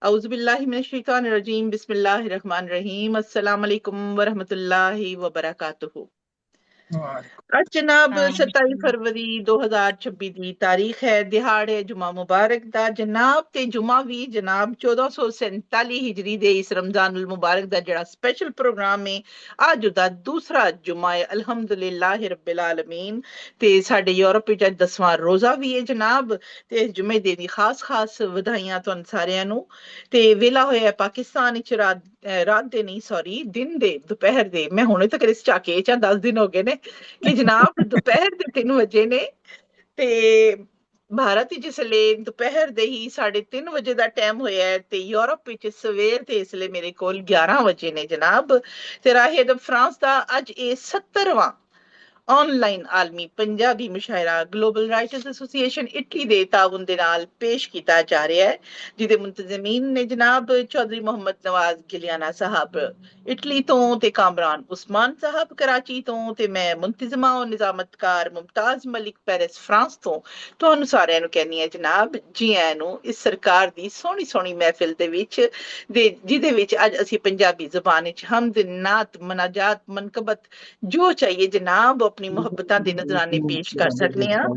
औज़ुबिल्लाहि बिस्मिल्लाहिर्रहमानिर्रहीम अस्सलाम वालेकुम वरहमतुल्लाहि वबरकातुहू। आज जनाब 27 फरवरी 2026 ਦੀ ਤਾਰੀਖ ਹੈ, ਦਿਹਾੜੇ ਜੁਮਾ ਮੁਬਾਰਕ ਦਾ ਜਨਾਬ, ਤੇ ਜੁਮਾ ਵੀ ਜਨਾਬ 1447 ਹਿਜਰੀ ਦੇ ਇਸ ਰਮਜ਼ਾਨੁਲ ਮੁਬਾਰਕ ਦਾ ਜਿਹੜਾ ਸਪੈਸ਼ਲ ਪ੍ਰੋਗਰਾਮ ਹੈ, ਅੱਜ ਦਾ ਦੂਸਰਾ ਜੁਮਾ ਹੈ ਅਲਹਮਦੁਲਿल्लाह ਰੱਬਿਲ ਆਲਮੀਨ। ਤੇ ਸਾਡੇ ਯੂਰਪ ਵਿੱਚ ਅੱਜ 10ਵਾਂ ਰੋਜ਼ਾ ਵੀ ਹੈ ਜਨਾਬ, ਤੇ ਇਸ ਜੁਮੇ ਦੇ ਦੀ ਖਾਸ ਵਧਾਈਆਂ ਤੁਹਾਨੂੰ ਸਾਰਿਆਂ ਨੂੰ। ਤੇ ਵੇਲਾ ਹੋਇਆ ਪਾਕਿਸਤਾਨ ਵਿੱਚ ਰਾਤ ਦੇ ਨਹੀਂ, ਸੌਰੀ, ਦਿਨ ਦੇ, ਦੁਪਹਿਰ ਦੇ। ਮੈਂ ਹੁਣੇ ਤੱਕ ਇਸ ਝਾਕੇ 10 ਦਿਨ ਹੋ ਗਏ ਨੇ ਕਿ ਜਨਾਬ ਦੁਪਹਿਰ ਦੇ 3 ਵਜੇ ਨੇ, ਤੇ ਭਾਰਤ ਵਿੱਚ ਇਸਲੇ ਦੁਪਹਿਰ ਦੇ ਹੀ 3:30 ਵਜੇ ਦਾ ਟਾਈਮ ਹੋਇਆ ਹੈ, ਤੇ ਯੂਰਪ ਵਿੱਚ ਸਵੇਰ ਦੇ ਇਸਲੇ ਮੇਰੇ ਕੋਲ 11 ਵਜੇ ਨੇ ਜਨਾਬ। ਤੇ ਰਾਹੇ ਫਰਾਂਸ ਦਾ ਅੱਜ ਇਹ 70ਵਾਂ ऑनलाइन आलमी पंजाबी मुशायरा ग्लोबल राइटर्स एसोसिएशन इटली दे ताउन दे नाल पेश किया जा रहा है, जिहदे मुंतजमीन ने जनाब चौधरी मोहम्मद नवाज गिलियाना साहब इटली तो ते कामरान उस्मान साहब कराची तो ते मैं मुंतजमा और निजामतकार मुमताज मलिक पेरिस फ्रांस तो तुहानू सारिਆਂ ਨੂੰ कहनी है जनाब जी आयां नू इस सरकार दी सोहनी सोहनी महफिल दे विच जिहदे विच अज असीं पंजाबी ज़बान विच हमद नात मनाजात मनकबत जो चाहिए जनाब अपनी ਮੁਹੱਬਤਾਂ ਦੇ ਨਜ਼ਰਾਨੇ ਪੇਸ਼ ਕਰ ਸਕਦੇ ਹਾਂ।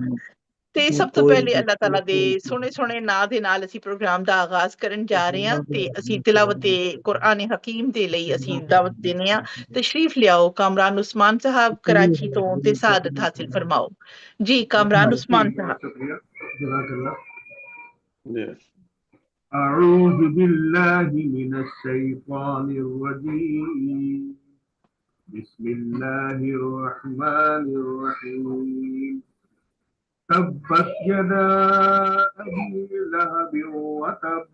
ਤੇ ਸਭ ਤੋਂ ਪਹਿਲੇ ਅੱਲਾਹ ਤਾਲਾ ਦੇ ਸੋਹਣੇ ਸੋਹਣੇ ਨਾਂ ਦੇ ਨਾਲ ਅਸੀਂ ਪ੍ਰੋਗਰਾਮ ਦਾ ਆਗਾਜ਼ ਕਰਨ ਜਾ ਰਹੇ ਹਾਂ, ਤੇ ਅਸੀਂ ਤਿਲਾਵਤ ਕੁਰਾਨ ਹਕੀਮ ਦੇ ਲਈ ਅਸੀਂ ਦਾਵਤ ਦਿੰਦੇ ਹਾਂ। ਤਸ਼ਰੀਫ ਲਿਆਓ ਕਾਮਰਾਨ ਉਸਮਾਨ ਸਾਹਿਬ कराची ਤੋਂ, ਤੇ ਸਾਦਤ ਹਾਸਿਲ ਫਰਮਾਓ। ਜੀ ਕਾਮਰਾਨ ਉਸਮਾਨ ਸਾਹਿਬ। أعوذ بالله من الشيطان الرجيم بسم الله الرحمن الرحيم تبت يدا أبي لهب وتب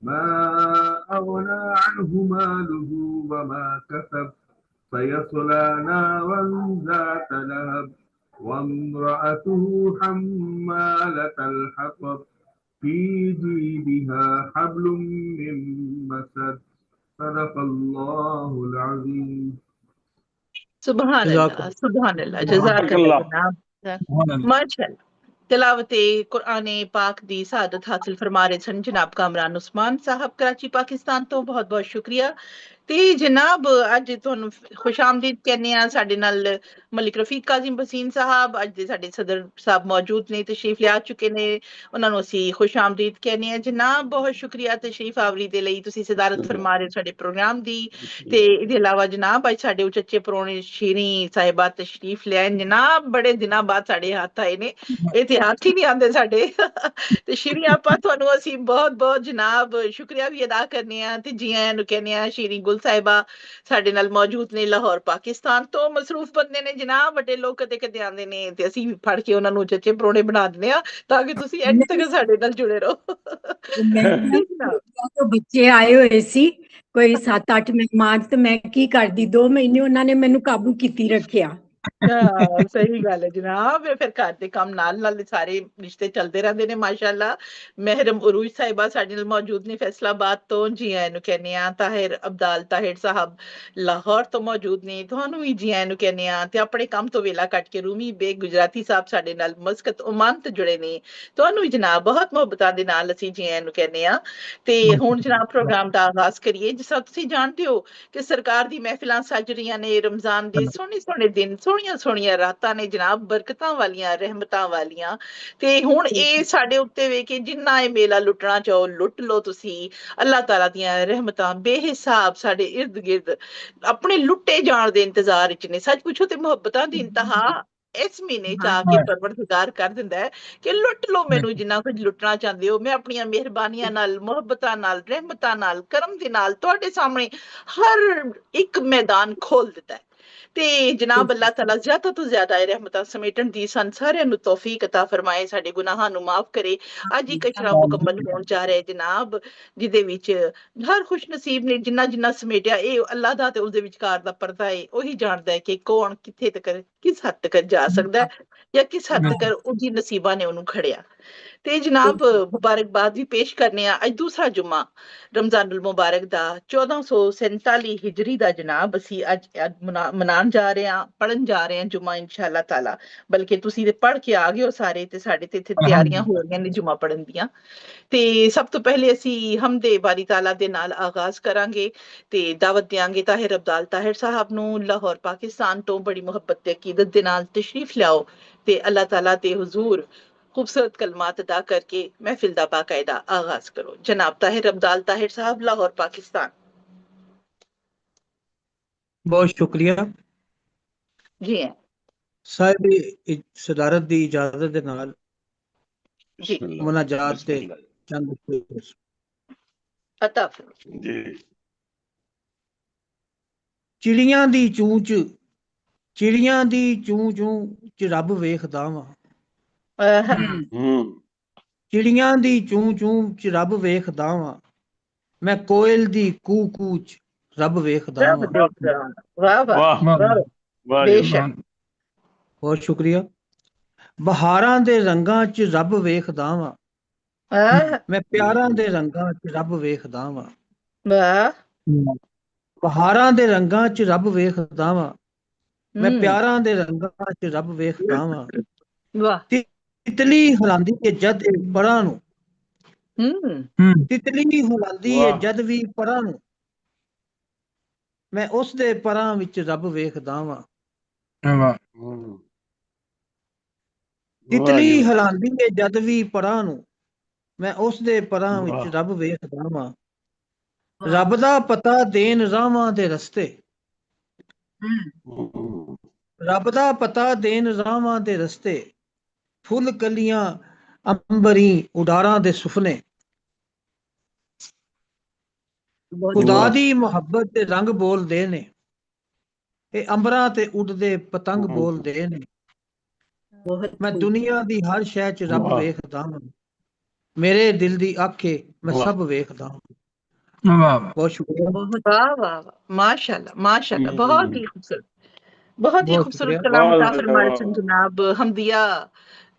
ما أغنى عنه ماله وما كسب سيصلى نارا ذات لهب وامرأته حمالة الحطب في جيدها حبل من مسد صدق الله العظيم सुभान अल्लाह, सुभान अल्लाह, जज़ाकल्लाह जनाब, माशाअल्लाह। तिलावत कुरान पाक दी सआदत हासिल फरमा रहे सन जनाब कामरान उस्मान साहब कराची पाकिस्तान तो। बहुत बहुत शुक्रिया। ਤੇ ਜਨਾਬ ਅੱਜ ਤੁਹਾਨੂੰ ਖੁਸ਼ ਆਮਦੀਦ ਕਹਿੰਦੇ ਆ। ਸਾਡੇ ਨਾਲ ਮਲਿਕ ਰਫੀਕ ਕਾਜ਼ਿਮ ਬਸੀਨ ਸਾਹਿਬ ਅੱਜ ਦੇ ਸਾਡੇ ਸਦਰ ਸਾਹਿਬ ਮੌਜੂਦ ਨੇ, ਤਸ਼ਰੀਫ ਲਿਆ ਚੁੱਕੇ ਨੇ, ਉਹਨਾਂ ਨੂੰ ਅਸੀਂ ਖੁਸ਼ ਆਮਦੀਦ ਕਹਿੰਦੇ ਆ ਜਨਾਬ। ਬਹੁਤ ਸ਼ੁਕਰੀਆ ਤਸ਼ਰੀਫ ਆਵਰੀ ਦੇ ਲਈ, ਤੁਸੀਂ ਸਦਾਰਤ ਫਰਮਾ ਰਹੇ ਸਾਡੇ ਪ੍ਰੋਗਰਾਮ ਦੀ। ਤੇ ਇਹਦੇ ਇਲਾਵਾ ਜਨਾਬ ਅੱਜ ਸਾਡੇ ਉਚੱਚੇ ਪਰੋਣੇ ਸ਼ੀਰੀ ਸਾਹਿਬਾ ਤਸ਼ਰੀਫ ਲਿਆਏ ਜਨਾਬ, ਬੜੇ ਦਿਨਾਂ ਬਾਅਦ ਸਾਡੇ ਹੱਥ ਆਏ ਨੇ, ਇਹ ਤੇ ਹੱਥ ਹੀ ਨਹੀਂ ਆਉਂਦੇ ਸਾਡੇ। ਤੇ ਸ਼ੀਰੀ ਆਪਾਂ ਤੁਹਾਨੂੰ ਅਸੀਂ ਬਹੁਤ ਬਹੁਤ ਜਨਾਬ ਸ਼ੁਕਰੀਆ ਵੀ ਅਦਾ ਕਰਨੇ ਆ, ਤੇ ਜੀ ਆਇਆਂ ਨੂੰ ਕਹਿੰਦੇ ਆ। ਸ਼ੀਰੀ ਗੁਲ ਸਾਹਿਬਾ ਸਾਡੇ ਨਾਲ ਮੌਜੂਦ ਨੇ ਲਾਹੌਰ ਪਾਕਿਸਤਾਨ ਤੋਂ। ਮਸਰੂਫ ਬੰਦੇ ਨੇ ਜਨਾਬ, ਵੱਡੇ ਲੋਕ ਕਦੇ ਕਦੇ ਆਉਂਦੇ ਨੇ ਤੇ ਅਸੀਂ ਵੀ ਫੜ ਕੇ ਉਹਨਾਂ ਨੂੰ ਚੱਚੇ ਪਰੋਣੇ ਬਣਾ ਦਿੰਦੇ ਆ ਤਾਂ ਕਿ ਤੁਸੀਂ ਐਂਡ ਤੱਕ ਸਾਡੇ ਨਾਲ ਜੁੜੇ ਰਹੋ। ਬੱਚੇ ਆਏ ਹੋਏ ਸੀ ਕੋਈ 7-8 ਮਹਿਮਾਨ, ਤੇ ਮੈਂ ਕੀ ਕਰਦੀ 2 ਮਹੀਨੇ ਉਹਨਾਂ ਨੇ ਮੈਨੂੰ ਕਾਬੂ ਕੀਤੀ ਰੱਖਿਆ। ਸਹੀ ਗੱਲ ਹੈ ਜਨਾਬ, ਫਿਰ ਘਰ ਦੇ ਕੰਮ ਨਾਲ ਨਾਲ ਸਾਰੇ ਰਿਸ਼ਤੇ ਚੱਲਦੇ ਰਹਿੰਦੇ ਨੇ ਮਾਸ਼ਾਅੱਲਾ। ਮਹਿਰਮ ਉਰੂਜ ਸਾਹਿਬਾ ਸਾਡੇ ਨਾਲ ਮੌਜੂਦ ਨੇ ਫੈਸਲਾਬਾਦ ਤੋਂ, ਜੀ ਆਇਆਂ ਨੂੰ ਕਹਿੰਦੇ ਆ। ਤਾਹਿਰ ਅਬਦਾਲ ਤਾਹਿਰ ਸਾਹਿਬ ਲਾਹੌਰ ਤੋਂ ਮੌਜੂਦ ਨੇ, ਤੁਹਾਨੂੰ ਵੀ ਜੀ ਆਇਆਂ ਨੂੰ ਕਹਿੰਦੇ ਆ। ਤੇ ਆਪਣੇ ਕੰਮ ਤੋਂ ਵੇਲਾ ਕੱਟ ਕੇ ਰੂਮੀ ਬੇਗ ਗੁਜਰਾਤੀ ਸਾਹਿਬ ਸਾਡੇ ਨਾਲ ਮਸਕਤ ਓਮਾਨ ਤੋਂ ਜੁੜੇ ਨੇ, ਤੁਹਾਨੂੰ ਵੀ ਜਨਾਬ ਬਹੁਤ ਮੁਹੱਬਤਾਂ ਦੇ ਨਾਲ ਅਸੀਂ ਜੀ ਆਇਆਂ ਨੂੰ ਕਹਿੰਦੇ ਆ। ਤੇ ਹੁਣ ਜਨਾਬ ਪ੍ਰੋਗਰਾਮ ਦਾ ਆਗਾਜ਼ ਕਰੀਏ। ਜਿਸ ਤਰ੍ਹਾਂ ਤੁਸੀਂ ਜਾਣਦੇ ਹੋ ਕਿ ਸਰਕਾਰ ਦੀ ਮਹਿਫਿਲਾਂ ਸੱਜ ਰਹੀਆਂ ਨੇ, ਰਮਜ਼ਾਨ ਦੇ ਸੋਹਣੇ ਸੋਹਣੇ ਦਿਨ, ਸੋਹਣੀਆਂ ਸੋਹਣੀਆਂ ਰਾਤਾਂ ਨੇ ਜਨਾਬ, ਬਰਕਤਾਂ ਵਾਲੀਆਂ, ਰਹਿਮਤਾਂ ਵਾਲੀਆਂ। ਤੇ ਹੁਣ ਇਹ ਸਾਡੇ ਉੱਤੇ ਵੇ ਕਿ ਜਿੰਨਾ ਇਹ ਮੇਲਾ ਲੁੱਟਣਾ ਚਾਹੋ ਲੁੱਟ ਲਓ ਤੁਸੀਂ। ਅੱਲਾਹ ਤਾਲਾ ਦੀਆਂ ਰਹਿਮਤਾਂ ਬੇਹਿਸਾਬ ਸਾਡੇ ਇਰਦ ਗਿਰਦ ਆਪਣੇ ਲੁੱਟੇ ਜਾਣ ਦੇ ਇੰਤਜ਼ਾਰ ਵਿੱਚ ਨੇ। ਸੱਚ ਪੁੱਛੋ ਤੇ ਮੁਹੱਬਤਾਂ ਦੀ ਇੰਤਹਾ ਇਸ ਮਹੀਨੇ ਚ ਆ ਕੇ ਪਰਵਰਦਿਗਾਰ ਕਰ ਦਿੰਦਾ ਹੈ ਕਿ ਲੁੱਟ ਲਓ ਮੈਨੂੰ ਜਿੰਨਾ ਕੁਝ ਲੁੱਟਣਾ ਚਾਹੁੰਦੇ ਹੋ। ਮੈਂ ਆਪਣੀਆਂ ਮਿਹਰਬਾਨੀਆਂ ਨਾਲ, ਮੁਹੱਬਤਾਂ ਨਾਲ, ਰਹਿਮਤਾਂ ਨਾਲ, ਕਰਮ ਦੇ ਨਾਲ ਤੁਹਾਡੇ ਸਾਹਮਣੇ ਹਰ ਇੱਕ ਮੈਦਾਨ ਖੋਲ ਦਿੱਤਾ ਹੈ। ਤੇ ਜਨਾਬ ਅੱਲਾਹ ਤਾਲਾ ਜ਼ਿਆਦਾ ਤੋਂ ਜ਼ਿਆਦਾ ਰਹਿਮਤਾਂ ਸਮੇਟਣ ਦੀ ਸਾਨੂੰ ਸਾਰਿਆਂ ਨੂੰ ਤੌਫੀਕ ਅਤਾ ਫਰਮਾਏ, ਸਾਡੇ ਗੁਨਾਹਾਂ ਨੂੰ ਮਾਫ ਕਰੇ। ਅੱਜ ਇੱਕ ਅਸ਼ਰਾ ਮੁਕੰਮਲ ਹੋਣ ਜਾ ਰਿਹਾ ਜਨਾਬ, ਜਿਹਦੇ ਵਿੱਚ ਹਰ ਖੁਸ਼ ਨਸੀਬ ਨੇ ਜਿੰਨਾ ਜਿੰਨਾ ਸਮੇਟਿਆ, ਇਹ ਅੱਲਾਹ ਦਾ ਤੇ ਉਸਦੇ ਵਿਚਕਾਰ ਦਾ ਪਰਦਾ ਹੈ, ਉਹੀ ਜਾਣਦਾ ਹੈ ਕਿ ਕੌਣ ਕਿੱਥੇ ਤੱਕ ਕਿਸ ਹੱਦ ਤੱਕ ਜਾ ਸਕਦਾ ਹੈ ਜਾਂ ਕਿਸ ਹੱਦ ਤੱਕ ਉਹਦੀ ਨਸੀਬਾਂ ਨੇ ਉਹਨੂੰ ਖੜਿਆ। ਤੇ ਜਨਾਬ ਮੁਬਾਰਕਬਾਦ ਵੀ ਪੇਸ਼ ਕਰਨੇ ਆ। ਅੱਜ ਦੂਸਰਾ ਜੁਮਾ ਰਮਜ਼ਾਨੁਲ ਮੁਬਾਰਕ ਦਾ 1447 ਹਿਜਰੀ ਦਾ ਜਨਾਬ ਅਸੀਂ ਅੱਜ ਮਨਾਉਣ ਜਾ ਰਹੇ ਹਾਂ, ਪੜਨ ਜਾ ਰਹੇ ਹਾਂ ਜੁਮਾ ਇਨਸ਼ਾ ਅੱਲਾਹ ਤਾਲਾ। ਬਲਕਿ ਤੁਸੀਂ ਤੇ ਪੜ੍ਹ ਕੇ ਆ ਗਏ ਹੋ ਸਾਰੇ, ਤੇ ਸਾਡੇ ਤੇ ਇੱਥੇ ਤਿਆਰੀਆਂ ਹੋ ਰਹੀਆਂ ਨੇ ਜੁਮਾ ਪੜਨ ਦੀਆਂ। ਤੇ ਸਭ ਤੋਂ ਪਹਿਲੇ ਅਸੀਂ ਹਮਦੇ ਬਾਰੀ ਤਾਲਾ ਦੇ ਨਾਲ ਆਗਾਜ਼ ਕਰਾਂਗੇ ਤੇ ਦਾਵਤ ਦਿਆਂਗੇ ਤਾਹਿਰ ਅਬਦਾਲ ਤਾਹਿਰ ਸਾਹਿਬ ਨੂੰ ਲਾਹੌਰ ਪਾਕਿਸਤਾਨ ਤੋਂ। ਬੜੀ ਮੁਹੱਬਤ ਤੇ ਅਕੀਦਤ ਦੇ ਨਾਲ ਤਸ਼ਰੀਫ ਲਿਆਓ ਤੇ ਅੱਲਾਹ ਤਾਲਾ ਦੇ ਹੁਜ਼ੂਰ खूबसूरत कलमात अदा करके महफिल का बाकायदा आगाज करो। जनाब ताहिर अब्दाल ताहिर साहब, लाहौर पाकिस्तान। बहुत शुक्रिया जी हैं साहिब ਦੀ ਸਦਾਰਤ ਦੀ ਇਜਾਜ਼ਤ ਦੇ ਨਾਲ जी ਮੁਨਾਜਾਤ ਤੇ ਚੰਦ अता जी ਚਿੜੀਆਂ ਦੀ ਚੂੰਚ ਚਿੜੀਆਂ ਦੀ ਚੂੰ ਚੂੰ ਚ ਰੱਬ ਵੇਖਦਾ ਵਾਂ। ਚਿੜੀਆਂ ਦੀ ਚੂੰ ਚੂੰ ਚ ਰੱਬ ਵੇਖਦਾ ਵਾਂ। ਮੈਂ ਕੋਇਲ ਦੀ ਕੂ ਕੂ ਚ ਰੱਬ ਵੇਖਦਾ ਵਾਂ। वाह वाह वाह बेशक। ਬਹੁਤ ਸ਼ੁਕਰੀਆ। ਬਹਾਰਾਂ ਦੇ ਰੰਗਾਂ ਚ ਰੱਬ ਵੇਖਦਾ ਵਾਂ। ਮੈਂ ਪਿਆਰਾਂ ਦੇ ਰੰਗਾਂ ਚ ਰੱਬ ਵੇਖਦਾ ਵਾਂ। वाह ਬਹਾਰਾਂ ਦੇ ਰੰਗਾਂ ਚ ਰੱਬ ਵੇਖਦਾ ਵਾਂ। ਮੈਂ ਪਿਆਰਾਂ ਦੇ ਰੰਗਾਂ ਚ ਰੱਬ ਵੇਖਦਾ ਵਾਂ। वाह ਤਿਤਲੀ ਹਿਲਾਂਦੀ ਏ ਜਦ ਇਹ ਪਰਾਂ ਨੂੰ। ਤਿਤਲੀ ਹਿਲਾਂਦੀ ਏ ਜਦ ਵੀ ਪਰਾਂ ਨੂੰ। ਮੈਂ ਉਸ ਦੇ ਪਰਾਂ ਵਿੱਚ ਰੱਬ ਵੇਖਦਾ ਵਾਂ। ਤਿਤਲੀ ਹਿਲਾਂਦੀ ਏ ਜਦ ਵੀ ਪਰਾਂ ਨੂੰ। ਮੈਂ ਉਸ ਦੇ ਪਰਾਂ ਵਿੱਚ ਰੱਬ ਵੇਖਦਾ ਵਾਂ। ਰੱਬ ਦਾ ਪਤਾ ਦੇਣ ਰਾਹਾਂ ਦੇ ਰਸਤੇ। ਰੱਬ ਦਾ ਪਤਾ ਦੇਣ ਰਾਹਾਂ ਦੇ ਰਸਤੇ। ਫੁੱਲ ਕਲੀਆਂ ਅੰਬਰੀ ਉਡਾਰਾਂ ਦੇ ਸੁਪਨੇ। ਖੁਦਾ ਦੀ ਮੁਹੱਬਤ ਦੇ ਰੰਗ ਬੋਲਦੇ ਨੇ। ਇਹ ਅੰਬਰਾਂ ਤੇ ਉੱਡਦੇ ਪਤੰਗ ਬੋਲਦੇ ਨੇ। ਮੈਂ ਦੁਨੀਆ ਦੀ ਹਰ ਸ਼ੈ ਚ ਰੱਬ ਵੇਖਦਾ ਹਾਂ। ਮੇਰੇ ਦਿਲ ਦੀ ਆਖੇ ਮੈਂ ਸਭ ਵੇਖਦਾ ਹਾਂ। ਬਹੁਤ ਸ਼ੁਕਰੀਆ। वाह वाह माशाल्लाह माशाल्लाह, बहुत ही खूबसूरत, बहुत ही बहुत खूबसूरत शुक्रिया। कलाम था फरमाए सन जनाब हमदिया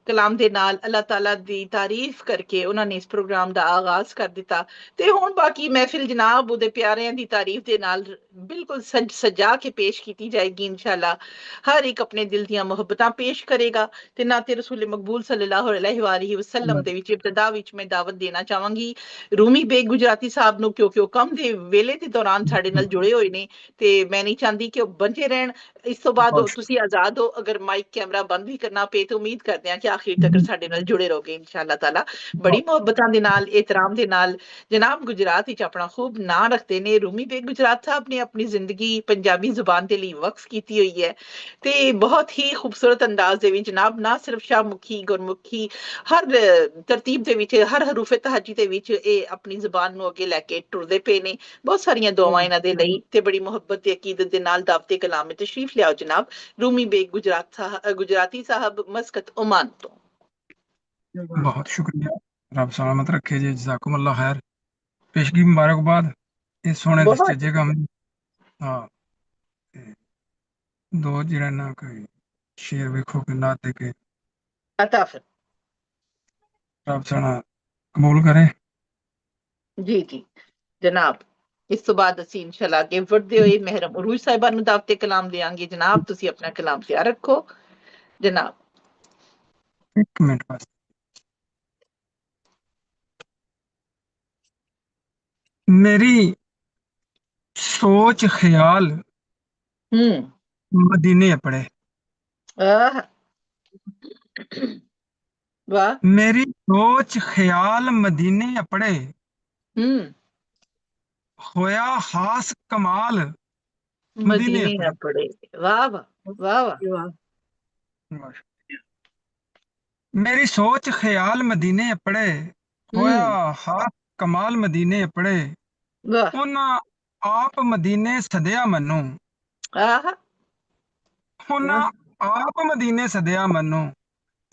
ਕਲਾਮ ਦੇ ਨਾਲ ਅੱਲਾਹ ਤਾਲਾ ਦੀ ਤਾਰੀਫ ਕਰਕੇ ਉਹਨਾਂ ਨੇ ਇਸ ਪ੍ਰੋਗਰਾਮ ਦਾ ਆਗਾਜ਼ ਕਰ ਦਿੱਤਾ। ਤੇ ਹੁਣ ਬਾਕੀ ਮਹਿਫਿਲ ਜਨਾਬ ਉਹਦੇ ਪਿਆਰਿਆਂ ਦੀ ਤਾਰੀਫ ਦੇ ਨਾਲ ਬਿਲਕੁਲ ਸਜਾ ਕੇ ਪੇਸ਼ ਕੀਤੀ ਜਾਏਗੀ ਇਨਸ਼ਾਅੱਲਾ। ਹਰ ਇੱਕ ਆਪਣੇ ਦਿਲ ਦੀਆਂ ਮੁਹੱਬਤਾਂ ਪੇਸ਼ ਕਰੇਗਾ ਤੇ ਨਾਤੇ ਰਸੂਲ ਮਕਬੂਲ ਸੱਲੱਲਾਹੁ ਅਲੈਹਿ ਵਸੱਲਮ ਦੇ ਵਿੱਚ ਇਬਤਦਾ ਵਿੱਚ ਮੈਂ ਦਾਵਤ ਦੇਣਾ ਚਾਹਾਂਗੀ ਰੂਮੀ ਬੇਗ ਗੁਜਰਾਤੀ ਸਾਹਿਬ ਨੂੰ, ਕਿਉਂਕਿ ਉਹ ਕੰਮ ਦੇ ਵੇਲੇ ਦੇ ਦੌਰਾਨ ਸਾਡੇ ਨਾਲ ਜੁੜੇ ਹੋਏ ਨੇ ਤੇ ਮੈਂ ਨਹੀਂ ਚਾਹੁੰਦੀ ਕਿ ਉਹ ਬੰਝੇ ਰਹਿਣ। ਇਸ ਤੋਂ ਬਾਅਦ ਤੁਸੀਂ ਆਜ਼ਾਦ ਹੋ, ਅਗਰ ਮਾਈਕ ਕੈਮਰਾ ਬੰਦ ਵੀ ਕਰਨਾ ਪਏ ਤੇ ਉਮੀਦ ਕਰਦੇ ਹਾਂ ਕਿ ਆਖਿਰ ਤੱਕ ਸਾਡੇ ਨਾਲ ਜੁੜੇ ਰਹੋਗੇ ਇਨਸ਼ਾਅੱਲਾਹ ਤਾਲਾ। ਬੜੀ ਮੁਹੱਬਤਾਂ ਦੇ ਨਾਲ, ਇਹਤਰਾਮ ਦੇ ਨਾਲ ਜਨਾਬ ਗੁਜਰਾਤ ਵਿੱਚ ਆਪਣਾ ਖੂਬ ਨਾਂ ਰੱਖਦੇ ਨੇ। ਰੂਮੀ ਬੇਗ ਗੁਜਰਾਤ ਸਾਹਿਬ ਨੇ ਆਪਣੀ ਜ਼ਿੰਦਗੀ ਪੰਜਾਬੀ ਜ਼ੁਬਾਨ ਦੇ ਲਈ ਵਕਫ ਕੀਤੀ ਹੋਈ ਹੈ ਤੇ ਬਹੁਤ ਹੀ ਖੂਬਸੂਰਤ ਅੰਦਾਜ਼ ਦੇ ਵਿੱਚ ਜਨਾਬ ਨਾ ਸਿਰਫ ਸ਼ਾਹਮੁਖੀ ਗੁਰਮੁਖੀ ਹਰ ਤਰਤੀਬ ਦੇ ਵਿੱਚ, ਹਰ ਹਰੂਫੇ ਤਹੱਜੀ ਦੇ ਵਿੱਚ ਇਹ ਆਪਣੀ ਜ਼ੁਬਾਨ ਨੂੰ ਅੱਗੇ ਲੈ ਕੇ ਟੁਰਦੇ ਪਏ ਨੇ। ਬਹੁਤ ਸਾਰੀਆਂ ਦੁਆਵਾਂ ਇਹਨਾਂ ਦੇ ਲਈ ਤੇ ਬੜੀ ਮੁਹੱਬਤ ਤੇ ਅਕੀਦਤ ਦੇ ਨਾਲ ਦਾਵਤੇ ਕਲਾਮ ਵਿੱਚ ਤਸ਼ਰੀਫ ਲਿਆਓ ਜਨਾਬ ਰੂਮੀ ਬੇਗ ਗੁਜਰਾਤੀ ਸਾਹਿਬ ਮਸਕਤ ओमान ਤੋਂ। बहुत शुक्रिया, रब सलामत रखे जी, जज़ाकुम अल्लाह खैर। पेशगी मुबारकबाद इस सोने बहुत दस्ते जगह में। हाँ दो जिहड़े ना कोई शेर वेखो कि ना दे के अता फिर रब सना कबूल करे। जी जी जनाब। ਇਸ ਤੋਂ ਬਾਅਦ ਅਸੀਂ ਇਨਸ਼ਾਅੱਲਾ ਅੱਗੇ ਵਧਦੇ ਹੋਏ ਮਹਿਰਮ ਉਰੂਜ ਸਾਹਿਬਾਂ ਨੂੰ ਦਾਵਤੇ ਕਲਾਮ ਦੇਵਾਂਗੇ। ਜਨਾਬ ਤੁਸੀਂ ਆਪਣਾ ਕਲਾਮ ਤਿਆਰ ਰੱਖੋ ਜਨਾਬ। एक मिनट बस। मेरी सोच ख्याल मदीने अपड़े। आह वाह। मेरी सोच ख्याल मदीने अपड़े। होया खास कमाल मदीने मदीने अपड़े। अपड़े। वाह वाह वाह वाह। मेरी सोच ख्याल मदीने अपड़े। होया खास कमाल मदीने अपड़े। वाह ਉਹਨਾਂ ਆਪ ਮਦੀਨੇ ਸਦਿਆ ਮੈਨੂੰ। ਆਹ ਉਹਨਾਂ ਆਪ ਮਦੀਨੇ ਸਦਿਆ ਮੈਨੂੰ।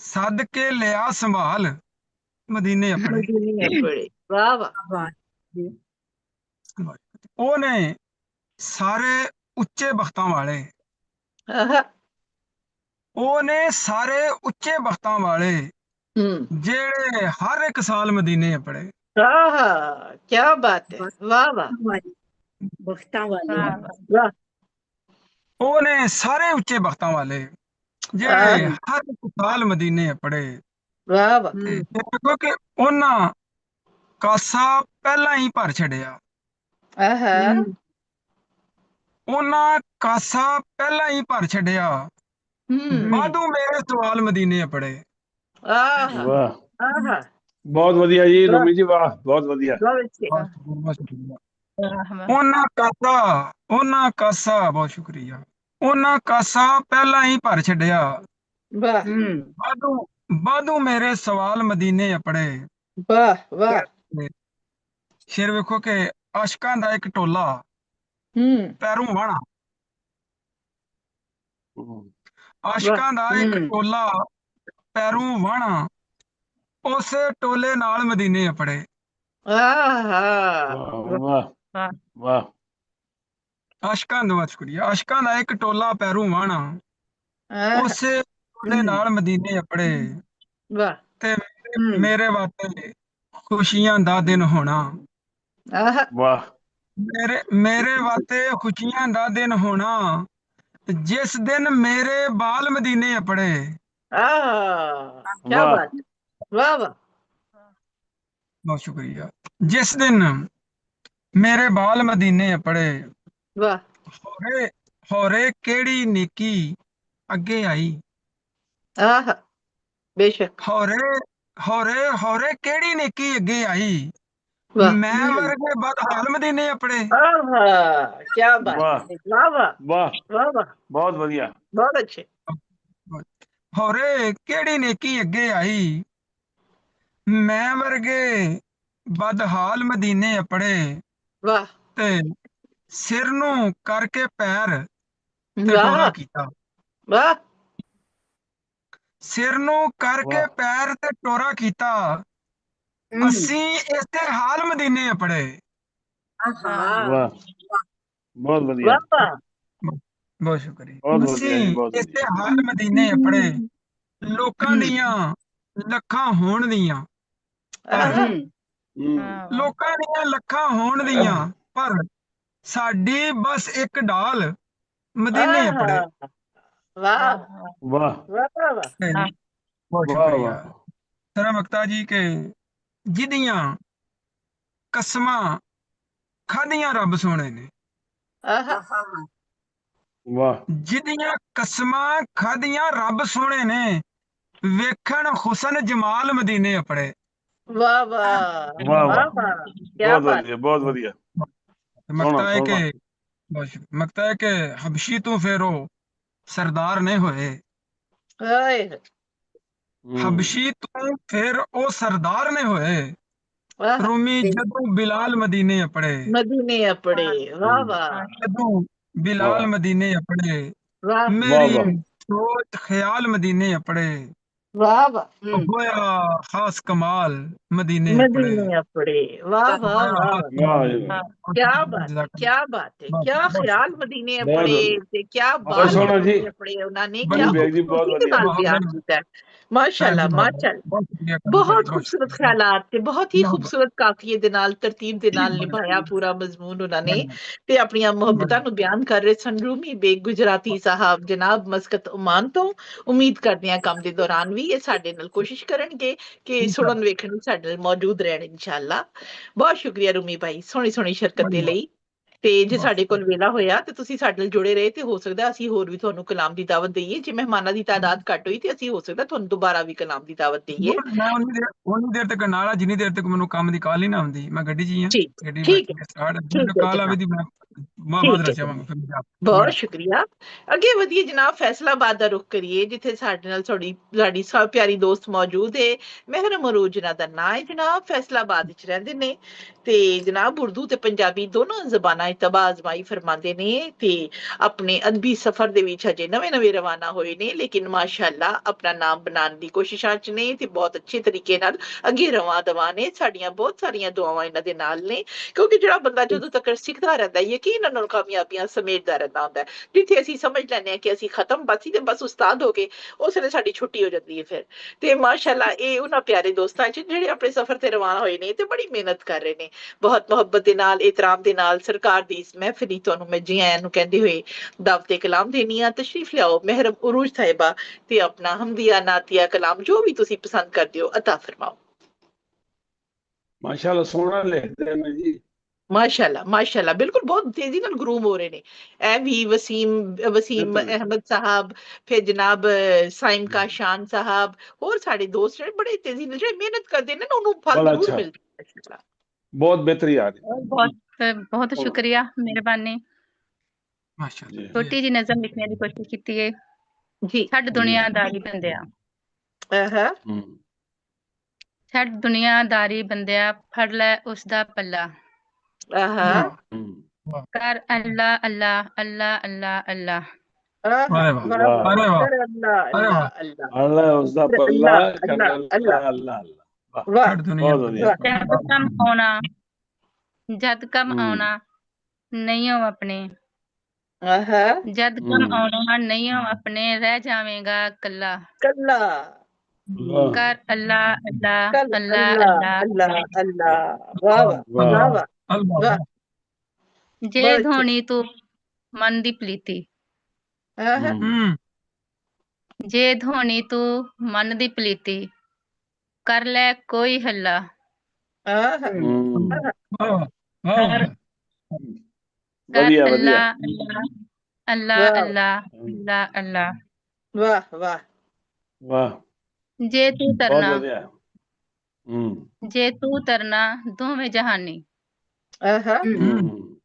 ਸੱਦ ਕੇ ਲਿਆ ਸੰਭਾਲ ਮਦੀਨੇ ਆਪਣੇ। मदीने अपड़े। वाह वाह। ਉਹ ਨੇ ਸਾਰੇ ਉੱਚੇ ਬਖਤਾਂ ਵਾਲੇ। आह ਉਹ ਨੇ ਸਾਰੇ ਉੱਚੇ ਬਖਤਾਂ ਵਾਲੇ। ਜਿਹੜੇ ਹਰ ਇੱਕ ਸਾਲ ਮਦੀਨੇ ਪੜੇ। ਆਹਾ, ਕੀ ਬਾਤ ਹੈ, ਵਾਹ ਵਾਹ ਬਖਤਾਂ ਵਾਲੇ ਵਾਹ। ਉਹਨੇ ਸਾਰੇ ਉੱਚੇ ਬਖਤਾਂ ਵਾਲੇ ਜਿਹੜੇ ਹਰ ਇੱਕ ਸਾਲ ਮਦੀਨੇ ਪੜੇ। ਵਾਹ ਵਾਹ। ਦੇਖੋ ਕਿ ਉਹਨਾਂ ਕਾਸਾ ਪਹਿਲਾਂ ਹੀ ਭਰ ਛੱਡਿਆ। ਆਹਾ, ਉਹਨਾਂ ਕਾਸਾ ਪਹਿਲਾਂ ਹੀ ਭਰ ਛੱਡਿਆ। ਬਾਦੂ ਮੇਰੇ ਸਵਾਲ ਮਦੀਨੇ ਪੜੇ। ਆਹਾ, ਵਾਹ, ਆਹਾ, ਬਹੁਤ ਵਧੀਆ ਜੀ ਵਾਹ, ਰੂਮੀ ਜੀ, ਵਾਹ ਬਹੁਤ ਵਧੀਆ। ਬਹੁਤ ਅੱਛੇ। ਉਹਨਾਂ ਕਾਸਾ ਬਹੁਤ ਸ਼ੁਕਰੀਆ। ਉਹਨਾਂ ਕਾਸਾ ਪਹਿਲਾਂ ਹੀ ਭਰ ਛੱਡਿਆ। ਵਾਹ ਬਾਦੂ ਮੇਰੇ ਸਵਾਲ ਮਦੀਨੇ ਪੜੇ। ਵਾਹ ਵਾਹ। ਸ਼ੇਰ ਵੇਖੋ ਕਿ ਆਸ਼ਕਾਂ ਦਾ ਇੱਕ ਟੋਲਾ ਪੈਰੋਂ ਵਾਹਣਾ। ਆਸ਼ਕਾਂ ਦਾ ਇੱਕ ਟੋਲਾ ਪੈਰੋਂ ਵਾਹਣਾ, ਉਸੇ ਟੋਲੇ ਨਾਲ ਮਦੀਨੇ ਪੜੇ। ਆਹਾ, ਵਾਹ ਵਾਹ। ਆਸ਼ਕਾਂ ਦਾ ਸ਼ੁਕਰੀਆ। ਆਸ਼ਕਾਂ ਦਾ ਇੱਕ ਟੋਲਾ ਪੈਰੋਂ ਵਾਹਣਾ, ਉਸੇ ਟੋਲੇ ਨਾਲ ਮਦੀਨੇ ਪੜੇ। ਵਾਹ। ਤੇ ਮੇਰੇ ਵਾਸਤੇ ਖੁਸ਼ੀਆਂ ਦਾ ਦਿਨ ਹੋਣਾ। ਆਹਾ, ਵਾਹ। ਮੇਰੇ ਵਾਸਤੇ ਖੁਸ਼ੀਆਂ ਦਾ ਦਿਨ ਹੋਣਾ, ਜਿਸ ਦਿਨ ਮੇਰੇ ਬਾਲ ਮਦੀਨੇ ਪੜੇ। ਆਹਾ, ਕੀ ਵਾਹ ਬਾਤ, ਵਾਹ ਵਾਹ। ਬਹੁਤ ਸ਼ੁਕਰੀਆ। ਜਿਸ ਦਿਨ ਮੇਰੇ ਬਾਲ ਮਦੀਨੇ ਪੜੇ। ਵਾਹ। ਹੋਰੇ ਕਿਹੜੀ ਨੇਕੀ ਅੱਗੇ ਆਈ। ਆਹਾ, ਬੇਸ਼ੱਕ। ਹੋਰੇ ਕਿਹੜੀ ਨੇਕੀ ਅੱਗੇ ਆਈ। ਵਾਹ। ਮੈਂ ਵਰਗੇ ਬਦਹਾਲ ਮਦੀਨੇ ਪੜੇ। ਆਹਾ, ਕੀ ਬਾਤ, ਵਾਹ ਵਾਹ ਵਾਹ ਵਾਹ, ਵਾਹ ਵਾਹ, ਬਹੁਤ ਵਧੀਆ। ਬਹੁਤ ਅੱਛੇ। ਹੋਰੇ ਕਿਹੜੀ ਨੇਕੀ ਅੱਗੇ ਆਈ। ਮੈਂ ਵਰਗੇ ਬਦਹਾਲ ਮਦੀਨੇ ਪੜੇ। ਵਾਹ ਤੇ ਸਿਰ ਨੂੰ ਕਰਕੇ ਪੈਰ ਤੇ ਵਾਹ ਟੋਰਾ ਕੀਤਾ। ਵਾਹ। ਸਿਰ ਨੂੰ ਕਰਕੇ ਵਾਹ ਪੈਰ ਤੇ ਟੋਰਾ ਕੀਤਾ, ਅਸੀਂ ਇਸੇ ਹਾਲ ਮਦੀਨੇ ਪੜੇ। ਵਾਹ, ਬਹੁਤ ਵਧੀਆ, ਵਾਹ ਬਹੁਤ ਸ਼ੁਕਰੀਆ। ਬਹੁਤ ਵਧੀਆ ਜੀ, ਅਸੀਂ ਬਹੁਤ ਇਸੇ ਵਧੀਆ। ਹਾਲ ਮਦੀਨੇ ਪੜੇ। ਲੋਕਾਂ ਦੀਆਂ ਲੱਖਾਂ ਹੋਣ ਦੀਆਂ। ਆਹਾ, ਲੋਕਾਂ ਦੀਆਂ ਲੱਖਾਂ ਹੋਣ ਦੀਆਂ, ਪਰ ਸਾਡੀ ਬਸ ਇੱਕ ਢਾਲ ਮਦੀਨੇ ਪੜੇ। ਆਹਾ, ਵਾਹ ਵਾਹ ਵਾਹ ਵਾਹ। ਬਹੁਤ ਵਾਹ ਸ਼ੁਕਰੀਆ ਵਾਹ। ਸਰਾ ਮਕਤਾ ਜੀ ਕੇ ਜਿਹਦੀਆਂ ਕਸਮਾਂ ਖਾਧੀਆਂ ਰੱਬ ਸੋਹਣੇ ਨੇ। ਆਹਾ, ਵਾਹ ਜਿਹਦੀਆਂ ਕਸਮਾਂ ਖਾਧੀਆਂ ਰੱਬ ਸੋਹਣੇ ਨੇ, ਵੇਖਣ ਹੁਸਨ ਜਮਾਲ ਮਦੀਨੇ ਪੜੇ। ਵਾਹ ਵਾਹ ਵਾਹ ਵਾਹ ਵਾਹ, ਵਾਹ, ਕੀ ਬਹੁਤ ਬਾਤ। ਵਧੀਆ, ਬਹੁਤ ਵਧੀਆ। ਮਕਤਾ ਹੈ ਸੋਹਣਾ। ਕਿ ਮਕਤਾ ਹੈ ਕਿ ਹਬਸ਼ੀ ਤੋਂ ਫਿਰ ਉਹ ਸਰਦਾਰ ਨੇ ਹੋਏ। ਹਾਏ, ਹਬਸ਼ੀ ਤੋਂ ਫਿਰ ਉਹ ਸਰਦਾਰ ਨੇ ਹੋਏ। ਵਾਹ, ਰੂਮੀ ਜਦੋਂ ਬਿਲਾਲ ਮਦੀਨੇ ਪੜੇ। ਮਦੀਨੇ ਆਪੜੇ, ਵਾਹ ਵਾਹ ਜਦੋਂ ਬਿਲਾਲ ਵਾਹ ਮਦੀਨੇ ਪੜੇ, ਵਾਹ ਵਾਹ ਮੇਰੀ ਵਾਹ, ਸੋਚ ਖਿਆਲ ਮਦੀਨੇ ਪੜੇ। ਵਾਹ ਵਾਹ। ਹੋਇਆ ਖਾਸ ਕਮਾਲ ਮਦੀਨੇ ਪੜੇ। ਮਦੀਨੇ ਆਪੜੇ, ਵਾਹ ਵਾਹ ਹੋਇਆ ਵਾਹ। ਖਾਸ ਵਾਹ ਕਮਾਲ। ਜੀ ਵਾਹ। क्या बात है, क्या बात है, क्या ख्याल मदीने ਬਹੁਤ पड़े ਵਧੀਆ, ते क्या ਬਹੁਤ बाल ਸੋਹਣਾ ਜੀ। मदीने पड़े उन्होंने, ਬੜੀ क्या ਬੇਗ जी, बहुत खूबसूरती के बढ़िया। नाल बयान किया है। माशाल्लाह माशाल्लाह, बहुत खूबसूरत ख्यालात ते बहुत ही खूबसूरत काफिये दे नाल तरतीब दे नाल निभाया पूरा मजमून उन्होंने ते अपनी मुहब्बतां नु बयान कर रहे सन। रूमी बेग गुजराती साहब जनाब मस्कत ओमान तो उम्मीद करदे हां काम दे दौरान भी ये साडे नाल कोशिश करनगे कि सुनन वेखण साडे नाल मौजूद रहण इंशाअल्लाह। बहुत शुक्रिया रूमी भाई सोहनी सोहनी शरकत दे लई। ਤੇ ਜੇ ਸਾਡੇ ਕੋਲ ਵੇਲਾ ਹੋਇਆ ਤੇ ਤੁਸੀਂ ਸਾਡੇ ਨਾਲ ਜੁੜੇ ਰਹੇ ਤੇ ਹੋ ਸਕਦਾ ਅਸੀਂ ਹੋਰ ਵੀ ਤੁਹਾਨੂੰ ਕਲਾਮ ਦੀ ਦਾਵਤ ਦਈਏ। ਜੇ ਮਹਿਮਾਨਾਂ ਦੀ ਤਾਦਾਦ ਘੱਟ ਹੋਈ ਤੇ ਅਸੀਂ ਹੋ ਸਕਦਾ ਤੁਹਾਨੂੰ ਦੁਬਾਰਾ ਵੀ ਕਲਾਮ ਦੀ ਦਾਵਤ ਦਈਏ। ਮੈਂ ਉਨੀ ਦੇਰ ਤੱਕ ਨਾਲਾ ਜਿੰਨੀ ਦੇਰ ਤੱਕ ਮੈਨੂੰ ਕੰਮ ਦੀ ਕਾਲ ਹੀ ਨਾ ਆਉਂਦੀ। ਮੈਂ ਗੱਡੀ 'ਚ ਹੀ ਆ, ਠੀਕ ਗੱਡੀ ਠੀਕ ਬੈਠੀ ਹੈ, ਸਟਾਰਟ ਠੀਕ ਹੈ ਕਾਲ ਆਵੇ ਜਨਾਬ, ਦੀ ਮੈਂ ਠੀਕ ਮਾਜ਼ਰਾ ਹੈ ਚਾਹਾਂਗਾ ਫਿਰ ਬਹੁਤ ਸ਼ੁਕਰੀਆ। ਅੱਗੇ ਵਧੀਏ ਜਨਾਬ, ਫੈਸਲਾਬਾਦ ਦਾ ਰੁਖ ਕਰੀਏ ਜਿੱਥੇ ਸਾਡੇ ਨਾਲ ਸਾਡੀ ਸਭ ਪਿਆਰੀ ਦੋਸਤ ਮੌਜੂਦ ਹੈ। ਮਹਿਰਮ ਅਰੂਜ ਜਿਨ੍ਹਾਂ ਦਾ ਨਾਂ ਹੈ ਜਨਾਬ, ਫੈਸਲਾਬਾਦ ਵਿੱਚ ਰਹਿੰਦੇ ਨੇ ਤੇ ਜਨਾਬ ਉਰਦੂ ਤੇ ਪੰਜਾਬੀ ਦੋਨੋਂ ਜ਼ਬਾਨਾਂ ਤਬਾਹ ਅਜ਼ਮਾਈ ਫਰਮਾਉਂਦੇ ਨੇ ਤੇ ਆਪਣੇ ਅਦਬੀ ਸਫ਼ਰ ਦੇ ਵਿੱਚ ਹਜੇ ਨਵੇਂ ਰਵਾਨਾ ਹੋਏ ਨੇ, ਲੇਕਿਨ ਮਾਸ਼ਾਅੱਲਾ ਆਪਣਾ ਨਾਮ ਬਣਾਉਣ ਦੀ ਕੋਸ਼ਿਸ਼ਾਂ 'ਚ ਨੇ ਤੇ ਬਹੁਤ ਅੱਛੇ ਤਰੀਕੇ ਨਾਲ ਅੱਗੇ ਰਵਾਂ ਦਵਾ ਨੇ। ਸਾਡੀਆਂ ਬਹੁਤ ਸਾਰੀਆਂ ਦੁਆਵਾਂ ਇਹਨਾਂ ਦੇ ਨਾਲ ਨੇ, ਕਿਉਂਕਿ ਜਿਹੜਾ ਬੰਦਾ ਜਦੋਂ ਤੱਕ ਸਿੱਖਦਾ ਰਹਿੰਦਾ ਇਹ ਯਕੀਨਨ ਉਹ ਕਾਮਯਾਬੀਆਂ ਸਮੇਟਦਾ ਰਹਿੰਦਾ ਹੁੰਦਾ ਹੈ। ਜਿੱਥੇ ਅਸੀਂ ਸਮਝ ਲੈਂਦੇ ਹਾਂ ਕਿ ਅਸੀਂ ਖਤਮ ਬਸ ਉਸਤਾਦ ਹੋ ਗਏ, ਉਸ ਵੇਲੇ ਸਾਡੀ ਛੁੱਟੀ ਹੋ ਜਾਂਦੀ ਹੈ ਫਿਰ। ਤੇ ਮਾਸ਼ਾਅੱਲਾ ਇਹ ਉਹਨਾਂ ਪਿਆਰੇ ਦੋਸਤਾਂ ਚ ਜਿਹੜੇ ਆਪਣੇ ਸਫ਼ਰ ਤੇ ਰਵਾਨਾ ਹੋਏ ਨੇ ਤੇ ਬੜੀ ਮਿਹਨਤ ਕਰ ਰਹੇ ਨੇ, ਬਹੁਤ ਮੁਹੱਬਤ ਦੇ ਨਾਲ, ਇਤਰਾਮ ਦੇ ਨਾਲ ਸਰਕਾਰ ਦੀ ਇਸ ਮਹਿਫਿਲ ਤੁਹਾਨੂੰ ਮੈਂ ਜੀ ਆਇਆਂ ਨੂੰ ਕਹਿੰਦੇ ਹੋਏ ਦਾਵਤੇ ਕਲਾਮ ਦੇਣੀ ਆ। ਤਸ਼ਰੀਫ ਲਿਆਓ ਮਹਿਰਮ ਉਰੂਜ ਸਾਹਿਬਾ ਤੇ ਆਪਣਾ ਹਮਦੀਆ, ਨਾਤੀਆ, ਕਲਾਮ ਜੋ ਵੀ ਤੁਸੀਂ ਪਸੰਦ ਕਰਦੇ ਹੋ ਅਤਾ ਫਰਮਾਓ। ਮਾਸ਼ਾਅੱਲਾ ਸੋਹਣਾ ਲਿਖਦੇ ਨੇ ਜੀ। ਮਾਸ਼ਾਅੱਲਾ ਮਾਸ਼ਾਅੱਲਾ, ਬਿਲਕੁਲ ਬਹੁਤ ਤੇਜ਼ੀ ਨਾਲ ਗਰੂਮ ਹੋ ਰਹੇ ਨੇ। ਇਹ ਵੀ ਵਸੀਮ ਅਹਿਮਦ ਸਾਹਿਬ, ਫਿਰ ਜਨਾਬ ਸਾਇਮ ਕਾਸ਼ਾਨ ਸਾਹਿਬ, ਹੋਰ ਸਾਡੇ ਦੋਸਤ ਜਿਹੜੇ ਬੜੇ ਤੇਜ਼ੀ ਨਾਲ ਜਿਹੜੇ ਮਿਹਨਤ ਕਰਦੇ ਨੇ ਨਾ ਉਹਨੂੰ ਫਲ ਬੜਾ ਜ਼ਰੂਰ ਅੱਛਾ। ਮਿਲਦਾ ਹੈ। ਬਹੁਤ ਬਿਹਤਰੀ ਆ ਰਹੀ। ਬਹੁਤ ਬਹੁਤ ਸ਼ੁਕਰੀਆ, ਮਿਹਰਬਾਨੀ। ਮਾਸ਼ਾਅੱਲਾ ਜੀ ਛੋਟੀ ਜੀ ਨਜ਼ਮ ਲਿਖਣ ਦੀ ਕੋਸ਼ਿਸ਼ ਕੀਤੀ ਹੈ। ਜੀ ਛੱਡ ਦੁਨੀਆਦਾਰੀ ਬੰਦਿਆ, ਹੂੰ ਛੱਡ ਦੁਨੀਆਦਾਰੀ ਬੰਦਿਆ, ਫੜ ਲੈ ਉਸ ਦਾ ਪੱਲਾ, ਹੂੰ ਕਰ ਅੱਲਾ ਅੱਲਾ ਅੱਲਾ ਅੱਲਾ ਅੱਲਾ। ਅਰੇ ਵਾਹ ਅਰੇ ਵਾਹ ਅਰੇ ਵਾਹ ਅੱਲਾ ਉਸ ਦਾ ਪੱਲਾ ਕਰ ਅੱਲਾ ਅੱਲਾ ਅੱਲਾ। ਛੱਡ ਦੁਨੀਆ ਬਹੁਤ ਵਧੀਆ। ਜਦ ਕੰਮ ਆਉਣਾ, ਜਦ ਕੰਮ ਆਉਣਾ ਨਹੀਂ ਹੋ ਆਪਣੇ, ਜਦ ਕੰਮ ਆਉਣਾ ਨਹੀਂ ਹੋ ਆਪਣੇ, ਰਹਿ ਜਾਵੇਂਗਾ ਕੱਲਾ, ਕੱਲਾ ਕਰ ਅੱਲਾ ਅੱਲਾ ਅੱਲਾ ਅੱਲਾ ਅੱਲਾ। ਅੱਲਾ ਅੱਲਾ। ਵਾਹ ਵਾਹ ਵਾਹ ਵਾਹ ਅੱਲਾਹ ਜੇ ਧੋਣੀ ਤੂੰ ਮਨ ਦੀ ਪਲੀਤੀ, ਹੂੰ ਜੇ ਧੋਣੀ ਤੂੰ ਮਨ ਦੀ ਪਲੀਤੀ, ਕਰ ਲੈ ਕੋਈ ਹੱਲਾ, ਹੂੰ ਵਾਹ ਵਾਹ ਕਰ ਵਧੀਆ ਅੱਲਾ ਵਧੀਆ। ਅੱਲਾ ਅੱਲਾ ਅੱਲਾ ਅੱਲਾ। ਵਾਹ ਵਾਹ ਵਾਹ ਜੇ ਤੂੰ ਬਹੁਤ ਤਰਨਾ, ਵਧੀਆ। ਹੂੰ ਜੇ ਤੂੰ ਤਰਨਾ ਦੋਵੇਂ ਜਹਾਨੀ, ਹੂੰ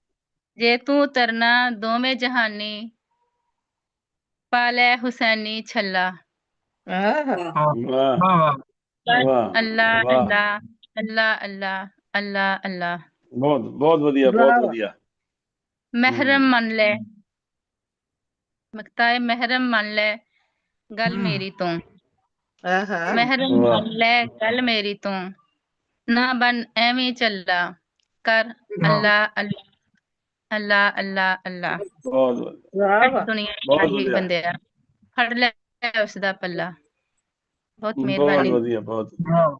ਜੇ ਤੂੰ ਤਰਨਾ ਦੋਵੇਂ ਜਹਾਨੀ, ਪਾ ਲੈ ਹੁਸੈਨੀ ਛੱਲਾ, ਵਾਹ ਵਾਹ ਵਾਹ ਅੱਲਾ ਵਾਹ। ਅੱਲਾ ਅੱਲਾ ਅੱਲਾ ਅੱਲਾ ਅੱਲਾ। ਬਹੁਤ ਬਹੁਤ ਵਧੀਆ ਬਹੁਤ ਵਧੀਆ। ਮਹਿਰਮ ਮੰਨ ਲੈ, ਮਕਤਾਏ ਮਹਿਰਮ ਮੰਨ ਲੈ ਗੱਲ ਮੇਰੀ ਤੋਂ, ਮਹਿਰਮ ਮੰਨ ਲੈ ਗੱਲ ਮੇਰੀ ਤੋਂ, ਨਾ ਬਣ ਐਵੇਂ ਚੱਲਾ, ਕਰ ਅੱਲਾ ਅੱਲਾ ਅੱਲਾ ਅੱਲਾ ਅੱਲਾ। ਬਹੁਤ ਵਧੀਆ। ਦੁਨੀਆ ਬਹੁਤ ਦੀ ਵਧੀਆ। ਬੰਦਿਆ, ਫੜ ਲੈ ਉਸ ਦਾ ਪੱਲਾ। ਬਹੁਤ ਬਹੁਤ ਮਿਹਰਬਾਨੀ। ਵਧੀਆ ਬਹੁਤ ਵਾਹ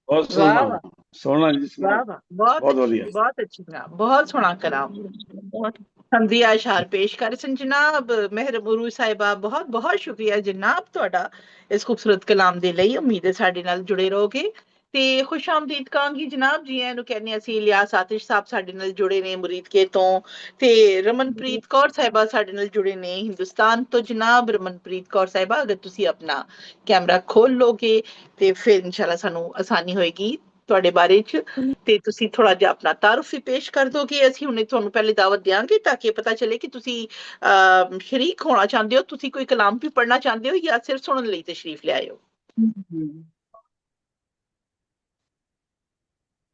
ਬਹੁਤ ਸੋਹਣਾ ਸੋਹਣਾ ਜੀ। ਵਾਹ ਵਾਹ ਬਹੁਤ ਵਧੀਆ। ਬਹੁਤ ਅੱਛੀ ਕਲਾਮ, ਬਹੁਤ ਸੋਹਣਾ ਕਲਾਮ। ਬਹੁਤ ਹਮਦੀਆ ਅਸ਼ਾਰ ਪੇਸ਼ ਕਰ ਸਨ ਜਨਾਬ ਮਹਿਰਮ ਉਰੂਜ ਸਾਹਿਬਾ। ਬਹੁਤ ਬਹੁਤ ਸ਼ੁਕਰੀਆ ਜਨਾਬ ਤੁਹਾਡਾ ਇਸ ਖੂਬਸੂਰਤ ਕਲਾਮ ਦੇ ਲਈ। ਉਮੀਦ ਹੈ ਸਾਡੇ ਨਾਲ ਜੁੜੇ ਰਹੋਗੇ ਤੇ ਖੁਸ਼ ਆਮਦੀਦ ਕਹਾਂਗੀ ਜਨਾਬ। ਜੀ ਆਇਆਂ ਨੂੰ ਕਹਿੰਦੇ ਅਸੀਂ ਇਲਿਆਸ ਆਤਿਸ਼ ਸਾਹਿਬ ਸਾਡੇ ਨਾਲ ਜੁੜੇ ਨੇ ਮੁਰੀਦਕੇ ਤੋਂ, ਤੇ ਰਮਨਪ੍ਰੀਤ ਕੌਰ ਸਾਹਿਬਾ ਸਾਡੇ ਨਾਲ ਜੁੜੇ ਨੇ ਹਿੰਦੁਸਤਾਨ ਤੋਂ। ਜਨਾਬ ਰਮਨਪ੍ਰੀਤ ਕੌਰ ਸਾਹਿਬਾ ਅਗਰ ਤੁਸੀਂ ਆਪਣਾ ਕੈਮਰਾ ਖੋਲ ਲੋਗੇ ਤੇ ਫਿਰ ਇਨਸ਼ਾਅੱਲਾ ਸਾਨੂੰ ਆਸਾਨੀ ਹੋਏਗੀ ਤੁਹਾਡੇ ਬਾਰੇ ਚ, ਤੇ ਤੁਸੀਂ ਥੋੜਾ ਜਿਹਾ ਆਪਣਾ ਤਾਰੁਫ ਵੀ ਪੇਸ਼ ਕਰ ਦੋਗੇ। ਅਸੀਂ ਹੁਣੇ ਤੁਹਾਨੂੰ ਪਹਿਲੇ ਦਾਵਤ ਦਿਆਂਗੇ ਤਾਂ ਕਿ ਪਤਾ ਚੱਲੇ ਕਿ ਤੁਸੀਂ ਸ਼ਰੀਕ ਹੋਣਾ ਚਾਹੁੰਦੇ ਹੋ, ਤੁਸੀਂ ਕੋਈ ਕਲਾਮ ਵੀ ਪੜ੍ਹਨਾ ਚਾਹੁੰਦੇ ਹੋ ਜਾਂ ਸਿਰਫ ਸੁਣਨ ਲਈ ਤਸ਼ਰੀਫ ਲਿਆਏ ਹੋ।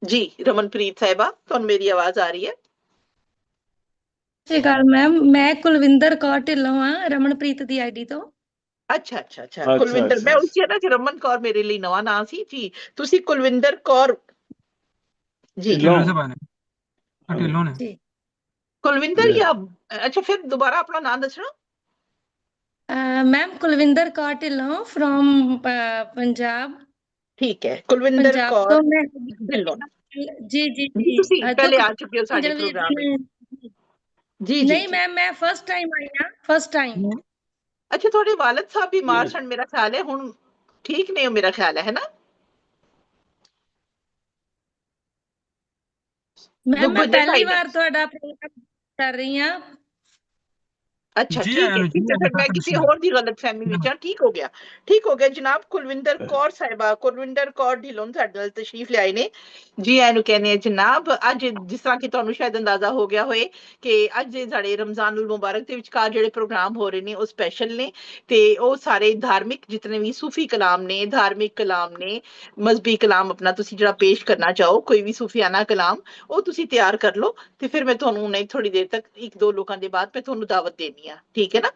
ਜੀ ਰਮਨਪ੍ਰੀਤ ਸਾਹਿਬਾ ਤੁਹਾਨੂੰ ਮੇਰੀ ਆਵਾਜ਼ ਆ ਰਹੀ ਹੈ? ਸਤਿ ਸ਼੍ਰੀ ਅਕਾਲ ਮੈਮ, ਮੈਂ ਕੁਲਵਿੰਦਰ ਕੌਰ ਢਿੱਲੋਂ ਆ ਰਮਨਪ੍ਰੀਤ ਦੀ ਆਈਡੀ ਤੋਂ। ਅੱਛਾ ਅੱਛਾ ਅੱਛਾ ਕੁਲਵਿੰਦਰ, ਮੈਂ ਉਸ ਨਾ ਕਿ ਰਮਨ ਕੌਰ ਮੇਰੇ ਲਈ ਨਵਾਂ ਨਾਂ ਸੀ ਜੀ। ਤੁਸੀਂ ਕੁਲਵਿੰਦਰ ਕੌਰ ਜੀ ਢਿੱਲੋਂ ਨੇ ਜੀ ਕੁਲਵਿੰਦਰ ਜਾਂ ਅੱਛਾ ਫਿਰ ਦੁਬਾਰਾ ਆਪਣਾ ਨਾਮ ਦੱਸਣਾ। Ma'am Kulwinder Kaur Dhillon from Punjab. ਠੀਕ ਹੈ ਕੁਲਵਿੰਦਰ ਪੰਜਾਬ ਕੌਰ ਤੋਂ ਮੈਂ ਢਿੱਲੋਂ। ਜੀ ਜੀ ਜੀ ਤੁਸੀਂ ਪਹਿਲੇ ਆ ਚੁੱਕੇ ਹੋ ਸਾਡੇ ਜੀ ਪ੍ਰੋਗਰਾਮ ਵਿੱਚ। ਜੀ ਜੀ ਨਹੀਂ ਮੈਮ, ਮੈਂ ਫਸਟ ਟਾਈਮ ਆਈ ਹਾਂ, ਫਸਟ ਟਾਈਮ। ਅੱਛਾ ਤੁਹਾਡੇ ਵਾਲਿਦ ਸਾਹਿਬ ਬਿਮਾਰ ਸਨ ਮੇਰਾ ਖਿਆਲ ਹੈ, ਹੁਣ ਠੀਕ ਨੇ ਮੇਰਾ ਖਿਆਲ ਹੈ ਨਾ? ਮੈਮ ਮੈਂ ਪਹਿਲੀ ਵਾਰ ਤੁਹਾਡਾ ਪ੍ਰੋਗਰਾਮ ਕਰ ਰਹੀ ਹਾਂ। ਅੱਛਾ ਠੀਕ ਹੈ ਠੀਕ ਹੈ, ਫਿਰ ਮੈਂ ਕਿਸੇ ਹੋਰ ਦੀ ਗਲਤਫਹਿਮੀ ਵਿੱਚ ਹਾਂ। ਠੀਕ ਹੋ ਗਿਆ ਠੀਕ ਹੋ ਗਿਆ ਜਨਾਬ। ਕੁਲਵਿੰਦਰ ਕੌਰ ਸਾਹਿਬਾ, ਕੁਲਵਿੰਦਰ ਕੌਰ ਢਿੱਲੋਂ ਸਾਡੇ ਨਾਲ ਤਸ਼ਰੀਫ ਲਿਆਏ ਨੇ। ਜੀ ਆਇਆਂ ਨੂੰ ਕਹਿੰਦੇ ਆ ਜਨਾਬ। ਅੱਜ ਜਿਸ ਤਰ੍ਹਾਂ ਕਿ ਤੁਹਾਨੂੰ ਸ਼ਾਇਦ ਅੰਦਾਜ਼ਾ ਹੋ ਗਿਆ ਹੋਏ ਕਿ ਅੱਜ ਦੇ ਸਾਡੇ ਰਮਜ਼ਾਨੁਲ ਮੁਬਾਰਕ ਦੇ ਵਿਚਕਾਰ ਜਿਹੜੇ ਪ੍ਰੋਗਰਾਮ ਹੋ ਰਹੇ ਨੇ ਉਹ ਸਪੈਸ਼ਲ ਨੇ, ਤੇ ਉਹ ਸਾਰੇ ਧਾਰਮਿਕ ਜਿਤਨੇ ਵੀ ਸੂਫੀ ਕਲਾਮ ਨੇ, ਧਾਰਮਿਕ ਕਲਾਮ ਨੇ, ਮਜ਼ਹਬੀ ਕਲਾਮ ਆਪਣਾ ਤੁਸੀਂ ਜਿਹੜਾ ਪੇਸ਼ ਕਰਨਾ ਚਾਹੋ, ਕੋਈ ਵੀ ਸੂਫੀਆਨਾ ਕਲਾਮ, ਉਹ ਤੁਸੀਂ ਤਿਆਰ ਕਰ ਲਓ ਤੇ ਫਿਰ ਮੈਂ ਤੁਹਾਨੂੰ ਨਹੀਂ ਥੋੜੀ ਦੇਰ ਤੱਕ ਇੱਕ ਦੋ ਲੋਕਾਂ ਦੇ ਬਾਅਦ ਮੈਂ ਤੁਹਾਨੂੰ ਦਾਵਤ ਦੇਣੀ ਆ, ਠੀਕ ਹੈ ਨਾ?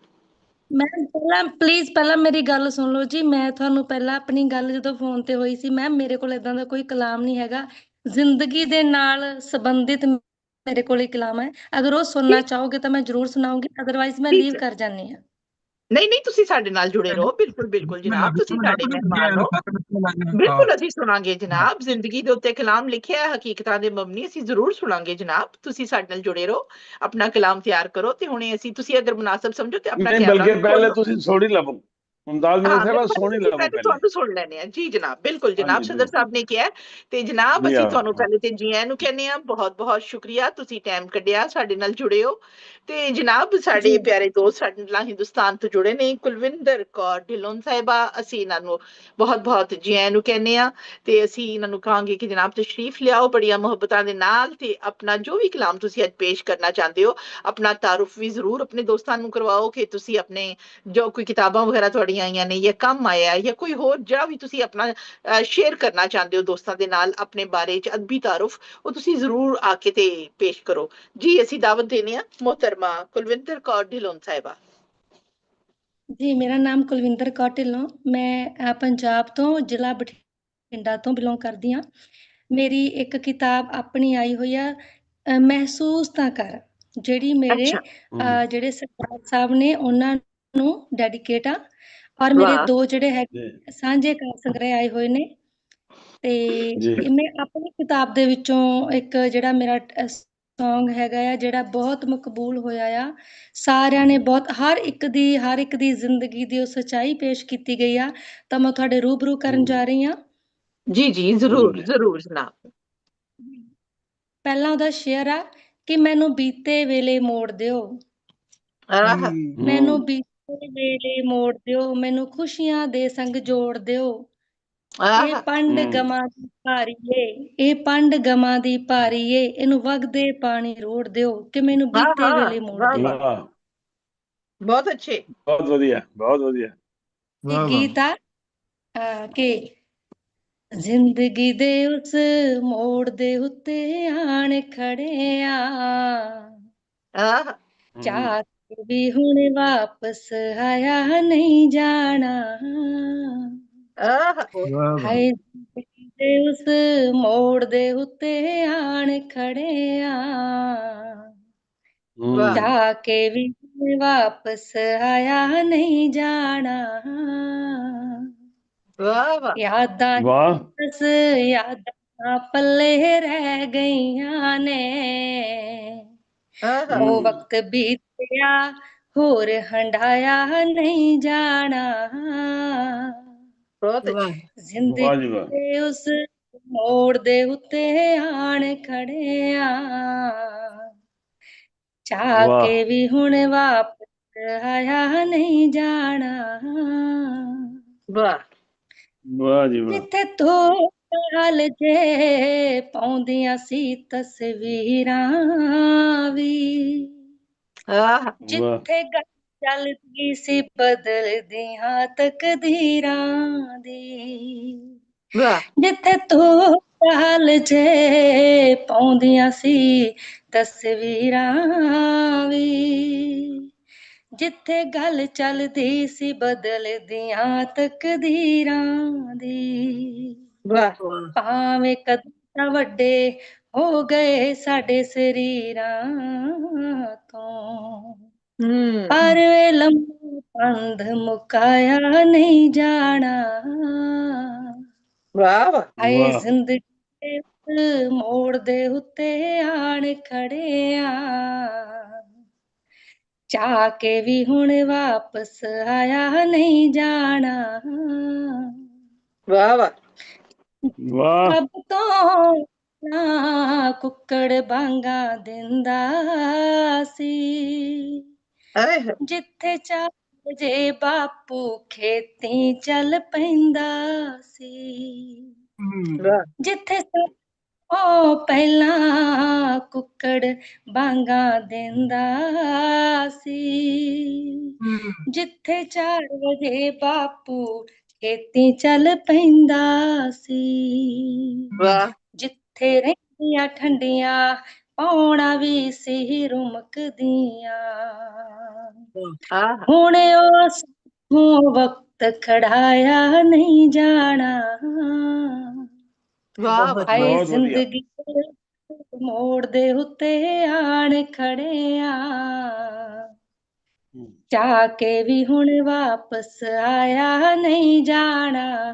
ਮੈਮ ਪਹਿਲਾਂ ਪਲੀਜ਼ ਪਹਿਲਾਂ ਮੇਰੀ ਗੱਲ ਸੁਣ ਲਓ ਜੀ। ਮੈਂ ਤੁਹਾਨੂੰ ਪਹਿਲਾਂ ਆਪਣੀ ਗੱਲ ਜਦੋਂ ਫੋਨ ਤੇ ਹੋਈ ਸੀ ਮੈਮ, ਮੇਰੇ ਕੋਲ ਏਦਾਂ ਦਾ ਕੋਈ ਕਲਾਮ ਨਹੀਂ ਹੈਗਾ। ਜ਼ਿੰਦਗੀ ਦੇ ਨਾਲ ਸੰਬੰਧਿਤ ਮੇਰੇ ਕੋਲ ਇੱਕ ਕਲਾਮ ਹੈ, ਅਗਰ ਉਹ ਸੁਣਨਾ ਚਾਹੋਗੇ ਤਾਂ ਮੈਂ ਜ਼ਰੂਰ ਸੁਣਾਉਂਗੀ, ਅਦਰਵਾਈਜ਼ ਮੈਂ ਲੀਵ ਕਰ ਜਾਂਦੀ ਹਾਂ। ਨਹੀਂ ਨਹੀਂ, ਤੁਸੀਂ ਸਾਡੇ ਨਾਲ ਜੁੜੇ ਰਹੋ। ਬਿਲਕੁਲ ਬਿਲकुल ਜਨਾਬ, ਤੁਸੀਂ ਸਾਡੇ ਮਹਿਮਾਨ ਹੋ। ਬਿਲकुल ਅਸੀਂ ਸੁਣਾਂਗੇ ਜਨਾਬ। ਜ਼ਿੰਦਗੀ ਦੇ ਉੱਤੇ ਕਲਾਮ ਲਿਖਿਆ ਹੈ, ਹਕੀਕਤਾਂ ਦੇ ਮਬਨੀ, ਅਸੀਂ ਜ਼ਰੂਰ ਸੁਣਾਂਗੇ ਜਨਾਬ। ਤੁਸੀਂ ਸਾਡੇ ਨਾਲ ਜੁੜੇ ਰਹੋ, ਆਪਣਾ ਕਲਾਮ ਤਿਆਰ ਕਰੋ ਤੇ ਹੁਣੇ ਤੁਸੀਂ ਅਗਰ ਮੁਨਾਸਬ ਸਮਝੋ ਤੇ ਆਪਣਾ ਕੈਮਰਾ ਬਲਕਿ ਪਹਿਲੇ ਤੁਸੀਂ ਸੋਹਣੀ ਲਵੋ, ਮੁਮਤਾਜ਼ ਮਹਿਲ ਸਾਹਿਬਾ ਸੋਹਣੀ ਲਵੋ ਪਹਿਲੇ। ਤੁਹਾਨੂੰ ਸੁਣ ਲੈਣੇ ਆ ਜੀ ਜਨਾਬ। ਬਿਲकुल ਜਨਾਬ, ਸਦਰ ਸਾਹਿਬ ਨੇ ਕਿਹਾ ਤੇ ਜਨਾਬ ਅਸੀਂ ਤੁਹਾਨੂੰ ਪਹਿਲੇ ਤੇ ਜੀ ਆਇਆਂ ਨੂੰ ਕਹਿੰਦੇ ਆ। ਬਹੁਤ ਬਹੁਤ ਸ਼ੁਕਰੀਆ, ਤੁਸੀਂ ਟਾਈਮ ਕੱਢਿਆ, ਸਾਡੇ ਨਾਲ ਜੁੜੇ ਹੋ। ਤੇ ਜਨਾਬ ਸਾਡੇ ਪਿਆਰੇ ਦੋਸਤ ਸਾਡੇ ਨਾਲ ਹਿੰਦੁਸਤਾਨ ਤੋਂ ਜੁੜੇ ਨੇ, ਕੁਲਵਿੰਦਰ ਕੌਰ ਢਿੱਲੋਂ ਸਾਹਿਬਾ, ਅਸੀਂ ਇਹਨਾਂ ਨੂੰ ਬਹੁਤ ਬਹੁਤ ਜੀ ਆਇਆਂ ਨੂੰ ਕਹਿੰਦੇ ਆ। ਤੇ ਅਸੀਂ ਇਹਨਾਂ ਨੂੰ ਕਹਾਂਗੇ ਕਿ ਜਨਾਬ ਤਸ਼ਰੀਫ ਲਿਆਓ ਬੜੀਆਂ ਮੁਹੱਬਤਾਂ ਦੇ ਨਾਲ, ਤੇ ਆਪਣਾ ਜੋ ਵੀ ਕਲਾਮ ਤੁਸੀਂ ਅੱਜ ਪੇਸ਼ ਕਰਨਾ ਚਾਹੁੰਦੇ ਹੋ, ਆਪਣਾ ਤਾਰੁਫ ਵੀ ਜ਼ਰੂਰ ਆਪਣੇ ਦੋਸਤਾਂ ਨੂੰ ਕਰਵਾਓ ਕਿ ਤੁਸੀਂ ਆਪਣੇ ਜੋ ਕੋਈ ਕਿਤਾਬਾਂ ਵਗੈਰਾ ਤੁਹਾਡੀਆਂ ਆਈਆਂ ਨੇ ਜਾਂ ਕੰਮ ਆਇਆ ਜਾਂ ਕੋਈ ਹੋਰ ਜਿਹੜਾ ਵੀ ਤੁਸੀਂ ਆਪਣਾ ਸ਼ੇਅਰ ਕਰਨਾ ਚਾਹੁੰਦੇ ਹੋ ਦੋਸਤਾਂ ਦੇ ਨਾਲ ਆਪਣੇ ਬਾਰੇ ਚ ਅਦਬੀ ਤਾਰੁਫ, ਉਹ ਤੁਸੀਂ ਜ਼ਰੂਰ ਆ ਕੇ ਤੇ ਪੇਸ਼ ਕਰੋ ਜੀ। ਅਸੀਂ ਦਾਵਤ ਦੇਨੇ ਆ ਮੁਹਤਰਮਾ ਕੁਲਵਿੰਦਰ ਕੌਰ ਢਿੱਲੋਂ ਸਾਹਿਬਾ। ਜੀ ਮੇਰਾ ਨਾਮ ਕੁਲਵਿੰਦਰ ਕੌਰ ਢਿੱਲੋਂ, ਮੈਂ ਪੰਜਾਬ ਤੋਂ ਜ਼ਿਲ੍ਹਾ ਬਠਿੰਡਾ ਤੋਂ ਬਿਲੋਂਗ ਕਰਦੀ ਹਾਂ। ਮੇਰੀ ਇੱਕ ਕਿਤਾਬ ਆਪਣੀ ਆਈ ਹੋਈ ਆ, ਮਹਿਸੂਸ ਤਾਂ ਕਰ, ਜਿਹੜੀ ਮੇਰੇ ਜਿਹੜੇ ਸਰਦਾਰ ਸਾਹਿਬ ਨੇ ਉਹਨਾਂ ਨੂੰ ਡੈਡੀਕੇਟ ਆ। ਔਰ ਮੇਰੇ ਦੋ ਜਿਹੜੇ ਹੈਗੇ ਸਾਂਝੇ ਕਾਰ ਸੰਗ੍ਰਹਿ ਆਏ ਹੋਏ ਨੇ। ਤੇ ਮੈਂ ਆਪਣੀ ਕਿਤਾਬ ਦੇ ਵਿੱਚੋਂ ਇੱਕ ਜਿਹੜਾ ਮੇਰਾ ਸੌਂਗ ਹੈਗਾ ਆ, ਜਿਹੜਾ ਬਹੁਤ ਮਕਬੂਲ ਹੋਇਆ ਆ, ਸਾਰਿਆਂ ਨੇ ਬਹੁਤ, ਹਰ ਇੱਕ ਦੀ ਜ਼ਿੰਦਗੀ ਦੀ ਉਹ ਸੱਚਾਈ ਪੇਸ਼ ਕੀਤੀ ਗਈ ਆ, ਤਾਂ ਮੈਂ ਤੁਹਾਡੇ ਰੂਬਰੂ ਕਰਨ ਜਾ ਰਹੀ ਹਾਂ। ਜੀ ਜੀ ਜ਼ਰੂਰ ਜ਼ਰੂਰ ਜਨਾਬ। ਪਹਿਲਾਂ ਉਹਦਾ ਸ਼ੇਅਰ ਆ ਕਿ ਮੈਨੂੰ ਬੀਤੇ ਵੇਲੇ ਮੋੜ ਦਿਓ, ਮੈਨੂੰ ਬੀਤੇ ਵੇਲੇ ਮੋੜ ਦਿਓ, ਮੈਨੂੰ ਖੁਸ਼ੀਆਂ ਦੇ ਸੰਗ ਜੋੜ ਦਿਓ। ਇਹ ਪੰਡ ਗਮਾਂ ਦੀ ਭਾਰੀ ਏ, ਇਹ ਪੰਡ ਗਮਾਂ ਦੀ ਭਾਰੀ ਏ, ਇਹਨੂੰ ਵਗਦੇ ਪਾਣੀ ਰੋੜ ਦਿਓ, ਕਿ ਮੈਨੂੰ ਬੀਤੇ ਵੇਲੇ ਮੋੜ ਦਿਓ। ਬਹੁਤ ਅੱਛੇ, ਬਹੁਤ ਵਧੀਆ, ਬਹੁਤ ਵਧੀਆ। ਗੀਤ ਆ ਕਿ ਜ਼ਿੰਦਗੀ ਦੇ ਉਸ ਮੋੜ ਦੇ ਉੱਤੇ ਆਣ ਖੜੇ ਆ, ਚਾਹ ਕੇ ਵੀ ਹੁਣ ਵਾਪਸ ਆਇਆ ਨਹੀਂ ਜਾਣਾ। ਹਾਏ ਜ਼ਿੰਦਗੀ ਦੇ ਉਸ ਮੋੜ ਦੇ ਉੱਤੇ ਆਣ ਖੜੇ ਆ, ਚਾਹ ਕੇ ਵੀ ਵਾਪਸ ਆਇਆ ਨਹੀਂ ਜਾਣਾ। ਯਾਦਾਂ ਬਸ ਯਾਦਾਂ ਪੱਲੇ ਰਹਿ ਗਈਆਂ ਨੇ, ਉਹ ਵਕਤ ਬੀਤਿਆ ਹੋਰ ਹੰਡਾਇਆ ਨਹੀਂ ਜਾਣਾ। ਜ਼ਿੰਦਗੀ ਦੇ ਉਸ ਮੋੜ ਦੇ ਉੱਤੇ ਆਣ ਖੜੇ ਆ, ਚਾਹ ਕੇ ਵੀ ਹੁਣ ਵਾਪਸ ਆਇਆ ਨਹੀਂ ਜਾਣਾ। ਜਿੱਥੇ ਤੂੰ ਹਾਲ ਜੇ ਪਾਉਂਦੀਆਂ ਸੀ ਤਸਵੀਰਾਂ ਵੀ, ਜਿੱਥੇ ਗੱਲ ਚੱਲਦੀ ਸੀ ਬਦਲਦੀਆਂ ਤਕਦੀਰਾਂ ਦੀ, ਜਿੱਥੇ ਤੂੰ ਹਾਲ ਜੇ ਪਾਉਂਦੀਆਂ ਸੀ ਤਸਵੀਰਾਂ ਵੀ, ਜਿੱਥੇ ਗੱਲ ਚੱਲਦੀ ਸੀ ਬਦਲਦੀਆਂ ਤਕਦੀਰਾਂ ਦੀ। ਭਾਵੇਂ ਕਦਾਂ ਵੱਡੇ ਹੋ ਗਏ ਸਾਡੇ ਸਰੀਰਾਂ ਤੋਂ, ਪਰ ਇਹ ਲੰਮਾ ਪੰਧ ਮੁਕਾਇਆ ਨਹੀਂ ਜਾਣਾ। ਹਾਏ ਜ਼ਿੰਦਗੀ ਦੇ ਮੋੜ ਦੇ ਉੱਤੇ ਆਣ ਖੜੇ ਆ, ਚਾਹ ਕੇ ਵੀ ਹੁਣ ਵਾਪਸ ਆਇਆ ਨਹੀਂ ਜਾਣਾ। ਵਾਹ ਵਾਹ। ਸਭ ਤੋਂ ਨਾ ਕੁੱਕੜ ਬਾਂਗਾ ਦਿੰਦਾ ਸੀ, ਜਿੱਥੇ 4 ਵਜੇ ਬਾਪੂ ਖੇਤੀ ਚੱਲ ਪੈਂਦਾ ਸੀ, ਜਿੱਥੇ ਉਹ ਪਹਿਲਾਂ ਕੁੱਕੜ ਬਾਂਗਾ ਦਿੰਦਾ ਸੀ, ਜਿੱਥੇ 4 ਵਜੇ ਬਾਪੂ ਖੇਤੀ ਚੱਲ ਪੈਂਦਾ ਸੀ, ਜਿੱਥੇ ਰਹਿੰਦੀਆਂ ਠੰਡੀਆਂ ਪੌਣਾ ਵੀ ਸੀ ਰੁਮਕਦੀਆਂ। ਹੁਣ ਉਸ ਵਕਤ ਖੜਾਇਆ ਨਹੀਂ ਜਾਣਾ। ਹਾਏ ਜ਼ਿੰਦਗੀ ਮੋੜ ਦੇ ਉੱਤੇ ਆਣ ਖੜੇ ਆ ਚਾਹ ਕੇ ਵੀ ਹੁਣ ਵਾਪਸ ਆਇਆ ਨਹੀਂ ਜਾਣਾ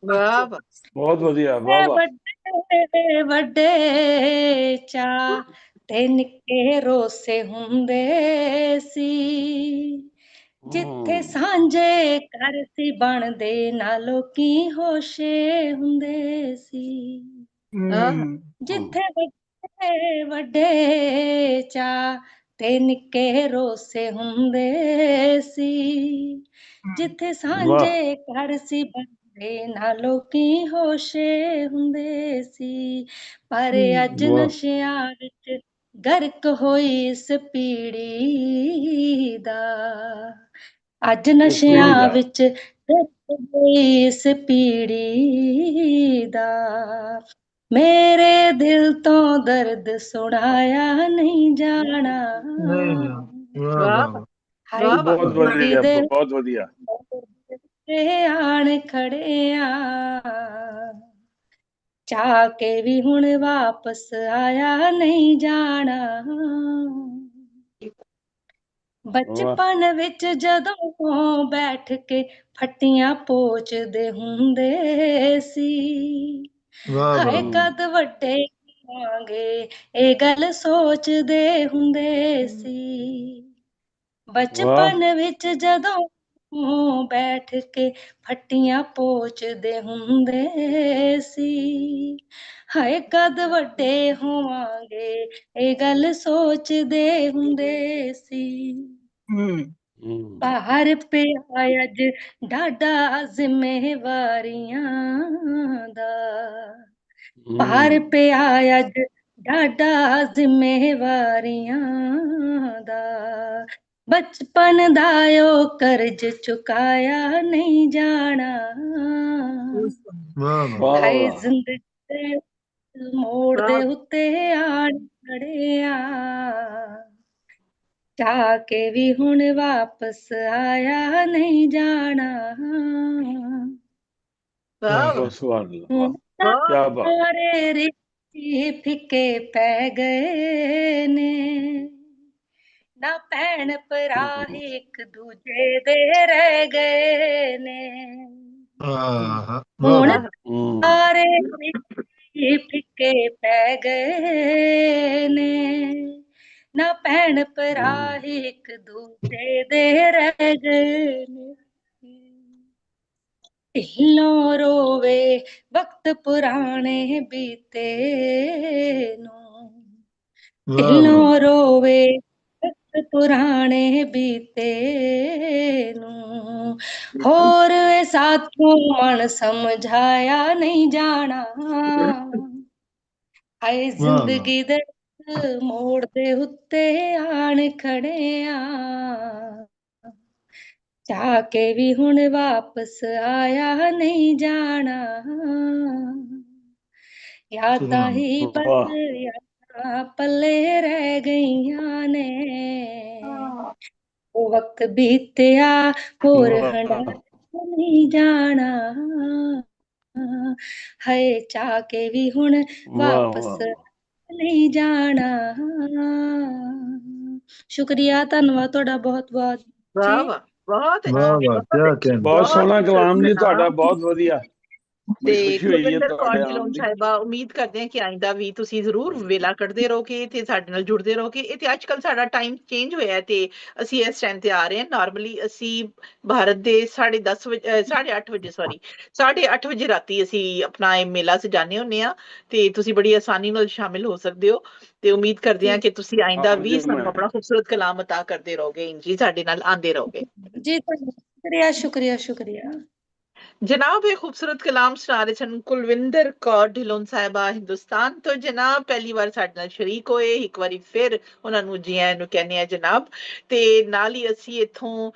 ਵਾਹ ਵਾਹ ਬਹੁਤ ਵਧੀਆ, ਵਾਹ ਵਾਹ। ਵੱਡੇ ਵੱਡੇ ਚਾਹ ਤੇ ਨਿੱਕੇ ਰੋਸੇ ਹੁੰਦੇ ਸੀ ਜਿੱਥੇ ਸਾਂਝੇ ਘਰ ਸੀ ਬਣਦੇ ਨਾ ਲੋਕੀ ਹੋਸ਼ੇ ਹੁੰਦੇ ਸੀ ਜਿੱਥੇ ਵੱਡੇ ਵੱਡੇ ਚਾਹ ਤੇ ਨਿੱਕੇ ਰੋਸੇ ਹੁੰਦੇ ਸੀ ਜਿੱਥੇ ਸਾਂਝੇ ਘਰ ਸੀ ਬਣਦੇ ਨਾ ਲੋਕੀ ਹੋਸ਼ੇ ਹੁੰਦੇ ਸੀ ਪਰ ਅੱਜ ਨਸ਼ਿਆਂ ਵਿੱਚ ਗਰਕ ਹੋਈ ਇਸ ਪੀੜੀ ਦਾ ਅੱਜ ਨਸ਼ਿਆਂ ਵਿੱਚ ਗਰਕ ਹੋਈ ਇਸ ਪੀੜੀ ਦਾ ਮੇਰੇ ਦਿਲ ਤੋਂ ਦਰਦ ਸੁਣਾਇਆ ਨਹੀਂ ਜਾਣਾ ਬਹੁਤ ਵਧੀਆ, ਬਹੁਤ ਵਧੀਆ। ਆਣ ਖੜੇ ਆ ਚਾਹ ਕੇ ਵੀ ਹੁਣ ਵਾਪਸ ਆਇਆ ਨਹੀਂ ਜਾਣਾ ਬਚਪਨ ਵਿੱਚ ਜਦੋਂ ਬੈਠ ਕੇ ਫੱਟੀਆਂ ਪੋਚਦੇ ਹੁੰਦੇ ਸੀ ਹਾਏ ਕਦ ਵੱਡੇ ਹੋਵਾਂਗੇ ਇਹ ਗੱਲ ਸੋਚਦੇ ਹੁੰਦੇ ਸੀ ਬਚਪਨ ਵਿੱਚ ਜਦੋਂ ਬੈਠ ਕੇ ਫੱਟੀਆਂ ਪੋਚਦੇ ਹੁੰਦੇ ਸੀ ਹਾਏ ਕਦ ਵੱਡੇ ਹੋਵਾਂਗੇ ਇਹ ਗੱਲ ਸੋਚਦੇ ਹੁੰਦੇ ਸੀ ਬਾਹਰ ਪਿਆ ਅੱਜ ਡਾਢਾ ਜ਼ਿੰਮੇਵਾਰੀਆਂ ਦਾ ਬਾਹਰ ਪਿਆ ਅੱਜ ਡਾਢਾ ਜ਼ਿੰਮੇਵਾਰੀਆਂ ਦਾ ਬਚਪਨ ਦਾ ਉਹ ਕਰਜ਼ ਚੁਕਾਇਆ ਨਹੀਂ ਜਾਣਾ ਹਾਏ ਜ਼ਿੰਦਗੀ ਦੇ ਮੋੜ ਦੇ ਉੱਤੇ ਆਣ ਖੜੇ ਆ ਚਾਹ ਕੇ ਵੀ ਹੁਣ ਵਾਪਸ ਆਇਆ ਨਹੀਂ ਜਾਣਾ ਸਾਰੇ ਰਿਸ਼ਤੇ ਫਿੱਕੇ ਪੈ ਗਏ ਨੇ ਨਾ ਭੈਣ ਭਰਾ ਇੱਕ ਦੂਜੇ ਦੇ ਰਹਿ ਗਏ ਨੇ ਹੁਣ ਸਾਰੇ ਰਿਸ਼ਤੇ ਫਿੱਕੇ ਪੈ ਗਏ ਨੇ ਨਾ ਭੈਣ ਭਰਾ ਇੱਕ ਦੂਜੇ ਦੇ ਰਹਿ ਗਏ ਨੇ ਢਿੱਲੋਂ ਰੋਵੇ ਵਕਤ ਪੁਰਾਣੇ ਬੀਤੇ ਨੂੰ ਢਿੱਲੋਂ ਰੋਵੇ ਵਕਤ ਪੁਰਾਣੇ ਬੀਤੇ ਨੂੰ ਹੋਰ ਇਹ ਸਾਥੋਂ ਮਨ ਸਮਝਾਇਆ ਨਹੀਂ ਜਾਣਾ ਹਾਏ ਜ਼ਿੰਦਗੀ ਦੇ ਮੋੜ ਦੇ ਉੱਤੇ ਆਣ ਖੜੇ ਆ ਚਾਹ ਕੇ ਵੀ ਹੁਣ ਵਾਪਸ ਆਇਆ ਨਹੀਂ ਜਾਣਾ ਯਾਦਾਂ ਹੀ ਬਸ ਯਾਦਾਂ ਪੱਲੇ ਰਹਿ ਗਈਆਂ ਨੇ ਉਹ ਵਕਤ ਬੀਤਿਆ ਹੋਰ ਹੰਡਾ ਨਹੀਂ ਜਾਣਾ ਹਾਏ ਚਾਹ ਕੇ ਵੀ ਹੁਣ ਵਾਪਸ ਨਹੀਂ ਜਾਣਾ ਸ਼ੁਕਰੀਆ ਧੰਨਵਾਦ ਤੁਹਾਡਾ ਬਹੁਤ ਬਹੁਤ ਵਾਹ ਵਾਹ ਬਹੁਤ ਬਹੁਤ ਸੋਹਣਾ ਕਲਾਮ ਜੀ ਤੁਹਾਡਾ ਬਹੁਤ ਵਧੀਆ ਤੇ ਕੁਲਵਿੰਦਰ ਕੌਰ ਢਿੱਲੋਂ ਸਾਹਿਬਾ ਉਮੀਦ ਕਰਦੇ ਹਾਂ ਕਿ ਆਇੰਦਾ ਵੀ ਤੁਸੀਂ ਜ਼ਰੂਰ ਵੇਲਾ ਕੱਢਦੇ ਰਹੋਗੇ ਤੇ ਸਾਡੇ ਨਾਲ ਜੁੜਦੇ ਰਹੋਗੇ ਇਹ ਤੇ ਅੱਜ ਕੱਲ ਸਾਡਾ ਟਾਈਮ ਚੇਂਜ ਹੋਇਆ ਤੇ ਅਸੀਂ ਇਸ ਟਾਈਮ ਤੇ ਆ ਰਹੇ ਹਾਂ ਨਾਰਮਲੀ ਅਸੀਂ ਭਾਰਤ ਦੇ 8:30 ਵਜੇ ਰਾਤੀ ਅਸੀਂ ਆਪਣਾ ਇਹ ਮੇਲਾ ਸਜਾਉਂਦੇ ਹੁੰਦੇ ਆ ਤੇ ਤੁਸੀਂ ਬੜੀ ਆਸਾਨੀ ਨਾਲ ਸ਼ਾਮਿਲ ਹੋ ਸਕਦੇ ਹੋ ਤੇ ਉਮੀਦ ਕਰਦੇ ਹਾਂ ਕਿ ਤੁਸੀਂ ਆਇੰਦਾ ਵੀ ਸਾਨੂੰ ਆਪਣਾ ਖੂਬਸੂਰਤ ਕਲਾਮ ਅਤਾ ਕਰਦੇ ਰਹੋਗੇ ਇੰਜੀ ਸਾਡੇ ਨਾਲ ਆਂਦੇ ਰਹੋਗੇ ਜੀ ਸ਼ੁਕਰੀਆ ਸ਼ੁਕਰੀਆ ਸ਼ੁਕਰੀਆ जनाब ये खूबसूरत कलाम सुना रहे सन कुलविंदर कौर ढिलोन साहिबा हिंदुस्तान तो जनाब पहली बार साडे नाल शरीक होए एक बारी फिर उन्हां नू जी आयां नू कहने आ जनाब ते नाल ही असी इथों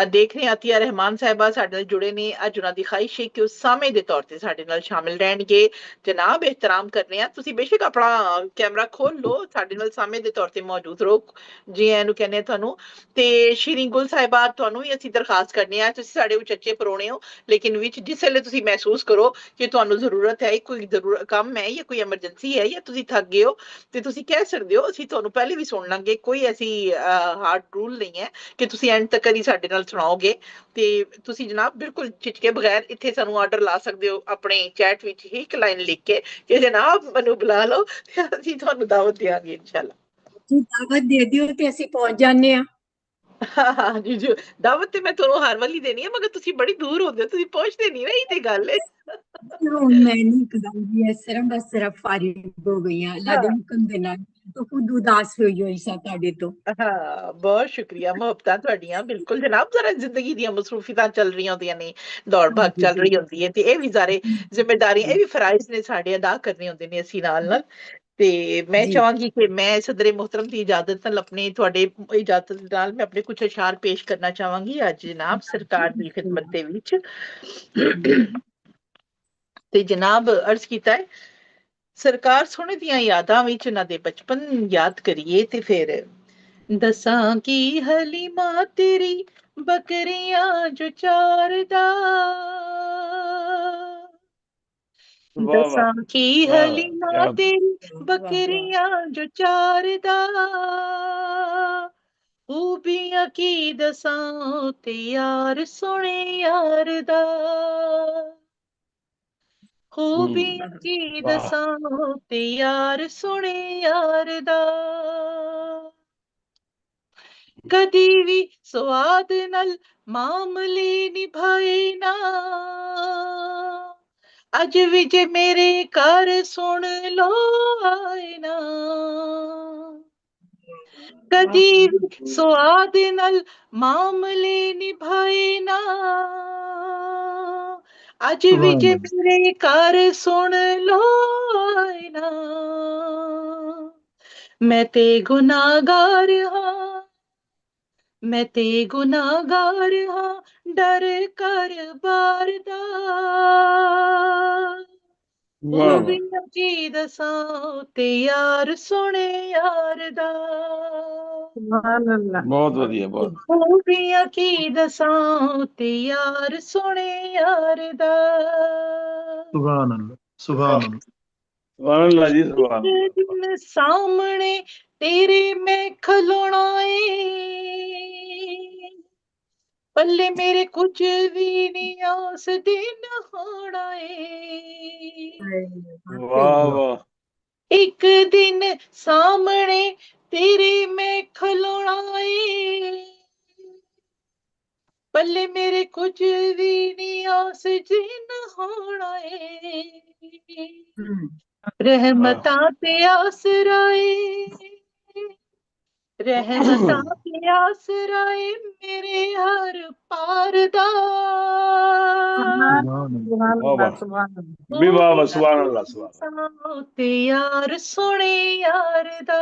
देख रहे अतिया रहमान साहिबा साडे नाल जुड़े ने अज उन्हां दी ख्वाहिश है कि उस सामे दे तौर ते साडे नाल शामिल रहणगे जनाब एहतराम करने आ तुसी बेशक अपना कैमरा खोल लो साडे नाल सामे दे तौर ते मौजूद रहो जी आयां नू कहने तुहानू ते श्री गुल साहिबा तुहानू ही असी दरखास्त करने आ तुसी साडे उचच्चे परोणे हो लेकिन ਵਿੱਚ ਜਿਸ ਵੇਲੇ ਤੁਸੀਂ ਮਹਿਸੂਸ ਕਰੋ ਕਿ ਤੁਹਾਨੂੰ ਜ਼ਰੂਰਤ ਹੈ, ਕੋਈ ਕੰਮ ਹੈ ਜਾਂ ਕੋਈ ਐਮਰਜੈਂਸੀ ਹੈ ਜਾਂ ਤੁਸੀਂ ਥੱਕ ਗਏ ਹੋ, ਤੇ ਤੁਸੀਂ ਕਹਿ ਸਕਦੇ ਹੋ, ਅਸੀਂ ਤੁਹਾਨੂੰ ਪਹਿਲੇ ਵੀ ਸੁਣ ਲਾਂਗੇ। ਕੋਈ ਐਸੀ ਹਾਰਡ ਰੂਲ ਨਹੀਂ ਹੈ ਕਿ ਤੁਸੀਂ ਐਂਡ ਤੱਕ ਹੀ ਸਾਡੇ ਨਾਲ ਸੁਣਾਓਗੇ। ਤੇ ਤੁਸੀਂ ਜਨਾਬ ਬਿਲਕੁਲ ਝਿਜਕੇ ਬਗੈਰ ਇੱਥੇ ਸਾਨੂੰ ਆਰਡਰ ਲਾ ਸਕਦੇ ਹੋ ਆਪਣੇ ਚੈਟ ਵਿੱਚ ਹੀ ਇੱਕ ਲਾਈਨ ਲਿਖ ਕੇ ਕਿ ਜਨਾਬ ਮੈਨੂੰ ਬੁਲਾ ਲਓ, ਤੇ ਅਸੀਂ ਤੁਹਾਨੂੰ ਦਾਵਤ ਦਿਆਂਗੇ ਇਨਸ਼ਾਅੱਲਾ। ਜੀ ਦਾਵਤ ਦੇ ਦਿਓ ਤੇ ਅਸੀਂ ਪਹੁੰਚ ਜਾਂਦੇ ਆ। ਹਾਂ ਜੀ ਜੀ, ਦਾਵਤ ਤੇ ਮੈਂ ਤੁਹਾਨੂੰ ਹਰ ਵਾਰੀ ਦੇਣੀ ਹੈ, ਮਗਰ ਤੁਸੀਂ ਬੜੀ ਦੂਰ ਹੁੰਦੇ ਹੋ, ਤੁਸੀਂ ਪਹੁੰਚਦੇ ਨਹੀਂ ਨਾ, ਇਹ ਤੇ ਗੱਲ ਹੈ। ਹੁਣ ਮੈਂ ਨਹੀਂ ਕਰਾਂਗੀ ਇਸ ਤਰ੍ਹਾਂ, ਬਸ ਸਿਰਫ ਫਾਰਿਗ ਹੋ ਗਈ ਹਾਂ ਅੱਲਾ ਦੇ ਹੁਕਮ ਦੇ ਨਾਲ, ਤਾਂ ਖੁਦ ਉਦਾਸ ਹੋਈ ਸਾਂ ਤੁਹਾਡੇ ਤੋਂ। ਹਾਂ, ਬਹੁਤ ਸ਼ੁਕਰੀਆ, ਮੁਹੱਬਤਾਂ ਤੁਹਾਡੀਆਂ। ਬਿਲਕੁਲ ਜਨਾਬ, ਜ਼ਰਾ ਜ਼ਿੰਦਗੀ ਦੀਆਂ ਮਸਰੂਫੀਅਤਾਂ ਚੱਲ ਰਹੀਆਂ ਹੁੰਦੀਆਂ ਨੇ, ਦੌੜ ਭੱਜ ਚੱਲ ਰਹੀ ਹੁੰਦੀ ਹੈ, ਤੇ ਇਹ ਵੀ ਸਾਰੇ ਜ਼ਿੰਮੇਦਾਰੀਆਂ, ਇਹ ਵੀ ਫਰਾਇਜ਼ ਨੇ ਸਾਡੇ, ਅਦਾ ਕਰਨੇ ਹੁੰਦੇ ਨੇ ਅਸੀਂ ਨਾਲ ਨਾਲ। ਤੇ ਮੈਂ ਚਾਹਾਂਗੀ ਕਿ ਮੈਂ ਸਦਰੇ ਮੁਹਤਰਮ ਦੀ ਇਜਾਜ਼ਤ ਨਾਲ, ਆਪਣੇ ਤੁਹਾਡੇ ਇਜਾਜ਼ਤ ਨਾਲ, ਮੈਂ ਆਪਣੇ ਕੁਝ ਅਸ਼ਾਰ ਪੇਸ਼ ਕਰਨਾ ਚਾਹਾਂਗੀ ਅੱਜ ਜਨਾਬ ਸਰਕਾਰ ਦੀ ਖਿਦਮਤ ਦੇ ਵਿੱਚ। ਤੇ ਜਨਾਬ ਅਰਜ਼ ਕੀਤਾ ਹੈ, ਸਰਕਾਰ ਸੋਹਣੇ ਦੀਆਂ ਯਾਦਾਂ ਵਿੱਚ ਉਹਨਾਂ ਦੇ ਬਚਪਨ ਯਾਦ ਕਰੀਏ ਤੇ ਫਿਰ ਦਸਾਂ ਕੀ ਹਲੀਮਾ ਤੇਰੀ ਬੱਕਰੀਆਂ ਜੋ ਚਾਰਦਾ, ਦਸਾਂ ਕੀ ਹਲੀਮਾ ਤੇਰੀ ਬੱਕਰੀਆਂ ਜੋ ਚਾਰਦਾ, ਖੂਬੀਆਂ ਕੀ ਦਸਾਂ ਤੇ ਯਾਰ ਸੋਹਣੇ ਯਾਰ ਦਾ, ਖੂਬੀਆਂ ਕੀ ਦਸਾਂ ਤੇ ਯਾਰ ਸੋਹਣੇ ਯਾਰ ਦਾ, ਕਦੀ ਵੀ ਸਵਾਦ ਨਾਲ ਮਾਮਲੇ ਨਿਭਾਏ ਨਾ, ਅੱਜ ਵੀ ਜੇ ਮੇਰੇ ਘਰ ਸੁਣ ਲੋ ਆਏ ਨਾ, ਕਦੀ ਵੀ ਸਵਾਦ ਨਾਲ ਮਾਮਲੇ ਨਿਭਾਏ ਨਾ, ਅੱਜ ਵੀ ਜੇ ਮੇਰੇ ਘਰ ਸੁਣ ਲੋ ਆਏ ਨਾ, ਮੈਂ ਤੇ ਗੁਨਾਹਗਾਰ ਹਾਂ, ਮੈਂ ਤੇ ਗੁਨਾਹਗਾਰ ਹਾਂ, ਡਰ ਕਰ ਬਾਰ ਦਾ, ਖੂਬੀਆਂ ਕੀ ਦਸਾਂ ਤੇ ਯਾਰ ਸੋਹਣੇ ਯਾਰ ਦਾ, ਬਹੁਤ ਵਧੀਆ, ਬਹੁਤ ਖੂਬੀਆਂ ਕੀ ਦਸਾਂ ਤੇ ਯਾਰ ਸੋਹਣੇ ਯਾਰ ਦਾ। ਸੁਭਾਨ ਅੱਲਾਹ, ਸੁਭਾਨ ਅੱਲਾਹ, ਸੁਭਾਨ ਅੱਲਾਹ ਜੀ, ਸੁਭਾਨ ਅੱਲਾਹ। ਦਿਨ ਸਾਹਮਣੇ ਤੇਰੇ ਮੈਂ ਖਲੋਣਾ ਏ, ਪੱਲੇ ਮੇਰੇ ਕੁਝ ਵੀ ਨਹੀਂ ਉਸ ਦਿਨ ਹੋਣਾ ਏ, ਵਾਹ ਵਾਹ, ਇੱਕ ਦਿਨ ਸਾਹਮਣੇ ਤੇਰੇ ਮੈਂ ਖਲੋਣਾ ਏ, ਪੱਲੇ ਮੇਰੇ ਕੁਝ ਵੀ ਨਹੀਂ ਉਸ ਦਿਨ ਹੋਣਾ ਏ, ਰਹਿਮਤਾਂ ਤੇ ਆਸਰਾ ਏ, ਰਹਿਮਤਾਂ ਤੇ ਆਸਰਾ ਏ ਮੇਰੇ ਹਰ ਪਾਰ ਦਾ, ਵੀ ਵਾਹ ਵਾਹ, ਸੁਭਾਨ ਅੱਲਾਹ, ਸੁਭਾਨ ਤੇ ਯਾਰ ਸੋਹਣੇ ਯਾਰ ਦਾ,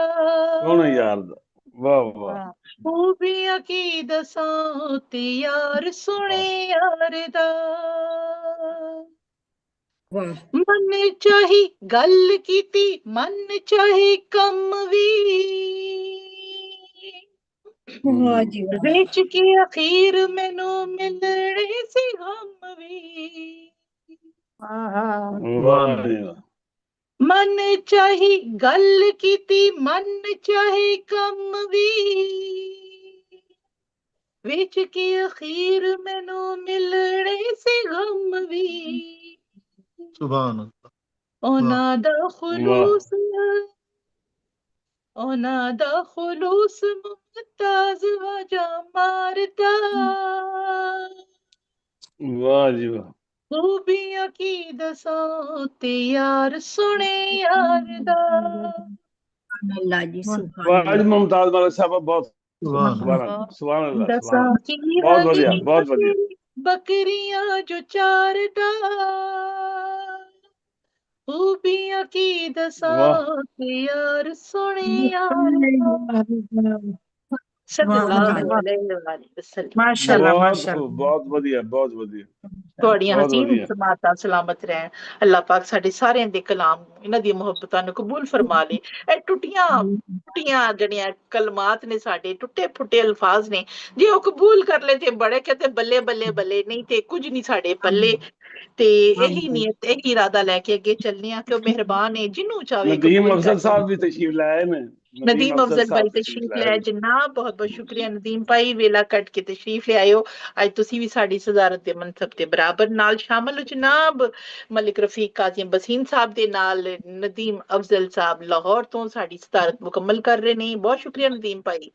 ਸੋਹਣੇ ਯਾਰ ਦਾ, ਵਾਹ ਵਾਹ, ਖੂਬੀਆਂ ਕੀ ਦਸਾਂ ਤੇ ਯਾਰ ਸੋਹਣੇ ਯਾਰ ਦਾ, ਮਨ ਚਾਹੀ ਗੱਲ ਕੀਤੀ, ਮਨ ਚਾਹੀ ਕੰਮ ਵੀ, ਵੇਚ ਕੇ ਅਖੀਰ ਮੈਨੂੰ ਮਿਲਣੇ ਸੀ ਹਮ ਵੀ, ਮਨ ਚਾਹੀ ਗੱਲ ਕੀਤੀ, ਮਨ ਚਾਹੀ ਕੰਮ ਵੀ, ਵੇਚ ਕੇ ਅਖੀਰ ਮੈਨੂੰ ਮਿਲਣੇ ਸੀ ਗਮ ਵੀ, ਸੁਭਾਨ ਅੱਲਾਹ, ਉਹਨਾਂ ਦਾ ਖੁਲੂਸ, ਉਹਨਾਂ ਦਾ ਖੁਲੂਸ ਮੁਮਤਾਜ਼ ਵਜਾ ਮਾਰਦਾ, ਵਾਹ ਜੀ ਵਾਹ, ਖੂਬੀਆਂ ਕੀ ਦਸਾਂ ਤੇ ਯਾਰ ਸੋਹਣੇ ਯਾਰ ਦਾ। ਅੱਲਾਹ ਜੀ, ਵਾਹ ਜੀ, ਮੁਮਤਾਜ਼ ਮਲਿਕ ਸਾਹਿਬ, ਬਹੁਤ ਸੁਭਾਨ ਅੱਲਾਹ, ਦਸਾਂ ਕੀ ਬਹੁਤ ਵਧੀਆ, ਬਹੁਤ ਵਧੀਆ। ਬੱਕਰੀਆਂ ਜੋ ਚਾਰਦਾ, ਖੂਬੀਆਂ ਕੀ ਦਸਾਂ ਤੇ ਯਾਰ ਸੋਹਣੇ ਯਾਰ ਦਾ। ਮਾਸ਼ਾਅੱਲਾਹ, ਬਹੁਤ ਵਧੀਆ, ਬਹੁਤ ਵਧੀਆ, ਤੁਹਾਡੀਆਂ ਹਸੀਨ ਸਮਾਤਾਂ ਸਲਾਮਤ ਰਹਿਣ। ਅੱਲਾਹ ਪਾਕ ਸਾਡੇ ਸਾਰਿਆਂ ਦੇ ਕਲਾਮ, ਇਹਨਾਂ ਦੀਆਂ ਮੁਹੱਬਤਾਂ ਨੂੰ ਕਬੂਲ ਫਰਮਾ ਲੇ। ਇਹ ਟੁੱਟੀਆਂ ਜਿਹੜੀਆਂ ਕਲਮਾਤ ਨੇ, ਸਾਡੇ ਟੁੱਟੇ ਫੁੱਟੇ ਅਲਫਾਜ਼ ਨੇ, ਜੇ ਉਹ ਕਬੂਲ ਕਰ ਲੈ ਤੇ ਬੜੇ, ਕਹਿੰਦੇ ਬੱਲੇ ਬੱਲੇ ਬੱਲੇ, ਨਹੀਂ ਤੇ ਕੁਝ ਨਹੀਂ ਸਾਡੇ ਪੱਲੇ। ਤੇ ਇਹੀ ਨੀਅਤ ਇਹੀ ਇਰਾਦਾ ਲੈ ਕੇ ਅੱਗੇ ਚੱਲਨੇ ਆ ਕਿ ਉਹ ਮਿਹਰਬਾਨ ਹੈ, ਜਿਹਨੂੰ ਚਾਹੇ ਨਦੀਮ ਕਬੂਲ ਅਫਜ਼ਲ ਕਰ ਸਾਹਿਬ ਵੀ ਤਸ਼ਰੀਫ ਲਾਏ ਨੇ। ਨਦੀਮ ਅਫਜ਼ਲ ਭਾਈ ਤਸ਼ਰੀਫ ਲਿਆਏ ਜਨਾਬ, ਬਹੁਤ ਬਹੁਤ ਸ਼ੁਕਰੀਆ ਨਦੀਮ ਭਾਈ, ਵੇਲਾ ਕੱਟ ਕੇ ਤਸ਼ਰੀਫ ਲਿਆਇਓ। ਅੱਜ ਤੁਸੀਂ ਵੀ ਸਾਡੀ ਸਜ਼ਾਰਤ ਦੇ ਮਨਸਬ ਦੇ ਬਰਾਬਰ ਨਾਲ ਸ਼ਾਮਲ ਹੋ ਜਨਾਬ। ਮਲਿਕ ਰਫੀਕ ਕਾਜ਼ੀਮ ਬਸੀਨ ਸਾਹਿਬ ਦੇ ਨਾਲ ਨਦੀਮ ਅਫਜ਼ਲ ਸਾਹਿਬ ਲਾਹੌਰ ਤੋਂ ਸਾਡੀ ਸਜ਼ਾਰਤ ਮੁਕੰਮਲ ਕਰ ਰਹੇ ਨੇ, ਬਹੁਤ ਸ਼ੁਕਰੀਆ ਨਦੀਮ ਭਾਈ।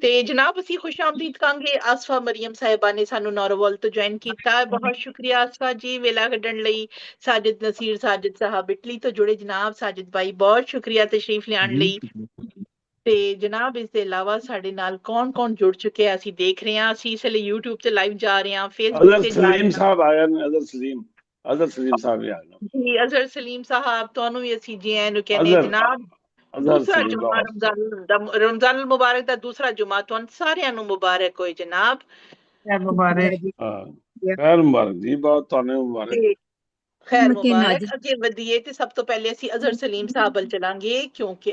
ਤੇ ਜਨਾਬ ਅਸੀਂ ਖੁਸ਼ ਆਮਦੀਦ ਕਹਾਂਗੇ ਆਸਫਾ ਮਰੀਮ ਸਾਹਿਬਾ ਨੇ ਸਾਨੂੰ ਨੌਰੋਵਾਲ ਤੋਂ ਜੁਆਇਨ ਕੀਤਾ, ਬਹੁਤ ਸ਼ੁਕਰੀਆ ਆਸਫਾ ਜੀ ਵੇਲਾ ਕੱਢਣ ਲਈ। ਸਾਜਿਦ ਨਸੀਰ ਸਾਜਿਦ ਸਾਹਿਬ ਇਟਲੀ ਤੋਂ ਜੁੜੇ ਜਨਾਬ, ਸਾਜਿਦ ਭਾਈ ਬਹੁਤ ਸ਼ੁਕਰੀਆ ਤਸ਼ਰੀਫ ਲਿਆਉਣ ਲਈ। ਤੇ ਜਨਾਬ ਇਸ ਦੇ ਇਲਾਵਾ ਸਾਡੇ ਨਾਲ ਕੌਣ ਕੌਣ ਜੁੜ ਚੁੱਕੇ ਆ ਅਸੀਂ ਦੇਖ ਰਹੇ ਹਾਂ। ਅਸੀਂ ਇਸ ਲਈ YouTube ਤੇ ਲਾਈਵ ਜਾ ਰਹੇ ਹਾਂ, ਫੇਸਬੁੱਕ ਤੇ ਜਾ ਰਹੇ ਹਾਂ। ਸਾਹਿਬ ਆਏ ਨੇ, ਅਜ਼ਹਰ ਸਲੀਮ ਸਾਹਿਬ ਵੀ ਆ ਗਏ ਜੀ। ਅਜ਼ਹਰ ਸਲੀਮ ਸਾਹਿਬ ਤੁਹਾਨੂੰ ਵੀ ਅਸੀਂ ਜੀ ਆਇਆਂ ਨੂੰ ਕਹਿੰਦੇ ਜਨਾਬ। ਦੂਸਰਾ ਜੁਮਾ ਰਮਜ਼ਾਨ ਮੁਬਾਰਕ ਦਾ ਦੂਸਰਾ ਜੁਮਾ ਤੁਹਾਨੂੰ ਸਾਰਿਆਂ ਨੂੰ ਮੁਬਾਰਕ ਹੋਏ ਜਨਾਬ। ਮੁਬਾਰਕ। ਖੈਰ ਮੁਬਾਰਕ ਜੀ, ਬਹੁਤ ਤੁਹਾਨੂੰ ਮੁਬਾਰਕ। ਖੈਰ ਮੁਬਾਰਕ। ਅੱਗੇ ਵਧੀਏ ਤੇ ਸਭ ਤੋਂ ਪਹਿਲੇ ਅਸੀਂ ਅਜ਼ਹਰ ਸਲੀਮ ਸਾਹਿਬ ਵੱਲ ਚਲਾਂਗੇ, ਕਿਉਂਕਿ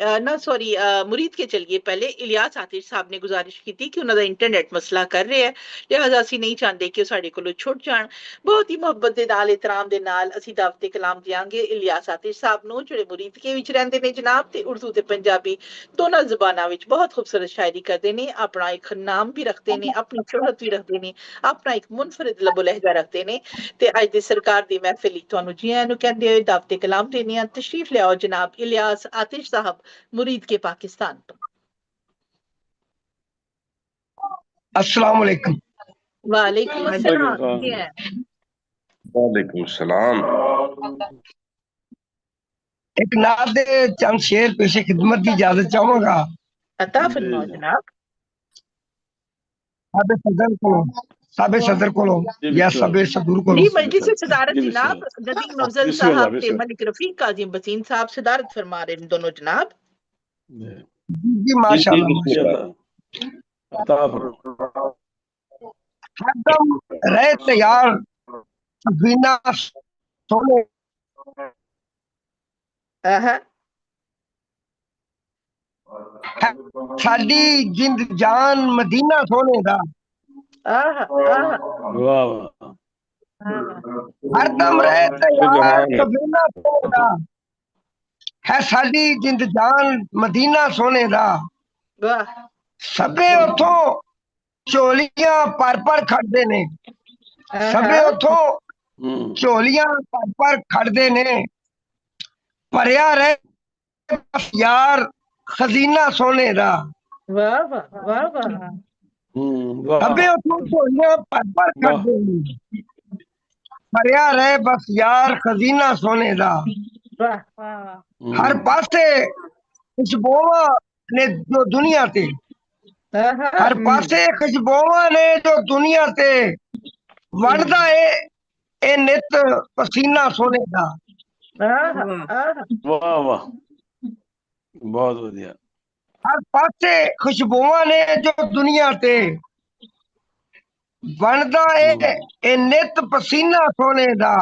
ਮੁਰੀਦ ਕੇ ਚਲੀਏ ਪਹਿਲੇ। ਇਲਿਆਸ ਆਤਿਸ਼ ਸਾਹਿਬ ਨੇ ਗੁਜ਼ਾਰਿਸ਼ ਕੀਤੀ ਕਿ ਉਹਨਾਂ ਦਾ ਇੰਟਰਨੈਟ ਮਸਲਾ ਕਰ ਰਿਹਾ ਹੈ, ਲਿਹਾਜ਼ਾ ਅਸੀਂ ਨਹੀਂ ਚਾਹੁੰਦੇ ਕਿ ਉਹ ਸਾਡੇ ਕੋਲੋਂ ਛੁੱਟ ਜਾਣ। ਬਹੁਤ ਹੀ ਮੁਹੱਬਤ ਦੇ ਨਾਲ ਇਤਰਾਮ ਦੇ ਨਾਲ ਅਸੀਂ ਦਾਵਤ ਕਲਾਮ ਦਿਆਂਗੇ ਇਲਿਆਸ ਆਤਿਸ਼ ਸਾਹਿਬ ਨੂੰ, ਜਿਹੜੇ ਮੁਰੀਦ ਕੇ ਵਿੱਚ ਰਹਿੰਦੇ ਨੇ ਜਨਾਬ, ਤੇ ਉਰਦੂ ਤੇ ਪੰਜਾਬੀ ਦੋਨਾਂ ਜ਼ਬਾਨਾਂ ਵਿੱਚ ਬਹੁਤ ਖੂਬਸੂਰਤ ਸ਼ਾਇਰੀ ਕਰਦੇ ਨੇ, ਆਪਣਾ ਇੱਕ ਨਾਮ ਵੀ ਰੱਖਦੇ ਨੇ, ਆਪਣੀ ਸ਼ੋਹਰਤ ਵੀ ਰੱਖਦੇ ਨੇ, ਆਪਣਾ ਇੱਕ ਮੁਨਫਰਿਦ ਲਬੋ ਲਹਿਜਾ ਰੱਖਦੇ ਨੇ। ਤੇ ਅੱਜ ਦੀ ਸਰਕਾਰ ਦੀ ਮਹਿਫਿਲ ਤੁਹਾਨੂੰ ਜੀ ਆਇਆਂ ਨੂੰ ਕਹਿੰਦੇ ਹੋਏ ਦਾਵਤ ਕਲਾਮ ਦੇਣੇ ਆ। ਤਸ਼ਰੀਫ ਲਿਆਓ ਜਨਾਬ ਇਲਿਆਸ ਆਤਿਸ਼ ਸਾਹਿਬ ਮੁਰੀਦ ਕੇ ਪਾਕਿस्तान ਤੋਂ। अस्सलाम वालेकुम। वालेकुम अस्सलाम। वालेकुम सलाम। एक नात दे चंद शेर पेशे खिदमत की इजाजत चाहूंगा। अता फरमाओ जनाब। साबे सदर को या साबे सदूर को जी मजलिस सदारत जनाब नदीम अफजल साहब ते मलिक रफीक काजिम बसीन साहब सदारत फरमा रहे हैं दोनों जनाब। जी माशाअल्लाह। अता फरमाओ। हरदम रहे तैयार बिना सोने साडी जिंद जान मदीना सोने दा। हरदम रहे तैयार बिना सोने दा है साडी जिंद जान मदीना सोने दा। सबे उथों झोलियां पर खड़दे ने, सबे उथों झोलियां पर खड़दे ने। भरिया रहे यार खजीना सोने दा। वाह वाह वाह वाह। सबे उथों झोलियां पर खड़दे ने, भरिया रहे बस यार खजीना सोने दा। हर पासे खुशबुआं ने जो दुनिया ते, हर पासे खुशबुआं ने जो दुनिया ते वड़दा है ए नित पसीना सोने दा। वाह वाह बहुत बढ़िया। हर पासे खुशबुआं ने जो दुनिया ते वड़दा है ए नित पसीना सोने दा।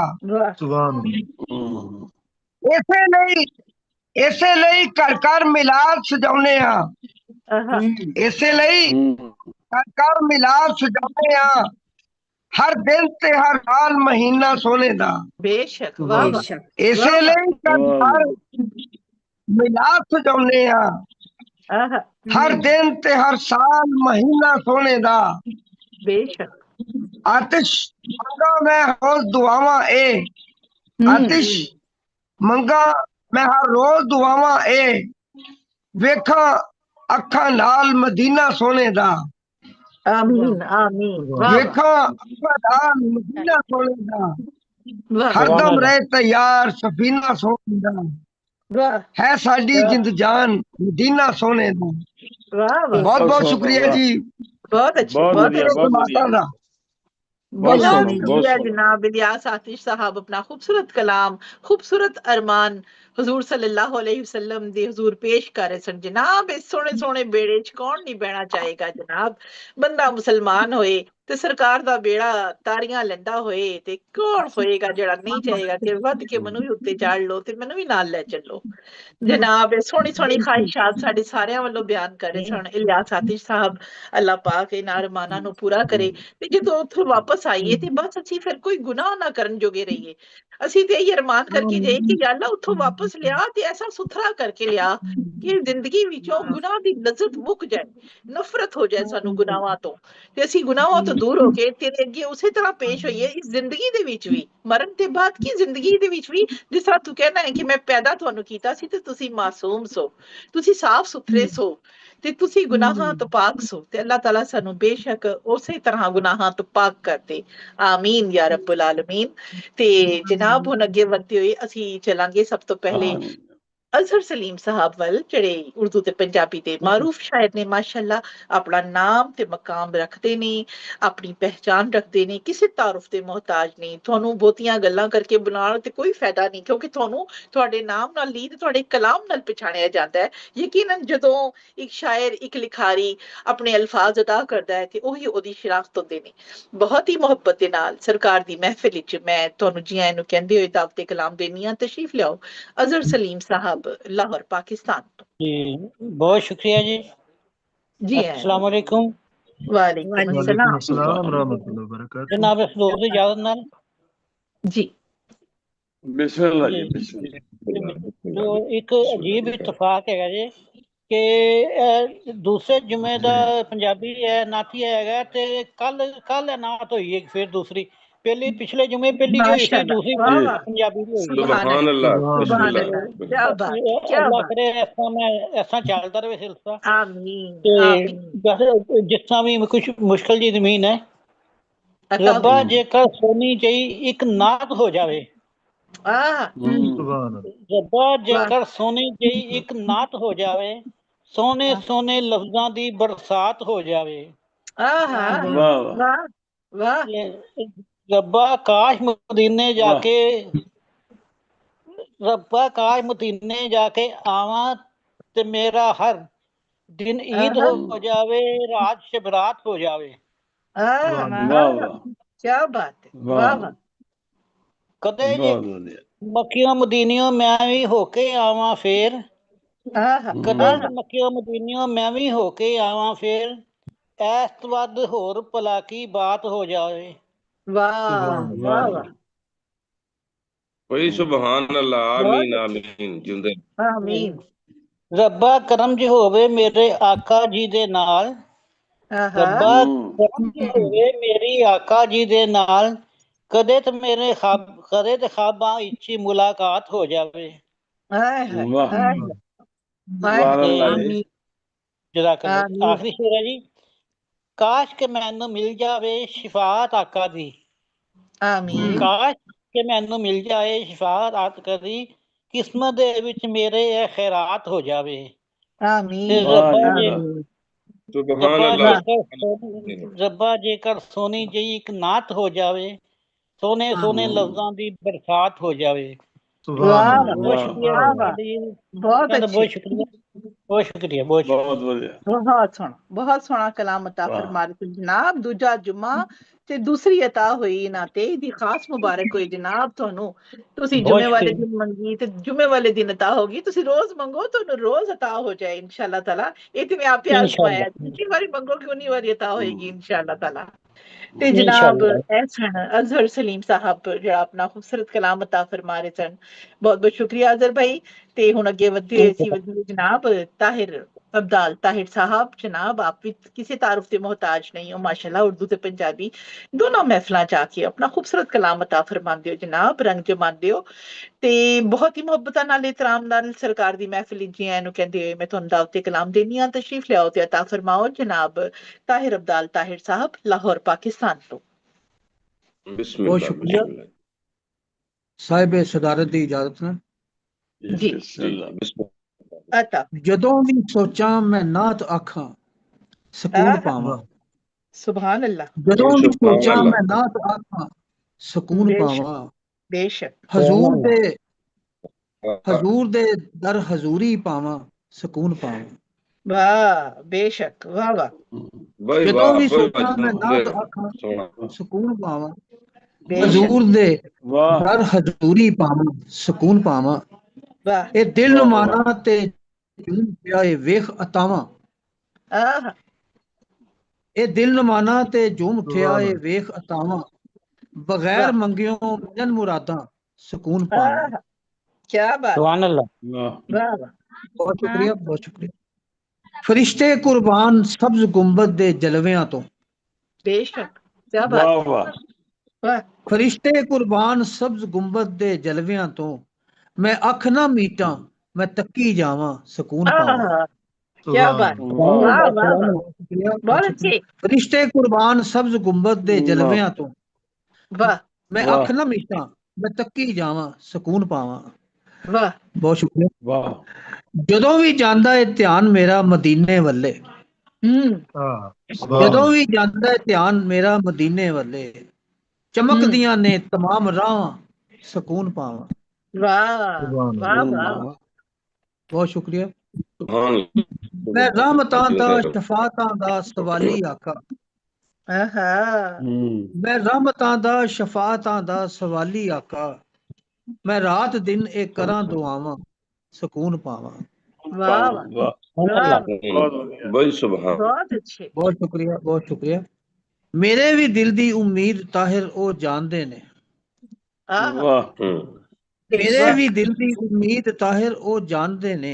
इसे लई घर घर मिलाद सजाउने आ, इसे लई घर घर मिलाद सजाउने आ। हर दिन ते हर साल महीना सोने दा। बेशक वाह वाह। इसे लई घर घर मिलाद सजाउने आ, हर दिन ते हर साल महीना सोने दा। बेशक। आतिश मंगा मैं रोज दुआवां ए, आतिश मंगा मैं हर रोज दुआवां ए। वेखा अखा नाल मदीना सोने दा। आमीन आमीन। वेखा अखा नाल मदीना सोने दा। हरदम रहे तैयार सफीना सोने दा। है साडी जिंद जान मदीना सोने दा। बहुत बहुत शुक्रिया जी। बहुत अच्छी बहुत शुक्रिया जनाब इलियास आतिश साहब। अपना खूबसूरत कलाम खूबसूरत अरमान हुजूर सल्लल्लाहु अलैहि वसल्लम दे हुजूर पेश कर रहे सन जनाब। इस सोने सोने बेड़े च कौन नहीं बहना चाहेगा जनाब। बंदा मुसलमान होए ਤੇ ਸਰਕਾਰ ਦਾ ਬੇੜਾ ਤਾਰੀਆਂ ਲੈਂਦਾ ਹੋਏ ਤੇ ਕੌਣ ਹੋਏਗਾ ਜਿਹੜਾ ਨਹੀਂ ਚਾਹੇਗਾ ਕਿ ਵੱਧ ਕੇ ਮੈਨੂੰ ਵੀ ਉੱਤੇ ਚਾੜ ਲਓ ਤੇ ਮੈਨੂੰ ਵੀ ਨਾਲ ਲੈ ਚੱਲੋ। ਜਨਾਬ ਸੋਹਣੀ ਸੋਹਣੀ ਖਾਹਿਸ਼ਾਤ ਸਾਡੇ ਸਾਰਿਆਂ ਵੱਲੋਂ ਬਿਆਨ ਕਰ ਰਹੇ ਸਨ ਇਲਿਆਸ ਆਤਿਸ਼ ਸਾਹਿਬ, ਅੱਲਾਹ ਪਾਕ ਇਹਨਾਂ ਅਰਮਾਨਾਂ ਨੂੰ ਪੂਰਾ ਕਰੇ। ਤੇ ਜਦੋਂ ਉੱਥੋਂ ਵਾਪਸ ਆਈਏ ਤੇ ਬਸ ਅਸੀਂ ਫਿਰ ਕੋਈ ਗੁਨਾਹ ਨਾ ਕਰਨ ਜੋਗੇ ਰਹੀਏ। ਅਸੀਂ ਤੇ ਇਹ ਅਰਮਾਨ ਕਰਕੇ ਜਾਈਏ ਕਿ ਯਾ ਅੱਲਾ ਉੱਥੋਂ ਵਾਪਸ ਲਿਆ ਤੇ ਐਸਾ ਸੁਥਰਾ ਕਰਕੇ ਲਿਆ ਕਿ ਜ਼ਿੰਦਗੀ ਵਿੱਚੋਂ ਗੁਨਾਹ ਦੀ ਲਜ਼ਤ ਮੁੱਕ ਜਾਏ, ਨਫ਼ਰਤ ਹੋ ਜਾਏ ਸਾਨੂੰ ਗੁਨਾਹਾਂ ਤੋਂ, ਤੇ ਅਸੀਂ ਗੁਨਾਹਾਂ ਤੋਂ ਦੂਰ ਹੋ ਕੇ ਤੇਰੇ ਅੱਗੇ ਉਸੇ ਤਰ੍ਹਾਂ ਪੇਸ਼ ਹੋਈਏ ਇਸ ਜ਼ਿੰਦਗੀ ਦੇ ਵਿੱਚ ਵੀ, ਮਰਨ ਤੇ ਬਾਅਦ ਕੀ ਜ਼ਿੰਦਗੀ ਦੇ ਵਿੱਚ ਵੀ, ਜਿਸ ਤਰ੍ਹਾਂ ਤੂੰ ਕਹਿਣਾ ਹੈ ਕਿ ਮੈਂ ਪੈਦਾ ਤੁਹਾਨੂੰ ਕੀਤਾ ਸੀ ਤੇ ਤੁਸੀਂ ਮਾਸੂਮ ਸੋ, ਤੁਸੀਂ ਸਾਫ਼ ਸੁਥਰੇ ਸੋ ਤੇ ਤੁਸੀਂ ਗੁਨਾਹਾਂ ਤੋਂ ਪਾਕ ਸੋ, ਤੇ ਅੱਲਾਹ ਤਾਲਾ ਸਾਨੂੰ ਬੇਸ਼ੱਕ ਉਸੇ ਤਰ੍ਹਾਂ ਗੁਨਾਹਾਂ ਤੋਂ ਪਾਕ ਕਰਦੇ। ਆਮੀਨ ਯਾ ਰੱਬੁਲ ਆਲਮੀਨ। ਤੇ ਜਨਾਬ ਹੁਣ ਅੱਗੇ ਵਧਦੇ ਹੋਏ ਅਸੀਂ ਚੱਲਾਂਗੇ ਸਭ ਤੋਂ ਪਹਿਲੇ ਅਜ਼ਹਰ ਸਲੀਮ ਸਾਹਿਬ ਵੱਲ, ਜਿਹੜੇ ਉਰਦੂ ਤੇ ਪੰਜਾਬੀ ਦੇ ਮਾਰੂਫ ਸ਼ਾਇਰ ਨੇ ਮਾਸ਼ਾਅੱਲਾ, ਆਪਣਾ ਨਾਮ ਤੇ ਮਕਾਮ ਰੱਖਦੇ ਨੇ, ਆਪਣੀ ਪਹਿਚਾਨ ਰੱਖਦੇ ਨੇ, ਕਿਸੇ ਤਾਰਫ ਦੇ ਮੁਹਤਾਜ ਨਹੀਂ। ਤੁਹਾਨੂੰ ਬਹੁਤੀਆਂ ਗੱਲਾਂ ਕਰਕੇ ਬਣਾਉਣ ਤੇ ਕੋਈ ਫਾਇਦਾ ਨਹੀਂ, ਕਿਉਂਕਿ ਤੁਹਾਨੂੰ ਤੁਹਾਡੇ ਨਾਮ ਨਾਲ ਨਹੀਂ ਤੇ ਤੁਹਾਡੇ ਕਲਾਮ ਨਾਲ ਪਛਾਣਿਆ ਜਾਂਦਾ ਹੈ। ਯਕੀਨਨ ਜਦੋਂ ਇੱਕ ਸ਼ਾਇਰ, ਇੱਕ ਲਿਖਾਰੀ ਆਪਣੇ ਅਲਫਾਜ਼ ਅਦਾ ਕਰਦਾ ਹੈ ਤੇ ਉਹੀ ਉਹਦੀ ਸ਼ਨਾਖਤ ਹੁੰਦੇ ਨੇ। ਬਹੁਤ ਹੀ ਮੁਹੱਬਤ ਦੇ ਨਾਲ ਸਰਕਾਰ ਦੀ ਮਹਿਫਿਲ ਵਿੱਚ ਮੈਂ ਤੁਹਾਨੂੰ ਜੀ ਆਇਆਂ ਨੂੰ ਕਹਿੰਦੇ ਹੋਏ ਦਾਵਤ ਕਲਾਮ ਦੇਣੀ ਆ। ਤਸ਼ਰੀਫ ਲਿਆਓ ਅਜ਼ਹਰ ਸਲੀਮ ਸਾਹਿਬ, ਲਾਹੌਰ पाकिस्तान। जी बहुत शुक्रिया जी। जी अस्सलाम वालेकुम। वालेकुम अस्सलाम रहमतुल्लाह बरकातहू। जनाब दोस्त की इजाजत नाल जी बिस्मिल्लाह जी, बिस्मिल्लाह। जो एक अजीब इत्तफाक है जी कि दूसरे जुमे दा पंजाबी है नाती हैगा ते कल नात होई है फिर दूसरी, पहले पिछले जुमे पहली जो हुई सी दूसरी पंजाबी की हुई। सुभान अल्लाह, बिस्मिल्लाह। क्या बात, क्या अल्लाह बात। करे ऐसा चलता रहे सिलसिला। आमीन ते आमीन। वैसे जिस तरह भी कुछ मुश्किल जी जमीन है, रब्बा जेकर सोनी जई एक नात हो जावे, रब्बा जेकर सोनी जई एक नात हो जावे, सोने सोने लफ्जां दी बरसात हो जावे। वाह वाह। रब्बा काश मदीने जाके, रब्बा काश मदीने जाके आवा ते मेरा हर दिन ईद हो जावे, रात शबरात हो जावे। क्या बात है, वाह वाह। कदे जे मक्कियों मदीनियों मैं भी होके आवा फिर, कदे जे मक्कियों मदीनियों मैं भी होके आवा फिर, ऐस तो वध होर भला की बात हो जावे। वाह वाह वाह। कोई सुभान अल्लाह, आमीन आमीन जिंदे आमीन। रब्बा करम ज होवे मेरे आका जी दे नाल, रब्बा करम ज होवे मेरी आका जी दे नाल, कदे ते मेरे कदे ते ख्वाबां इच मुलाकात हो जावे। आखिरी शेर है जी, काश के मैनू मिल जावे शिफात आका दी, आमीन। काश के मैनू मिल जाए शिफात आका दी, किस्मत दे विच मेरे ये खैरात हो जावे। आमीन। रब्बा जेकर सोनी जई एक नात हो जावे, सोने सोने लफ्जां दी बरसात हो जावे। बहुत शुक्रिया, बहुत शुक्रिया, बहुत शुक्रिया, बहुत सोहना कलाम अता फरमाए जनाब। दूजा जुम्मा ते दूसरी अता हुई ना ते दी खास मुबारक होई जनाब ਤੁਹਾਨੂੰ। ਤੁਸੀਂ जुम्मे वाले दिन मंगी ते जुम्मे वाले दिन अता होगी, ਤੁਸੀਂ रोज मंगो तो रोज अता हो जाए इंशाअल्लाह ताला। ये ते मैं आपे आजमाया, जितनी बारी मंगोगे उतनी बारी अता होएगी इंशाअल्लाह ताला। ਤੇ ਜਨਾਬ ਇਹ ਸਨ ਅਜ਼ਹਰ ਸਲੀਮ ਸਾਹਿਬ, ਜਿਹੜਾ ਆਪਣਾ ਖੂਬਸੂਰਤ ਕਲਾਮ ਅਤਾ ਫਰਮਾ ਰਹੇ ਸਨ। ਬਹੁਤ ਬਹੁਤ ਸ਼ੁਕਰੀਆ ਅਜ਼ਹਰ ਭਾਈ। ਤੇ ਹੁਣ ਅੱਗੇ ਵਧਦੇ ਹੋਏ ਸੀ ਜਨਾਬ ਤਾਹਿਰ ਅਬਦਾਲ ਤਾਹਿਰ ਸਾਹਿਬ। ਜਨਾਬ ਆਪ ਵੀ ਕਿਸੇ ਤਾਰਫ ਦੇ ਮੁਹਤਾਜ ਨਹੀਂ ਹੋ ਮਾਸ਼ਾਅੱਲਾ, ਉਰਦੂ ਤੇ ਪੰਜਾਬੀ ਦੋਨੋਂ ਮਹਿਫਲਾਂ ਚ ਆ ਕੇ ਆਪਣਾ ਖੂਬਸੂਰਤ ਕਲਾਮ ਅਤਾ ਫਰਮਾਉਂਦੇ ਹੋ ਜਨਾਬ, ਰੰਗ ਜਮਾਉਂਦੇ ਹੋ ਤੇ ਬਹੁਤ ਹੀ ਮੁਹੱਬਤਾਂ ਨਾਲ ਇਤਰਾਮ ਨਾਲ ਸਰਕਾਰ ਦੀ ਮਹਿਫਿਲ ਜੀ ਇਹਨੂੰ ਕਹਿੰਦੇ ਹੋਏ ਮੈਂ ਤੁਹਾਨੂੰ ਦਾਵਤ ਕਲਾਮ ਦੇਣੀ ਆ। ਤਸ਼ਰੀਫ ਲਿਆਓ ਤੇ ਅਤਾ ਫਰਮਾਓ ਜਨਾਬ ਤਾਹਿਰ ਅਬਦਾਲ ਤਾਹਿਰ ਸਾਹਿਬ, ਲਾਹੌਰ ਪਾਕਿस्तान ਤੋਂ। बहुत शुक्रिया साहिब सदारत दी इजाजत नाल जी। ਜਦੋਂ ਵੀ ਸੋਚਾਂ ਮੈਂ ਨਾਤ ਆਖਾਂ ਸਕੂਨ ਪਾਵਾਂ, ਸੁਭਾਨ ਅੱਲਾਹ। ਜਦੋਂ ਵੀ ਸੋਚਾਂ ਮੈਂ ਨਾਤ ਆਖਾਂ ਸਕੂਨ ਪਾਵਾਂ, ਬੇਸ਼ੱਕ ਹਜ਼ੂਰ ਦੇ ਦਰ ਹਜ਼ੂਰੀ ਪਾਵਾਂ ਸਕੂਨ ਪਾਵਾਂ। वाह बेशक वाह वाह भाई ਜਦੋਂ वाह ਵੀ भाई ਸੋਚਾਂ ਮੈਂ ਨਾਤ ਆਖਾਂ सोना ਸਕੂਨ ਪਾਵਾਂ बेशक ਹਜ਼ੂਰ ਦੇ वाह ਦਰ ਹਜ਼ੂਰੀ ਪਾਵਾਂ ਸਕੂਨ ਪਾਵਾਂ वाह ਇਹ ਦਿਲ वाह वाह ਮਾਨਾ ਤੇ ਝੂਮ ਪਿਆ ਏ ਵੇਖ ਅਤਾਵਾਂ आह ਇਹ ਦਿਲ ਨਮਾਨਾ ਤੇ ਝੂਮ ਉੱਠਿਆ ਏ ਵੇਖ ਅਤਾਵਾਂ ਬਗੈਰ वाह ਮੰਗਿਓ ਮਿਲਨ ਮੁਰਾਦਾਂ ਸਕੂਨ ਪਾਵਾਂ आह क्या बात सुभान अल्लाह वाह वाह वाह ਬਹੁਤ ਸ਼ੁਕਰੀਆ ਬਹੁਤ ਸ਼ੁਕਰੀਆ ਫਰਿਸ਼ਤੇ ਕੁਰਬਾਨ ਸਬਜ਼ ਗੁੰਬਦ ਦੇ ਜਲਵਿਆਂ ਤੋਂ बेशक क्या बात वाह वाह वाह ਫਰਿਸ਼ਤੇ ਕੁਰਬਾਨ ਸਬਜ਼ ਗੁੰਬਦ ਦੇ ਜਲਵਿਆਂ ਤੋਂ ਮੈਂ ਅੱਖ ਨਾ ਮੀਟਾਂ ਮੈਂ ਤੱਕੀ ਜਾਵਾਂ ਸਕੂਨ ਪਾਵਾਂ आह क्या बात वाह वाह वाह वाह ਸ਼ੁਕਰੀਆ बहुत अच्छे ਫਰਿਸ਼ਤੇ ਕੁਰਬਾਨ ਸਬਜ਼ ਗੁੰਬਦ ਦੇ ਜਲਵਿਆਂ ਤੋਂ वाह ਮੈਂ वाह ਅੱਖ ਨਾ ਮੀਟਾਂ ਮੈਂ ਤੱਕੀ ਜਾਵਾਂ ਸਕੂਨ ਪਾਵਾਂ वाह ਬਹੁਤ ਸ਼ੁਕਰੀਆ वाह ਜਦੋਂ ਵੀ ਜਾਂਦਾ ਏ ਧਿਆਨ ਮੇਰਾ ਮਦੀਨੇ ਵੱਲੇ ਜਦੋਂ ਵੀ ਜਾਂਦਾ ਏ ਧਿਆਨ ਮੇਰਾ ਮਦੀਨੇ ਵੱਲੇ ਚਮਕਦੀਆਂ ਨੇ तमाम ਰਾਹਾਂ ਸਕੂਨ ਪਾਵਾਂ वाह वाह वाह ਬਹੁਤ ਸ਼ੁਕਰੀਆ सुभान ਮੈਂ ਰਹਿਮਤਾਂ ਦਾ ਸ਼ਫਾਤਾਂ ਦਾ ਸਵਾਲੀ ਆਕਾ आहा ਮੈਂ ਰਹਿਮਤਾਂ ਦਾ ਸ਼ਫਾਤਾਂ ਦਾ ਸਵਾਲੀ ਆਕਾ ਮੈਂ ਰਾਤ ਦਿਨ ਇਹ ਕਰਾਂ ਦੁਆਵਾਂ ਸਕੂਨ ਪਾਵਾਂ वाह वाह वाह वाह भाई सुभान बहुत अच्छे ਬਹੁਤ ਸ਼ੁਕਰੀਆ ਬਹੁਤ ਸ਼ੁਕਰੀਆ ਮੇਰੇ ਵੀ ਦਿਲ ਦੀ ਉਮੀਦ ਤਾਹਿਰ ਉਹ ਜਾਣਦੇ ਨੇ आह वाह ਮੇਰੇ ਵੀ ਦਿਲ ਦੀ ਉਮੀਦ ਤਾਹਿਰ ਉਹ ਜਾਣਦੇ ਨੇ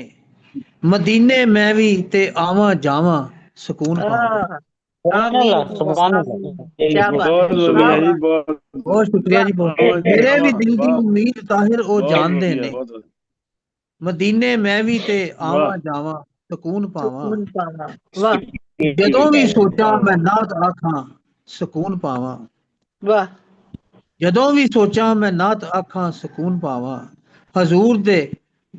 ਮਦੀਨੇ ਮੈਂ ਵੀ ਤੇ ਆਵਾਂ ਜਾਵਾਂ ਸਕੂਨ ਪਾਵਾਂ आह सुभान आमीन अल्लाह सुभान अल्लाह क्या बात बहुत है बढ़िया वाह जी वाह बहुत ਬਹੁਤ ਸ਼ੁਕਰੀਆ ਜੀ ਬਹੁਤ ਮੇਰੇ ਵੀ ਦਿਲ ਦੀ ਉਮੀਦ ਤਾਹਿਰ ਉਹ बहुत ਜਾਣਦੇ बढ़िया ਨੇ बहुत बढ़िया ਮਦੀਨੇ ਮੈਂ ਵੀ ਤੇ वाह ਆਵਾਂ ਜਾਵਾਂ ਸਕੂਨ ਪਾਵਾਂ सुकून पाना वाह ਜਦੋਂ ਵੀ ਸੋਚਾਂ ਮੈਂ ਨਾਤ ਆਖਾਂ ਸਕੂਨ ਪਾਵਾਂ वाह ਜਦੋਂ ਵੀ ਸੋਚਾਂ ਮੈਂ ਨਾਤ ਆਖਾਂ ਸਕੂਨ ਪਾਵਾਂ ਹਜ਼ੂਰ ਦੇ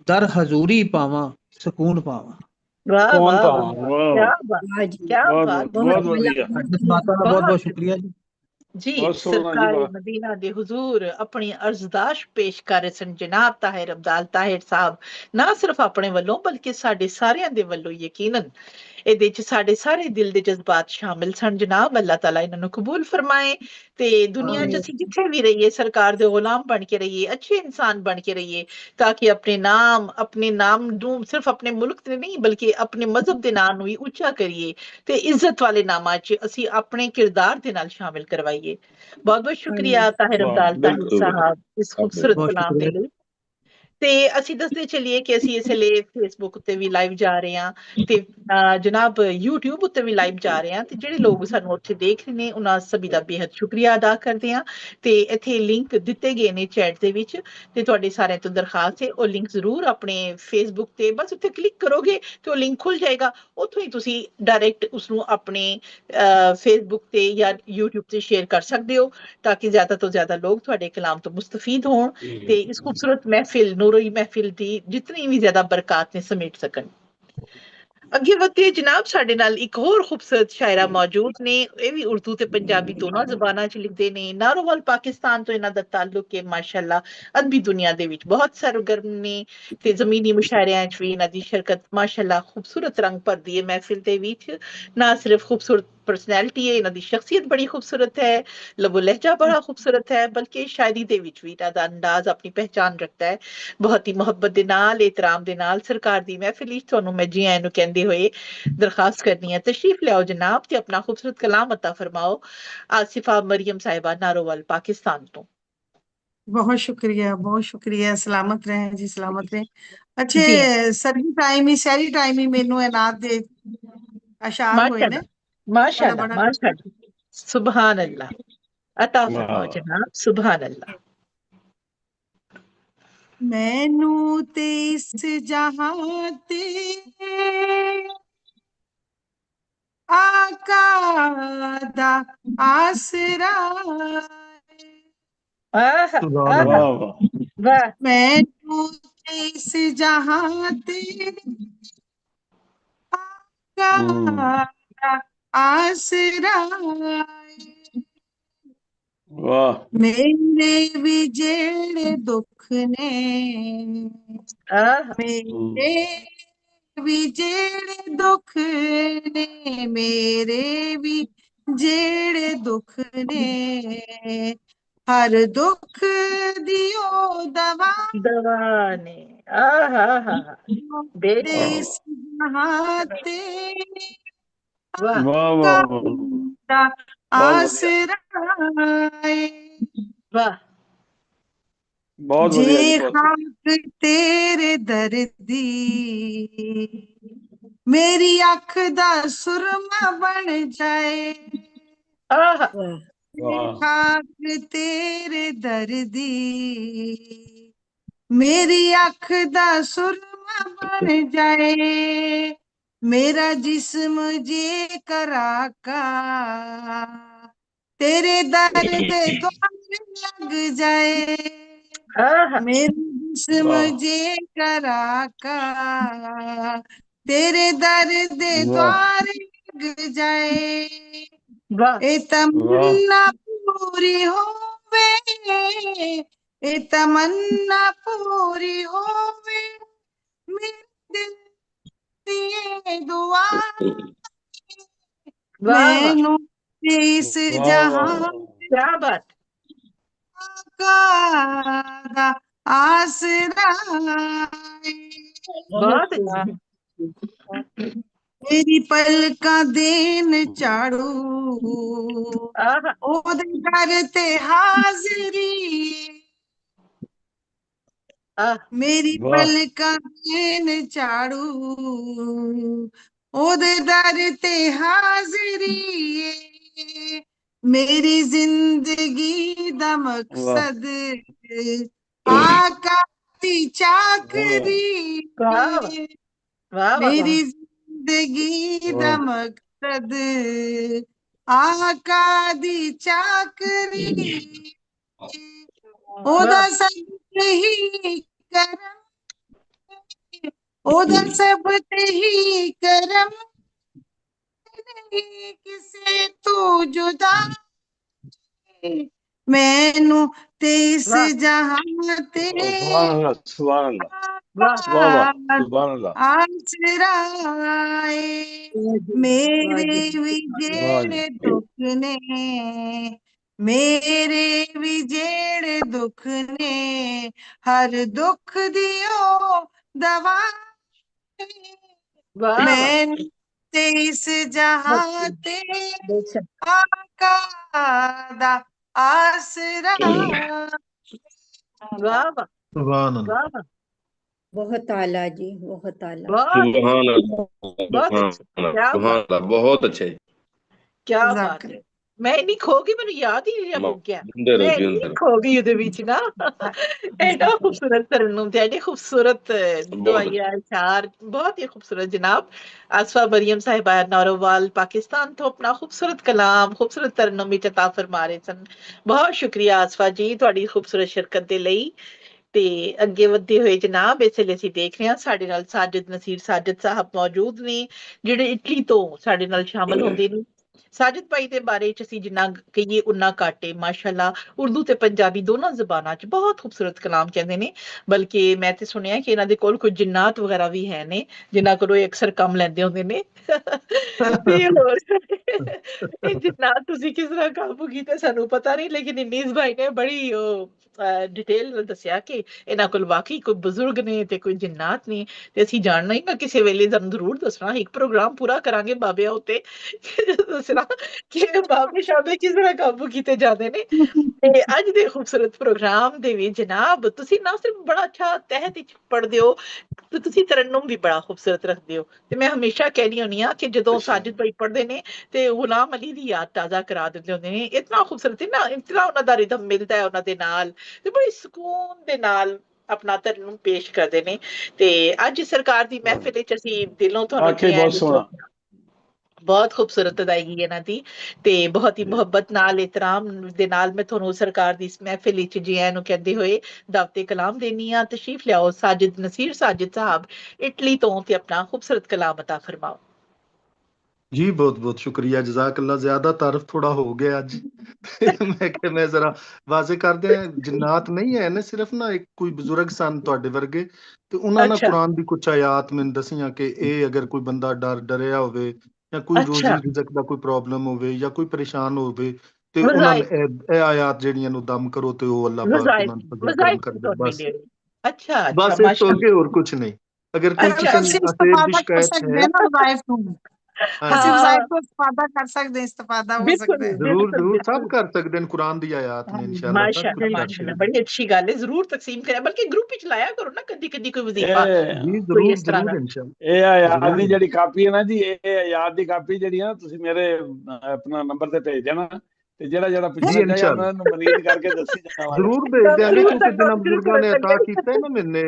ਦਰ ਹਜ਼ੂਰੀ ਪਾਵਾਂ ਸਕੂਨ ਪਾਵਾਂ वाह कौन वाह पावा वाह वाह क्या बात वाह जी क्या बहुत बात बहुत बढ़िया ਜਿਸ ਮਾਤਾ ਦਾ ਬਹੁਤ ਬਹੁਤ बहुत ਸ਼ੁਕਰੀਆ ਜੀ जी बहुत सोना जी सरकार वाह मदीना दे हुजूर अपनी अर्जदाश पेश कर रहे सन जनाब ताहिर अब्दाल ताहिर साहब ना सिर्फ अपने ਵੱਲੋਂ ਬਲਕਿ ਸਾਡੇ ਸਾਰਿਆਂ ਦੇ ਵੱਲੋਂ ਯਕੀਨਨ ਇਹਦੇ ਚ ਸਾਡੇ ਸਾਰੇ ਦਿਲ ਦੇ ਜਜ਼ਬਾਤ ਸ਼ਾਮਿਲ ਸਨ ਜਨਾਬ ਅੱਲਾਹ ਤਾਲਾ ਇਹਨਾਂ ਨੂੰ ਕਬੂਲ ਫਰਮਾਏ ਤੇ ਦੁਨੀਆ 'ਚ ਅਸੀਂ ਜਿੱਥੇ ਵੀ ਰਹੀਏ ਸਰਕਾਰ ਦੇ ਗੁਲਾਮ ਬਣ ਕੇ ਰਹੀਏ ਅੱਛੇ ਇਨਸਾਨ ਬਣ ਕੇ ਰਹੀਏ ਤਾਂ ਕਿ ਆਪਣੇ ਨਾਮ ਨੂੰ ਸਿਰਫ ਆਪਣੇ ਮੁਲਕ ਤੇ ਨਹੀਂ ਬਲਕਿ ਆਪਣੇ ਮਜ਼ਹਬ ਦੇ ਨਾਮ ਨੂੰ ਵੀ ਉੱਚਾ ਕਰੀਏ ਤੇ ਇੱਜ਼ਤ ਵਾਲੇ ਨਾਮਾਂ 'ਚ ਅਸੀਂ ਆਪਣੇ ਕਿਰਦਾਰ ਦੇ ਨਾਲ ਸ਼ਾਮਿਲ ਕਰਵਾਈਏ ਬਹੁਤ ਬਹੁਤ ਸ਼ੁਕਰੀਆ ਤਾਹਿਰ वाह ਅਬਦਾਲ ਤਾਹਿਰ बिल्कुल ਸਾਹਿਬ ਇਸ ਖੂਬਸੂਰਤ ਬਹੁਤ ਕਲਾਮ ਦੇ ਸ਼ੁਕਰੀਆ ਲਈ ਤੇ ਅਸੀਂ ਦੱਸਦੇ ਚੱਲੀਏ ਕਿ ਅਸੀਂ ਇਸ ਵੇਲੇ ਫੇਸਬੁੱਕ ਉੱਤੇ ਵੀ ਲਾਈਵ ਜਾ ਰਹੇ ਹਾਂ ਤੇ ਜਨਾਬ YouTube ਉੱਤੇ ਵੀ ਲਾਈਵ ਜਾ ਰਹੇ ਹਾਂ ਤੇ ਜਿਹੜੇ ਲੋਕ ਸਾਨੂੰ ਉੱਥੇ ਦੇਖ ਰਹੇ ਨੇ ਉਹਨਾਂ ਸਭੀ ਦਾ ਬੇਹੱਦ ਸ਼ੁਕਰੀਆ ਅਦਾ ਕਰਦੇ ਹਾਂ ਤੇ ਇੱਥੇ ਲਿੰਕ ਦਿੱਤੇ ਗਏ ਨੇ ਚੈਟ ਦੇ ਵਿੱਚ ਤੇ ਤੁਹਾਡੇ ਸਾਰਿਆਂ ਤੋਂ ਦਰਖਾਸਤ ਹੈ ਉਹ ਲਿੰਕ ਜ਼ਰੂਰ ਆਪਣੇ ਫੇਸਬੁੱਕ ਤੇ ਬਸ ਉੱਥੇ ਕਲਿੱਕ ਕਰੋਗੇ ਤੇ ਉਹ ਲਿੰਕ ਖੁੱਲ ਜਾਏਗਾ ਉੱਥੋਂ ਹੀ ਤੁਸੀਂ ਡਾਇਰੈਕਟ ਉਸਨੂੰ ਆਪਣੇ ਫੇਸਬੁੱਕ ਤੇ ਜਾਂ YouTube ਤੇ ਸ਼ੇਅਰ ਕਰ ਸਕਦੇ ਹੋ ਤਾਂ ਕਿ ਜ਼ਿਆਦਾ ਤੋਂ ਜ਼ਿਆਦਾ ਲੋਕ ਤੁਹਾਡੇ ਕਲਾਮ ਤੋਂ ਮੁਸਤਫੀਦ ਹੋਣ ਤੇ ਇਸ ਖੂਬਸੂਰਤ ਮਹਿਫਿਲ ਨੂਰੀ ਮਹਿਫਿਲ ਦੀ ਜਿਤਨੀ ਵੀ ਜ਼ਿਆਦਾ ਬਰਕਾਤ ਨੇ ਸਮੇਟ ਸਕਣ ਅੱਗੇ ਵਧਦੇ ਜਨਾਬ ਸਾਡੇ ਨਾਲ ਇੱਕ ਹੋਰ ਖੂਬਸੂਰਤ ਸ਼ਾਇਰਾ ਮੌਜੂਦ ਨੇ ਇਹ ਵੀ ਉਰਦੂ ਤੇ ਪੰਜਾਬੀ ਦੋਨਾਂ ਜ਼ੁਬਾਨਾਂ 'ਚ ਲਿਖਦੇ ਨੇ ਨਾਰੋਵਾਲ ਪਾਕਿਸਤਾਨ ਤੋਂ ਇਹਨਾਂ ਦਾ ਤਾਲੁਕ ਹੈ ਮਾਸ਼ਾਅੱਲਾ ਅਦਬੀ ਦੁਨੀਆ ਦੇ ਵਿੱਚ ਬਹੁਤ ਸਰਗਰਮ ਨੇ ਤੇ ਜ਼ਮੀਨੀ ਮੁਸ਼ਾਇਰਿਆਂ 'ਚ ਵੀ ਇਹਨਾਂ ਦੀ ਸ਼ਰਕਤ ਮਾਸ਼ਾਅੱਲਾ ਖੂਬਸੂਰਤ ਰੰਗ ਭਰਦੀ ਹੈ ਮਹਿਫਿਲ ਦੇ ਵਿੱਚ ਨਾ ਸਿਰਫ ਖੂਬਸੂਰਤ पर्सनैलिटी है इन्हों की शख्सियत बड़ी खूबसूरत है लबो लहजा बड़ा खूबसूरत है बल्कि शायरी दे विच भी इन्हां दा अंदाज अपनी पहचान रखता है बहुत ही मुहब्बत दे नाल एहतराम दे नाल सरकार दी महफिल विच तुहानू मैं जी आयां नू कहंदे होए दरखास्त करनी है तशरीफ लियाओ जनाब ते अपना खूबसूरत कलाम अता फरमाओ आसिफा मरियम साहिबा नारोवाल पाकिस्तान तो बहुत शुक्रिया सलामत रहे जी सलामत रहे अच्छे सैरी टाइम ही मेनू एनात दे अशार होए ने माशाअल्लाह माशाअल्लाह सुभान अल्लाह अता फरमाओ जनाब सुभान अल्लाह मैनू ते इस जहां ते आका दा आसरा मैनू ते इस जहां ते आका दा आसरा मेरे भी जेड़े दुख ने मेरे भी जेड़े दुख ने, मेरे भी जेड़े दुख ने, हर दुख दियो दवा दवाने बेटे इस जहां ते वाह वाह वाह वाह बहुत बढ़िया आसराए। वाह बहुत जे बढ़िया जी बहुत बढ़िया। खाक तेरे दर्दी मेरी अख दा सुरमा बन जाए। आहा वाह खाक तेरे दर्दी मेरी अख दा सुरमा बन जाए। मेरा जिस्म जे कराका तेरे दर दे द्वार लग जाए। आहा मेरा जिस्म वाह जे कराका तेरे दर दे वाह द्वार लग जाए। वाह ए वाह तमन्ना पूरी होवे, ए तमन्ना पूरी होवे, मेरे दिल दिए दुआ वाह वाह मैनू इस वाह वाह जहां क्या बात का आसरा है। बहुत अच्छी मेरी पलकां देन झाड़ू आहा ओदे घर ते हाज़री। मेरी वाह पलकां देन झाड़ू ओदे दर ते हाज़री। मेरी जिंदगी दा वाह मकसद आका दी चाकरी। वाह वाह वाह मेरी जिंदगी दा वाह मकसद आका दी चाकरी। ओदा वाह सब ते ही करम, ओदा सब ते ही करम, नहीं किसे तू जुदा। मैनू ते इस वाह जहां ते सुभान अल्लाह सुभान अल्लाह वाह वाह वाह सुभान अल्लाह आसराए। मेरे भी वाह जी जेड़े दुख ने, मेरे भी जेड़े दुख ने, हर दुख दियो दवा वाह वाह मैं ते इस जहां ते आका दा आसरा। वाह वाह सुभान अल्लाह वाह वाह बहुत आला जी, बहुत आला। बहुत सुभान अल्लाह बहुत सुभान अच्छी अल्लाह क्या सुभान बात अल्लाह बहुत अच्छे क्या बात ज़ाकर है। मैं नहीं खो गई ਮੈਨੂੰ ਯਾਦ ਹੀ ਨਹੀਂ ਰਿਹਾ ਮੁੱਕ ਗਿਆ ਜਿੰਦੇ ਰਹੋ ਮੈਂ ਜਿੰਦੇ ਨਹੀਂ ਰਹੋ ਖੋ ਗਈ ਉਹਦੇ ਵਿੱਚ ਨਾ ਐਡਾ ਖੂਬਸੂਰਤ ਤਰਨੁਮ ਤੇ ਐਡੇ ਖੂਬਸੂਰਤ बहुत अच्छे ਦੁਆਇਆ ਅਸ਼ਾਰ ਬਹੁਤ ਹੀ ਖੂਬਸੂਰਤ ਜਨਾਬ ਆਸਫਾ ਮਰੀਮ ਸਾਹਿਬਾ ਨੌਰੋਵਾਲ ਪਾਕਿਸਤਾਨ ਤੋਂ ਆਪਣਾ ਖੂਬਸੂਰਤ ਕਲਾਮ ਖੂਬਸੂਰਤ ਤਰਨੁਮ ਵਿੱਚ عطا ਫਰਮਾ ਰਹੇ ਸਨ ਬਹੁਤ ਸ਼ੁਕਰੀਆ ਆਸਫਾ ਜੀ ਤੁਹਾਡੀ ਖੂਬਸੂਰਤ ਸ਼ਿਰਕਤ ਦੇ ਲਈ ਤੇ ਅੱਗੇ ਵਧਦੇ ਹੋਏ ਜਨਾਬ ਇਸ ਲਈ ਅਸੀਂ ਦੇਖ ਰਹੇ ਹਾਂ ਸਾਡੇ ਨਾਲ ਸਾਜਿਦ ਨਸੀਰ ਸਾਜਿਦ ਸਾਹਿਬ ਮੌਜੂਦ ਨੇ ਜਿਹੜੇ ਇਟਲੀ ਤੋਂ ਸਾਡੇ ਨਾਲ ਸ਼ਾਮਲ ਹੁੰਦੇ ਨੇ ਸਾਜਿਦ ਭਾਈ ਦੇ ਬਾਰੇ ਚ ਅਸੀਂ ਜਿੰਨਾ ਕਹੀਏ ਉਨਾ ਘੱਟ ਏ ਮਾਸ਼ਾਅੱਲਾ ਉਰਦੂ ਤੇ ਪੰਜਾਬੀ ਦੋਨਾਂ ਜ਼ੁਬਾਨਾਂ ਚ ਬਹੁਤ ਖੂਬਸੂਰਤ ਕਲਾਮ ਕਹਿੰਦੇ ਨੇ ਬਲਕਿ ਮੈਂ ਤੇ ਸੁਣਿਆ ਕਿ ਇਹਨਾਂ ਦੇ ਕੋਲ ਕੁਝ ਜਿੰਨਾਤ ਵਗੈਰਾ ਵੀ ਹੈ ਨੇ ਜਿਨ੍ਹਾਂ ਕੋਲੋਂ ਇਹ ਅਕਸਰ ਕੰਮ ਲੈਂਦੇ ਹੁੰਦੇ ਨੇ ਤੇ ਹੋਰ ਇਹ ਜਿੰਨਾਤ ਤੁਸੀਂ ਕਿਸ ਤਰ੍ਹਾਂ ਕਾਬੂ ਕੀਤਾ ਸਾਨੂੰ ਪਤਾ ਨਹੀਂ ਲੇਕਿਨ ਨੀਜ਼ ਭਾਈ ਨੇ ਬੜੀ ਉਹ ਡਿਟੇਲ ਨਾਲ ਦੱਸਿਆ ਕਿ ਇਹਨਾਂ ਕੋਲ ਵਾਕਈ ਕੋਈ ਬਜ਼ੁਰਗ ਨੇ ਤੇ ਕੋਈ ਜਿੰਨਾਤ ਨੇ ਤੇ ਅਸੀਂ ਜਾਣਨਾ ਹੀ ਨਾ ਕਿਸੇ ਵੇਲੇ ਤੁਹਾਨੂੰ ਜ਼ਰੂਰ ਦੱਸਣਾ ਇੱਕ ਪ੍ਰੋਗਰਾਮ ਪੂਰਾ ਕਰਾਂਗੇ ਬਾਬਿਆਂ ਉੱਤੇ ਦੱਸਣਾ ਕਿ ਬਾਬੇ ਸ਼ਾਬੇ ਕਿਸ ਤਰ੍ਹਾਂ ਕਾਬੂ ਕੀਤੇ ਜਾਂਦੇ ਨੇ ਤੇ ਅੱਜ ਦੇ ਖੂਬਸੂਰਤ ਪ੍ਰੋਗਰਾਮ ਦੇ ਵਿੱਚ ਜਨਾਬ ਤੁਸੀਂ ਨਾ ਸਿਰਫ ਬੜਾ ਅੱਛਾ ਤਹਿਤ ਵਿੱਚ ਪੜ੍ਹਦੇ ਹੋ ਤੇ ਤੁਸੀਂ ਤਰਨੁਮ ਵੀ ਬੜਾ ਖੂਬਸੂਰਤ ਰੱਖਦੇ ਹੋ ਤੇ ਮੈਂ ਹਮੇਸ਼ਾ ਕਹਿੰਦੀ ਹੁੰਦੀ ਹਾਂ ਕਿ ਜਦੋਂ ਸਾਜਿਦ ਭਾਈ ਪੜ੍ਹਦੇ ਨੇ ਤੇ ਗੁਲਾਮ ਅਲੀ ਦੀ ਯਾਦ ਤਾਜ਼ਾ ਕਰਾ ਦਿੰਦੇ ਹੁੰਦੇ ਨੇ ਇਤਨਾ ਖੂਬਸੂਰਤ ਨਾ ਇਤਨਾ ਉਹਨਾਂ ਦਾ ਰਿਦਮ ਮਿਲਦਾ ਹੈ ਉਹਨਾਂ ਦੇ ਨਾਲ ਤੇ ਬੜੀ ਸਕੂਨ ਦੇ ਨਾਲ ਆਪਣਾ ਤਰਨੁਮ ਪੇਸ਼ ਕਰਦੇ ਨੇ ਤੇ ਅੱਜ ਸਰਕਾਰ ਦੀ ਮਹਿਫਿਲ ਵਿੱਚ ਅਸੀਂ ਦਿਲੋਂ ਤੁਹਾਨੂੰ ਆਖੇ ਬਹੁਤ ਸੋਹਣਾ ਬਹੁਤ ਖੂਬਸੂਰਤ ਅਦਾਇਗੀ ਇਹਨਾਂ ਦੀ ਤੇ ਬਹੁਤ ਹੀ ਮੁਹੱਬਤ ਨਾਲ ਇਤਰਾਮ ਦੇ ਨਾਲ ਮੈਂ ਤੁਹਾਨੂੰ ਸਰਕਾਰ ਦੀ ਇਸ ਮਹਿਫਿਲ ਵਿੱਚ ਜੀ ਆਇਆਂ ਨੂੰ ਕਹਿੰਦੇ ਹੋਏ ਦਾਵਤੇ ਕਲਾਮ ਦੇਣੀ ਆ ਤਸ਼ਰੀਫ ਲਿਆਓ ਸਾਜਿਦ ਨਸੀਰ ਸਾਜਿਦ ਸਾਹਿਬ ਇਟਲੀ ਤੋਂ ਤੇ ਆਪਣਾ ਖੂਬਸੂਰਤ ਕਲਾਮ ਅਤਾ ਫਰਮਾਓ जी बहुत बहुत शुक्रिया जज़ाकल्ला। ज्यादा तारफ थोड़ा हो गया अज मैं जरा वाजे कर दिया जिन्नात नहीं है ने सिर्फ ना एक कोई बुजुर्ग सन तुहाडे वर्गे ते उन्हां ना अच्छा कुरान दी कुछ आयात मैनूं दसियां कि ए अगर कोई बंदा डरिया होवे या कोई अच्छा रोजी रिजक दा कोई प्रॉब्लम होवे या कोई परेशान होवे ते उन्हां वज़ाइफ ने ए आयात जेहड़ियां नु दम करो ते ओ अल्लाह पाक वज़ाइफ उन्हां नूं फजल करम वज़ाइफ कर की दे। तौर बस मिले अच्छा अच्छा बस इस तो माशा अगे और कुछ नहीं। अगर कोई अच्छा किसी ਅਸੀਂ असेब दी ਇਸਤਫਾਦਾ ਕਰ शिकायत ਸਕਦੇ है ਹਾਂ ਨਾ ਵਜ਼ਾਇਫ ਨੂੰ हाँ ਅਸੀਂ जी ਵਜ਼ਾਇਫ हाँ ਤੋਂ ਇਸਤਫਾਦਾ ਕਰ ਸਕਦੇ ਹਾਂ ਇਸਤਫਾਦਾ ਹੋ बिल्कुल ਸਕਦਾ ਹੈ जरूर बिल्कुल जरूर सब बिल्कुल कर सकते हैं कुरान दी आयात ने इंशाल्लाह सब कुछ माशाल्लाह कर बिल्कुल माशाल्लाह सकते हैं। बड़ी अच्छी गल है जरूर तकसीम करें बल्कि ग्रुप विच लाया करो ना कदी कदी कोई वजीफा ਇਹ जी कोई जरूर इस तरह जरूर का इंशाल्लाह ਇਹ ਆਯਾਤ जरूर ਦੀ ਜਿਹੜੀ ਕਾਪੀ ਹੈ ਨਾ ਜੀ, ਇਹ ਆਯਾਤ ਦੀ ਕਾਪੀ ਜਿਹੜੀ ਆ ਤੁਸੀਂ ਮੇਰੇ ਆਪਣਾ ਨੰਬਰ ਤੇ ਭੇਜ ਦੇਣਾ, ਤੇ ਜਿਹੜਾ ਜਿਹੜਾ जी ਪੁੱਛਣਾ ਚਾਹੇ इंशाल्लाह ਉਹਨਾਂ ਨੂੰ ਮਰੀਦ ਕਰਕੇ ਦੱਸੀ ਜਾਵਾਂਗਾ। जरूर भेज देंगे जरूर क्योंकि जिन्हां दिल बुजुर्गों से ने अता लगे किया है ना मैंने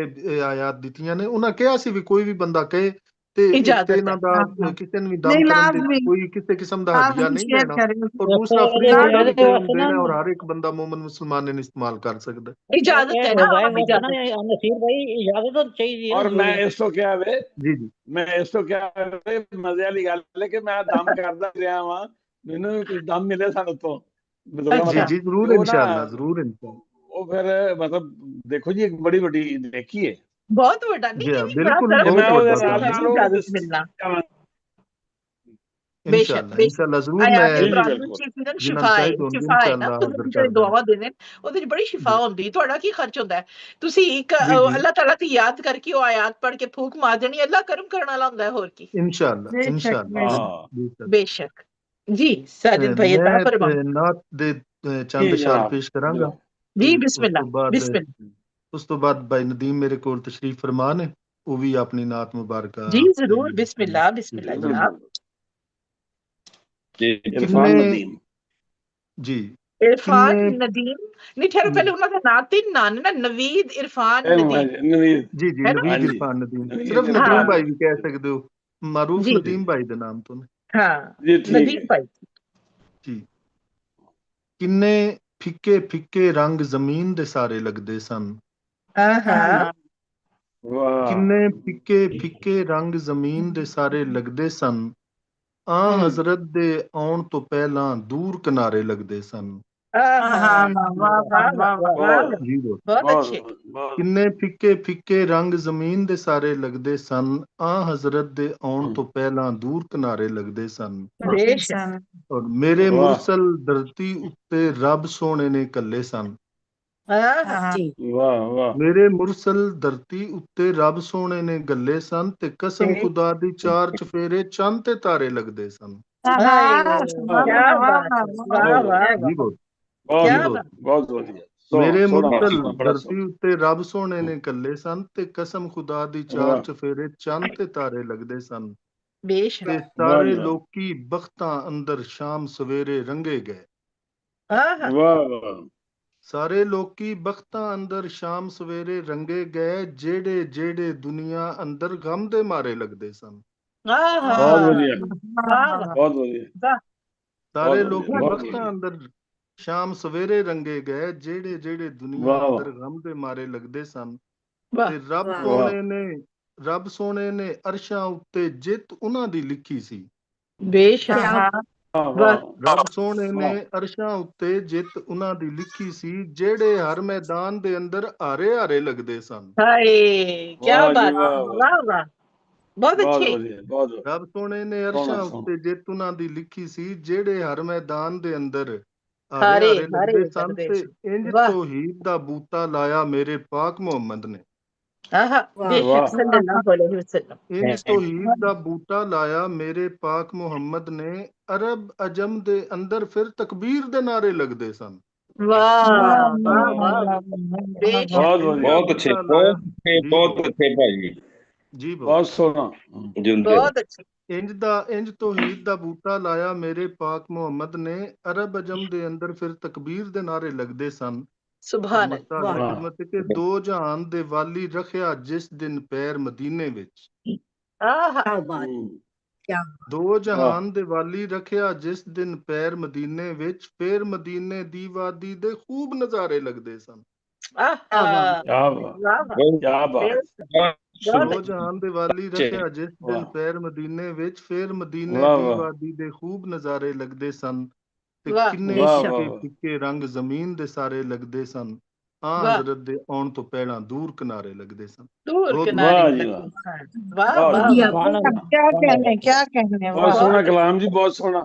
आयात दित्तियां ने उन्हां कहा सी भी कोई भी बंदा कहे ते एक ते इजाजत है इन्हां दा ਹਾਂ ਹਾਂ किसी ने भी दम ਨਹੀਂ करन दे ਲਾਜ਼ਮੀ कोई किसी किस्म दा हदिया नहीं ਸ਼ੇਅਰ लेना ਕਰਿਓ और दूसरा फ्री होना भी ਇਹਦੇ देना ਵਾਸਤੇ ਨਾ देना और हर एक बंदा मोमिन मुसलमान ने इस्तेमाल कर सकदा है। इजाजत है ਇਹ ना ਵਜ਼ਾਇਫ आप ਵਾਸਤੇ ਨਾ इजाजत ਨਸੀਰ ਭਾਈ ਇਜਾਜ਼ਤ ਚਾਹੀਦੀ ਹੈ ਨਾ ਔਰ ਮੈਂ ਜ਼ਰੂਰੀ। ਇਸ ਤੋਂ ਕਿਹਾ ਵੇ, जी जी ਮੈਂ ਇਸ ਤੋਂ ਕਿਹਾ ਵੇ ਮਜ਼ੇ ਵਾਲੀ ਗੱਲ ਹੈ ਕਿ ਮੈਂ ਦਮ ਕਰਦਾ ਰਿਹਾ ਵਾਂ, ਮੈਨੂੰ ਵੀ ਕੁਝ ਦਮ ਮਿਲੇ ਸਾਨੂੰ ਤੋਂ ਬਜ਼ੁਰਗਾਂ जी अच्छा ਵੱਲੋਂ, जी ਤੇ जरूर ਉਹ ਨਾ इंशाल्लाह जरूर इंशाल्लाह ਉਹ ਫਿਰ मतलब देखो जी एक बड़ी ਵੱਡੀ ਦੇਖੀ है। बहुत बड़ा नहीं जी ये हाँ भी बड़ा बिल्कुल ਤੇ शर्फ ਮੈਂ बहुत की ਉਹਦੇ वड्डा चीज ਨਾਲ है काम ਨਾਲ है ਉਹ इजाजत ਦੱਸੀ मिलना ਜਾਵਾਂ। बेशक इंशाल्लाह बेशक इंशाल्लाह जरूर आयात मैं जी जी कुरान बिल्कुल। ਚ ਫਿਰਨ जिन्हां ਸ਼ਿਫਾ नूं ਹੈ चाहिए होंगे ਸ਼ਿਫਾ ਹੈ ਨਾ इंशाल्लाह ਤੁਸੀਂ हाजिर ਜਿਹੜੇ कर ਦੁਆਵਾਂ देंगे ਦੇਣੇ ਨੇ ਉਹਦੇ ਚ ਬੜੀ ਸ਼ਿਫਾ जी ਹੁੰਦੀ ਤੁਹਾਡਾ ਕੀ ਖਰਚ ਹੁੰਦਾ ਹੈ ਤੁਸੀਂ ਇੱਕ जी जी ਅੱਲਾਹ ਤਾਲਾ ਦੀ ਯਾਦ ਕਰਕੇ ਉਹ ਆਇਤ ਪੜ੍ਹ ਕੇ ਫੂਕ ਮਾਰ ਦੇਣੀ ਅੱਲਾਹ ਕਰਮ ਕਰਨ ਵਾਲਾ ਹੁੰਦਾ ਹੈ ਹੋਰ ਕੀ इंशाल्लाह ਬੇਸ਼ੱਕ इंशाल्लाह ਬੇਸ਼ੱਕ हाँ बेशक बेशक जी साजिद भाई अता मैं फरमाओ नात दे जी चंद अशार जनाब पेश करांगा जो जी ते बिस्मिल्लाह बिस्मिल्लाह उस तो बाद भाई नदीम मेरे कोल तशरीफ फरमा ने वो भी अपनी नात मुबारक जी जरूर बिस्मिल्लाह बिस्मिल्लाह बिल्कुल जनाब बिल्कुल जी किन्ने इरफान नदीम जी इरफान किन्ने नदीम नहीं ठहरो जी पहले उन्होंने नाम तीन नाम है ना नवीद इरफान नदीम नवीद जी जी है ना हाँ नवीद जी इरफान नदीम नवीद सिर्फ नदीम इरफान हाँ भाई भी कह सकते हो मारूफ जी नदीम भाई दे नाम तो ने हाँ जी ठीक नदीम है। भाई जी किन्ने फिक्के फिक्के रंग जमीन दे सारे लगदे सन हाँ हाँ वाह किन्ने फिक्के फिक्के रंग ਜ਼ਮੀਨ ਦੇ ਸਾਰੇ ਲੱਗਦੇ ਸਨ ਆ ਹਜ਼ਰਤ ਦੇ ਆਉਣ ਤੋਂ ਪਹਿਲਾਂ ਦੂਰ ਕਿਨਾਰੇ ਲੱਗਦੇ ਸਨ हाँ ਵਾਹ ਵਾਹ वाह ਵਾਹ वाह ਵਾਹ वाह बहुत ਜੀ ਬੋਲ बहुत बहुत अच्छे बहुत ਕਿੰਨੇ ਫਿੱਕੇ ਫਿੱਕੇ ਰੰਗ ਜ਼ਮੀਨ ਦੇ ਸਾਰੇ ਲੱਗਦੇ ਸਨ ਆ ਹਜ਼ਰਤ ਦੇ ਆਉਣ ਤੋਂ ਪਹਿਲਾਂ ਦੂਰ ਕਿਨਾਰੇ ਲੱਗਦੇ ਸਨ बेशक ਇਨਸਾਨ ਔਰ ਮੇਰੇ वाह ਮੁਰਸਲ ਧਰਤੀ ਉੱਤੇ ਰੱਬ ਸੋਹਣੇ ਨੇ ਕੱਲੇ ਸਨ हाँ हाँ ਹਾਂ जी वाह वाह ਮੇਰੇ ਮੁਰਸਲ ਧਰਤੀ ਉੱਤੇ ਰੱਬ ਸੋਹਣੇ ਨੇ ਗੱਲੇ ਸਨ ਤੇ ਕਸਮ ठीक ਖੁਦਾ ਦੀ ਚਾਰ ਚਫੇਰੇ ਚੰਦ ਤੇ ਤਾਰੇ ਲੱਗਦੇ ਸਨ हाय ਹਾਂ ਸੁਭਾਨ क्या ਅੱਲਾਹ ਵਾਹ बात है ਵਾਹ वाह बहुत वाह ਜੀ वाह ਬੋਲ बहुत ਜੀ क्या ਬੋਲ बात बहुत बढ़िया ਮੇਰੇ सोना ਮੁਰਸਲ सोना बड़ा ਧਰਤੀ सोना ਉੱਤੇ ਰੱਬ ਸੋਹਣੇ ਨੇ ਕੱਲੇ ਸਨ ਤੇ ਕਸਮ ਖੁਦਾ ਦੀ ਚਾਰ वाह ਚਫੇਰੇ ਚੰਦ ਤੇ ਤਾਰੇ ਲੱਗਦੇ ਸਨ बेशक ਤੇ वाह ਸਾਰੇ जी ਲੋਕੀ ਬਖਤਾਂ ਅੰਦਰ ਸ਼ਾਮ ਸਵੇਰੇ ਰੰਗੇ ਗਏ हाँ हाँ वाह वाह ਸਾਰੇ ਲੋਕੀ ਬਖਤਾਂ ਅੰਦਰ ਸ਼ਾਮ ਸਵੇਰੇ ਰੰਗੇ ਗਏ ਜਿਹੜੇ ਜਿਹੜੇ ਦੁਨੀਆ ਅੰਦਰ ਗਮ ਦੇ ਮਾਰੇ ਲੱਗਦੇ ਸਨ हाँ बहुत हाँ बढ़िया वाह वाह बहुत बढ़िया वाह ਸਾਰੇ बहुत बढ़िया ਲੋਕੀ बहुत ਬਖਤਾਂ बढ़िया ਅੰਦਰ ਸ਼ਾਮ ਸਵੇਰੇ ਰੰਗੇ ਗਏ ਜਿਹੜੇ ਜਿਹੜੇ ਦੁਨੀਆ वाह ਅੰਦਰ ਗਮ ਦੇ ਮਾਰੇ ਲੱਗਦੇ ਸਨ वाह ਤੇ ਰੱਬ वाह वाह ਸੋਹਣੇ ਨੇ ਅਰਸ਼ਾਂ ਉੱਤੇ ਜਿੱਤ ਉਹਨਾਂ ਦੀ ਲਿਖੀ ਸੀ बेशक क्या वाह वाह वाह ਰੱਬ ਸੋਹਣੇ ਨੇ वाह ਅਰਸ਼ਾਂ ਉੱਤੇ ਜਿੱਤ ਉਹਨਾਂ ਦੀ ਲਿਖੀ ਸੀ ਜਿਹੜੇ ਹਰ ਮੈਦਾਨ ਦੇ ਅੰਦਰ ਹਾਰੇ ਹਾਰੇ ਲੱਗਦੇ ਸਨ हाय क्या वाह जी बात है वाह वाह वाह वाह बहुत बहुत अच्छे बढ़िया बहुत ਰੱਬ ਸੋਹਣੇ ਨੇ सोना ਅਰਸ਼ਾਂ सोना ਉੱਤੇ ਜਿੱਤ ਉਹਨਾਂ ਦੀ ਲਿਖੀ ਸੀ ਜਿਹੜੇ ਹਰ ਮੈਦਾਨ ਦੇ ਅੰਦਰ ਹਾਰੇ हारे ਹਾਰੇ हारे ਲੱਗਦੇ ਸਨ लगदे ਤੇ सी ਇੰਜ वाह ਤੌਹੀਦ ਦਾ ਬੂਟਾ ਲਾਇਆ ਮੇਰੇ ਪਾਕ ਮੁਹੰਮਦ ਨੇ आहा वाह बेशक वाह सल्लल्लाहु अलैहि वसल्लम ਇੰਜ ਤੌਹੀਦ ਦਾ ਬੂਟਾ ਲਾਇਆ ਮੇਰੇ ਪਾਕ ਮੁਹੰਮਦ ਨੇ ਅਰਬ ਅਜਮ ਦੇ ਅੰਦਰ ਫਿਰ ਤਕਬੀਰ ਦੇ ਨਾਰੇ ਲੱਗਦੇ ਸਨ वाह वाह वाह वाह बेशक बहुत ਇੰਜ बढ़िया ਦਾ बहुत अच्छे ਬੂਟਾ ਲਾਇਆ ਜੀ बहुत ਬੋਲ अच्छे भाई ਜੀ ਬੋਲ बहुत सोना जिंदे बहुत अच्छे ਇੰਜ ਤੌਹੀਦ ਦਾ ਬੂਟਾ ਲਾਇਆ ਮੇਰੇ ਪਾਕ ਮੁਹੰਮਦ ਨੇ ਅਰਬ ਅਜਮ ਦੇ ਅੰਦਰ ਫਿਰ ਤਕਬੀਰ ਦੇ ਨਾਰੇ ਲੱਗਦੇ ਸਨ ਔਰ सुभान अल्लाह ਮਸਾ वाह ਦੀ वाह ਖidmat ਕਿ ਦੋ ਜਹਾਨ ਦੇ ਵਾਲੀ ਰੱਖਿਆ ਜਿਸ ਦਿਨ ਪੈਰ ਮਦੀਨੇ ਵਿੱਚ आहा क्या बात क्या ਦੋ वाह ਜਹਾਨ ਦੇ ਵਾਲੀ ਰੱਖਿਆ ਜਿਸ ਦਿਨ ਪੈਰ ਮਦੀਨੇ ਵਿੱਚ ਫਿਰ ਮਦੀਨੇ ਦੀ ਵਾਦੀ ਦੇ ਖੂਬ ਨਜ਼ਾਰੇ ਲੱਗਦੇ ਸਨ क्या आहा बात क्या बात वाह वाह बहुत क्या बात बेशक ਦੋ ਜਹਾਨ ਦੇ ਵਾਲੀ ਰੱਖਿਆ ਜਿਸ ਦਿਨ ਪੈਰ ਮਦੀਨੇ ਵਿੱਚ, ਫਿਰ ਮਦੀਨੇ ਦੀ ਵਾਦੀ ਦੇ ਖੂਬ ਨਜ਼ਾਰੇ ਲੱਗਦੇ ਸਨ ਤੇ ਕਿੰਨੇ ਫਿੱਕੇ ਫਿੱਕੇ ਰੰਗ ਜ਼ਮੀਨ ਦੇ ਸਾਰੇ ਲੱਗਦੇ ਸਨ। ਹਾਂ ਹਜ਼ਰਤ ਦੇ ਆਉਣ ਤੋਂ ਪਹਿਲਾਂ ਦੂਰ ਕਿਨਾਰੇ ਲੱਗਦੇ ਸਨ। ਦੂਰ ਕਿਨਾਰੇ ਲੱਗਦੇ ਸਨ। ਵਾਹ ਵਾਹ क्या कहने क्या कहने बहुत सोहना कलाम जी, बहुत सोहना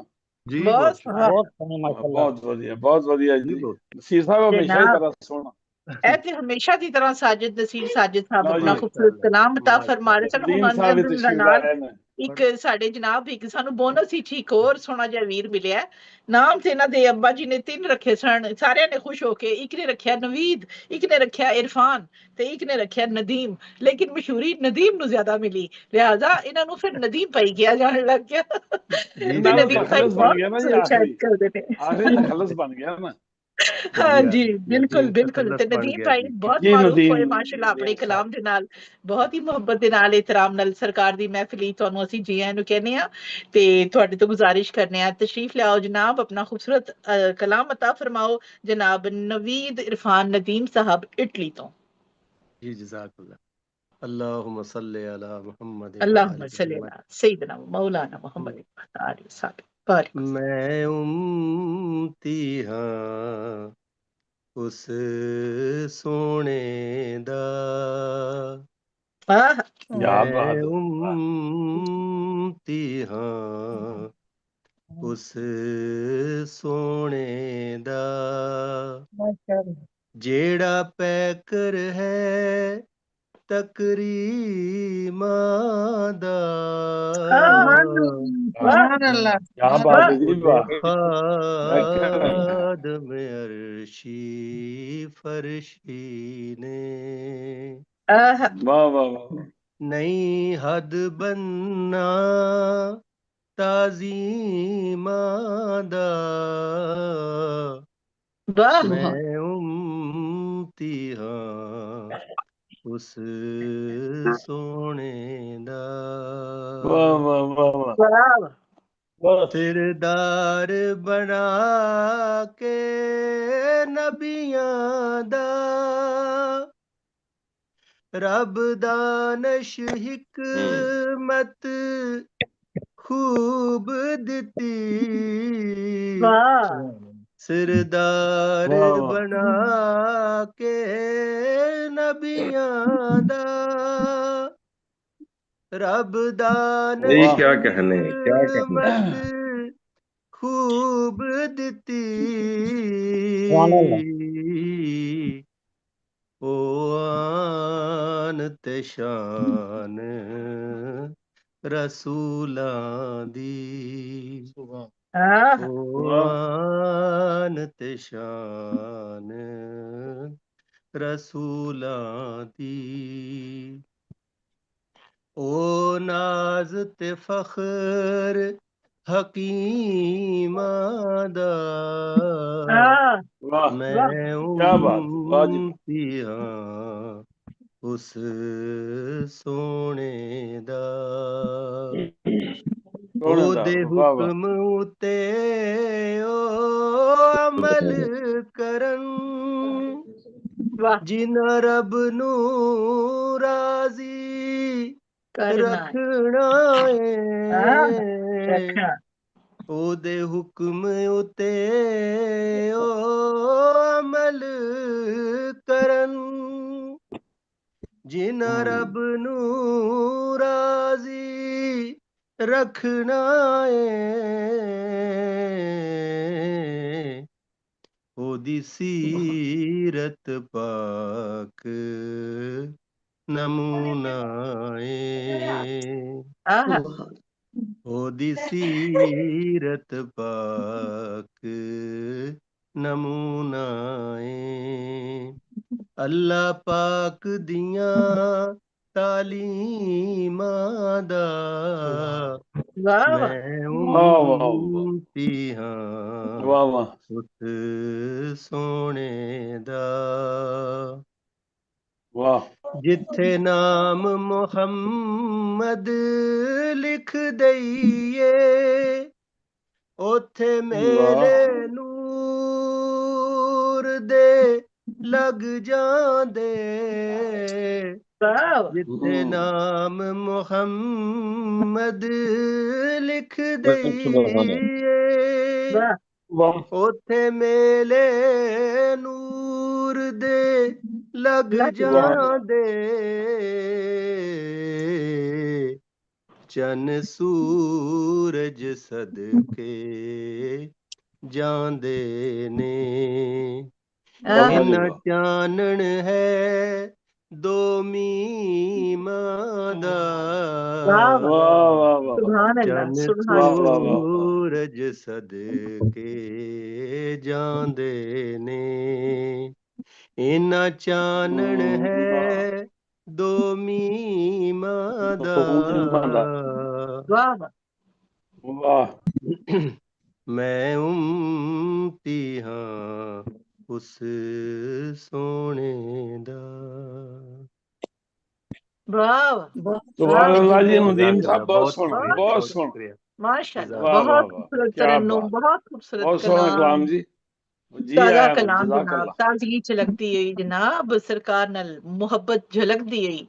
जी, बहुत बहुत वधिया, बहुत वधिया जी। नसीर साहब हमेशा ही तरह सोहना ऐसे हमेशा की तरह साजिद नसीर साजिद साहब अपना खूबसूरत कलाम अता फरमा रहे सन। ਹੁਣ ਇੱਕ ਸਾਡੇ ਜਨਾਬ ਇੱਕ ਸਾਨੂੰ ਬੋਨਸ ਹੀ ਠੀਕ ਹੋਰ ਸੋਹਣਾ ਜਿਹਾ ਵੀਰ ਮਿਲਿਆ। ਨਾਮ ਤੇ ਇਹਨਾਂ ਦੇ ਅੱਬਾ ਜੀ ਨੇ 3 ਰੱਖੇ ਸਨ। ਸਾਰਿਆਂ ਨੇ ਖੁਸ਼ ਹੋ ਕੇ, ਇੱਕ ਨੇ ਰੱਖਿਆ ਨਵੀਦ, ਇੱਕ ਨੇ ਰੱਖਿਆ ਇਰਫਾਨ ਤੇ ਇੱਕ ਨੇ ਰੱਖਿਆ ਨਦੀਮ, ਲੇਕਿਨ ਮਸ਼ਹੂਰੀ ਨਦੀਮ ਨੂੰ ਜ਼ਿਆਦਾ ਮਿਲੀ, ਲਿਹਾਜ਼ਾ ਇਹਨਾਂ ਨੂੰ ਫਿਰ ਨਦੀਮ ਭਾਈ ਕਿਹਾ ਜਾਣ ਲੱਗ ਗਿਆ। ਨਦੀਮ ਭਾਈ ਸ਼ਾਇਦ ਕਰਦੇ ਨੇ। ਖਲਸ ਬਣ ਗਿਆ ਨਾ। ਹਾਂਜੀ ਬਿਲਕੁਲ ਬਿਲकुल। ਤੇ ਨਦੀਮ ਭਾਈ ਬਹੁਤ ਮਾਰੂਫ ਹੋਏ ਮਾਸ਼ਾਅੱਲਾ ਆਪਣੇ ਕਲਾਮ ਦੇ ਨਾਲ, ਬਹੁਤ ਹੀ ਮੁਹੱਬਤ ਦੇ ਨਾਲ ਇਤਰਾਮ ਨਾਲ। ਸਰਕਾਰ ਦੀ ਮਹਿਫਿਲ ਤੁਹਾਨੂੰ ਅਸੀਂ ਜੀ ਆਇਆਂ ਨੂੰ ਕਹਿੰਦੇ ਆ ਤੇ ਤੁਹਾਡੇ ਤੋਂ ਗੁਜ਼ਾਰਿਸ਼ ਕਰਨੇ ਆ ਤਸ਼ਰੀਫ ਲਿਆਓ ਜਨਾਬ, ਆਪਣਾ ਖੂਬਸੂਰਤ ਕਲਾਮ ਅਤਾ ਫਰਮਾਓ ਜਨਾਬ ਨਵੀਦ ਇਰਫਾਨ ਨਦੀਮ ਸਾਹਿਬ ਇਟਲੀ ਤੋਂ। जी जज़ाकल्लाह। अल्लाहुम्मा सल्ली अला मुहम्मद अल्लाहुम्मा सल्ली अला सय्यिदना मौलाना मुहम्मद आले साहब। मैं उम्मती हां उस सोने दा, मैं उम्मती हां उस सोने दा, जेड़ा पैकर है तकरीमा दा, खादम अर्शी फरशी ने, नहीं हद बन्ना ताज़ीमा दा, मैं उम्मती हां उस सोने दा, तिरदार बना के नबियां दा, रब दानश हिकमत खूब दिती, सिरदार बना के नबियां दा, रब दानश हिकमत खूब दिती, ओ आन ते शान रसूलां दी, ओ आन ते शान रसूलां दी, ओ नाज ते फख्र हकीमां दा, मैं उम्मती हां उस सोने दा, ओदे हुक्म उते ओ अमल करन, जिन्ना रब नू राजी रखना है, ओदे हुक्म उते ओ अमल करन, जिन्ना रब नू राजी रखना है, ओदी सीरत पाक नमूना है, ओदी सीरत पाक नमूना है, अल्लाह पाक दियां तालीमां दा, मैं उम्मती हां उस सोने दा, जिथे नाम मुहम्मद लिख दईए, ओथे मेले नूर दे लग जांदे, जिथे नाम मुहम्मद लिख दईए उथे मेले नूर दे लग जांदे चन सूरज सदके जांदे ने इन्ना चानण है दो मीमां दा चन सूरज सदके जांदे ने इन्ना चानण है दो मीमां दा मैं उम्मती हां उस सोने दा। सुभान अल्लाह जी नदीम साहब, बहुत सोहना, बहुत सोहना, माशाअल्लाह, वाह वाह बहुत वाह, खूबसूरत क्या तरन्नुम, बात, बहुत खूबसूरत बहुत सोहना कलाम, कलाम जी, जी ताजा आया कलाम जनाब, जज़ाकल्लाह। ताजगी झलकदी है जनाब, सरकार नाल मुहब्बत झलकदी है,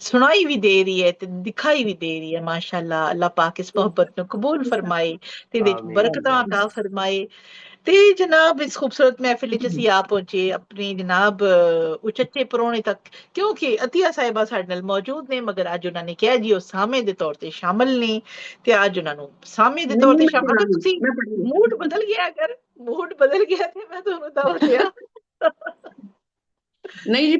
सुनाई भी दे रही है ते दिखाई भी दे रही है। माशाअल्लाह, अल्लाह पाक इस मोहब्बत को कबूल फरमाए ते विच बरकतां अता फरमाए। ते जनाब इस खूबसूरत महफिल च असीं आ पहुंचे अपनी जनाब उचच्चे परौने तक, क्योंकि अतिया साहिबा साडे नाल मौजूद ने, मगर अज उन्होंने कहा जी वो सामे दे तौर ते शामिल ने ते अज उन्होंने सामे दे तौर ते शामिल, अगर तुसीं मूड बदल गया, अगर मूड बदल गया ते मैं ਤੁਹਾਨੂੰ ਦਾਵਤ ਦਿਆਂ। ਨਹੀਂ ਜੀ,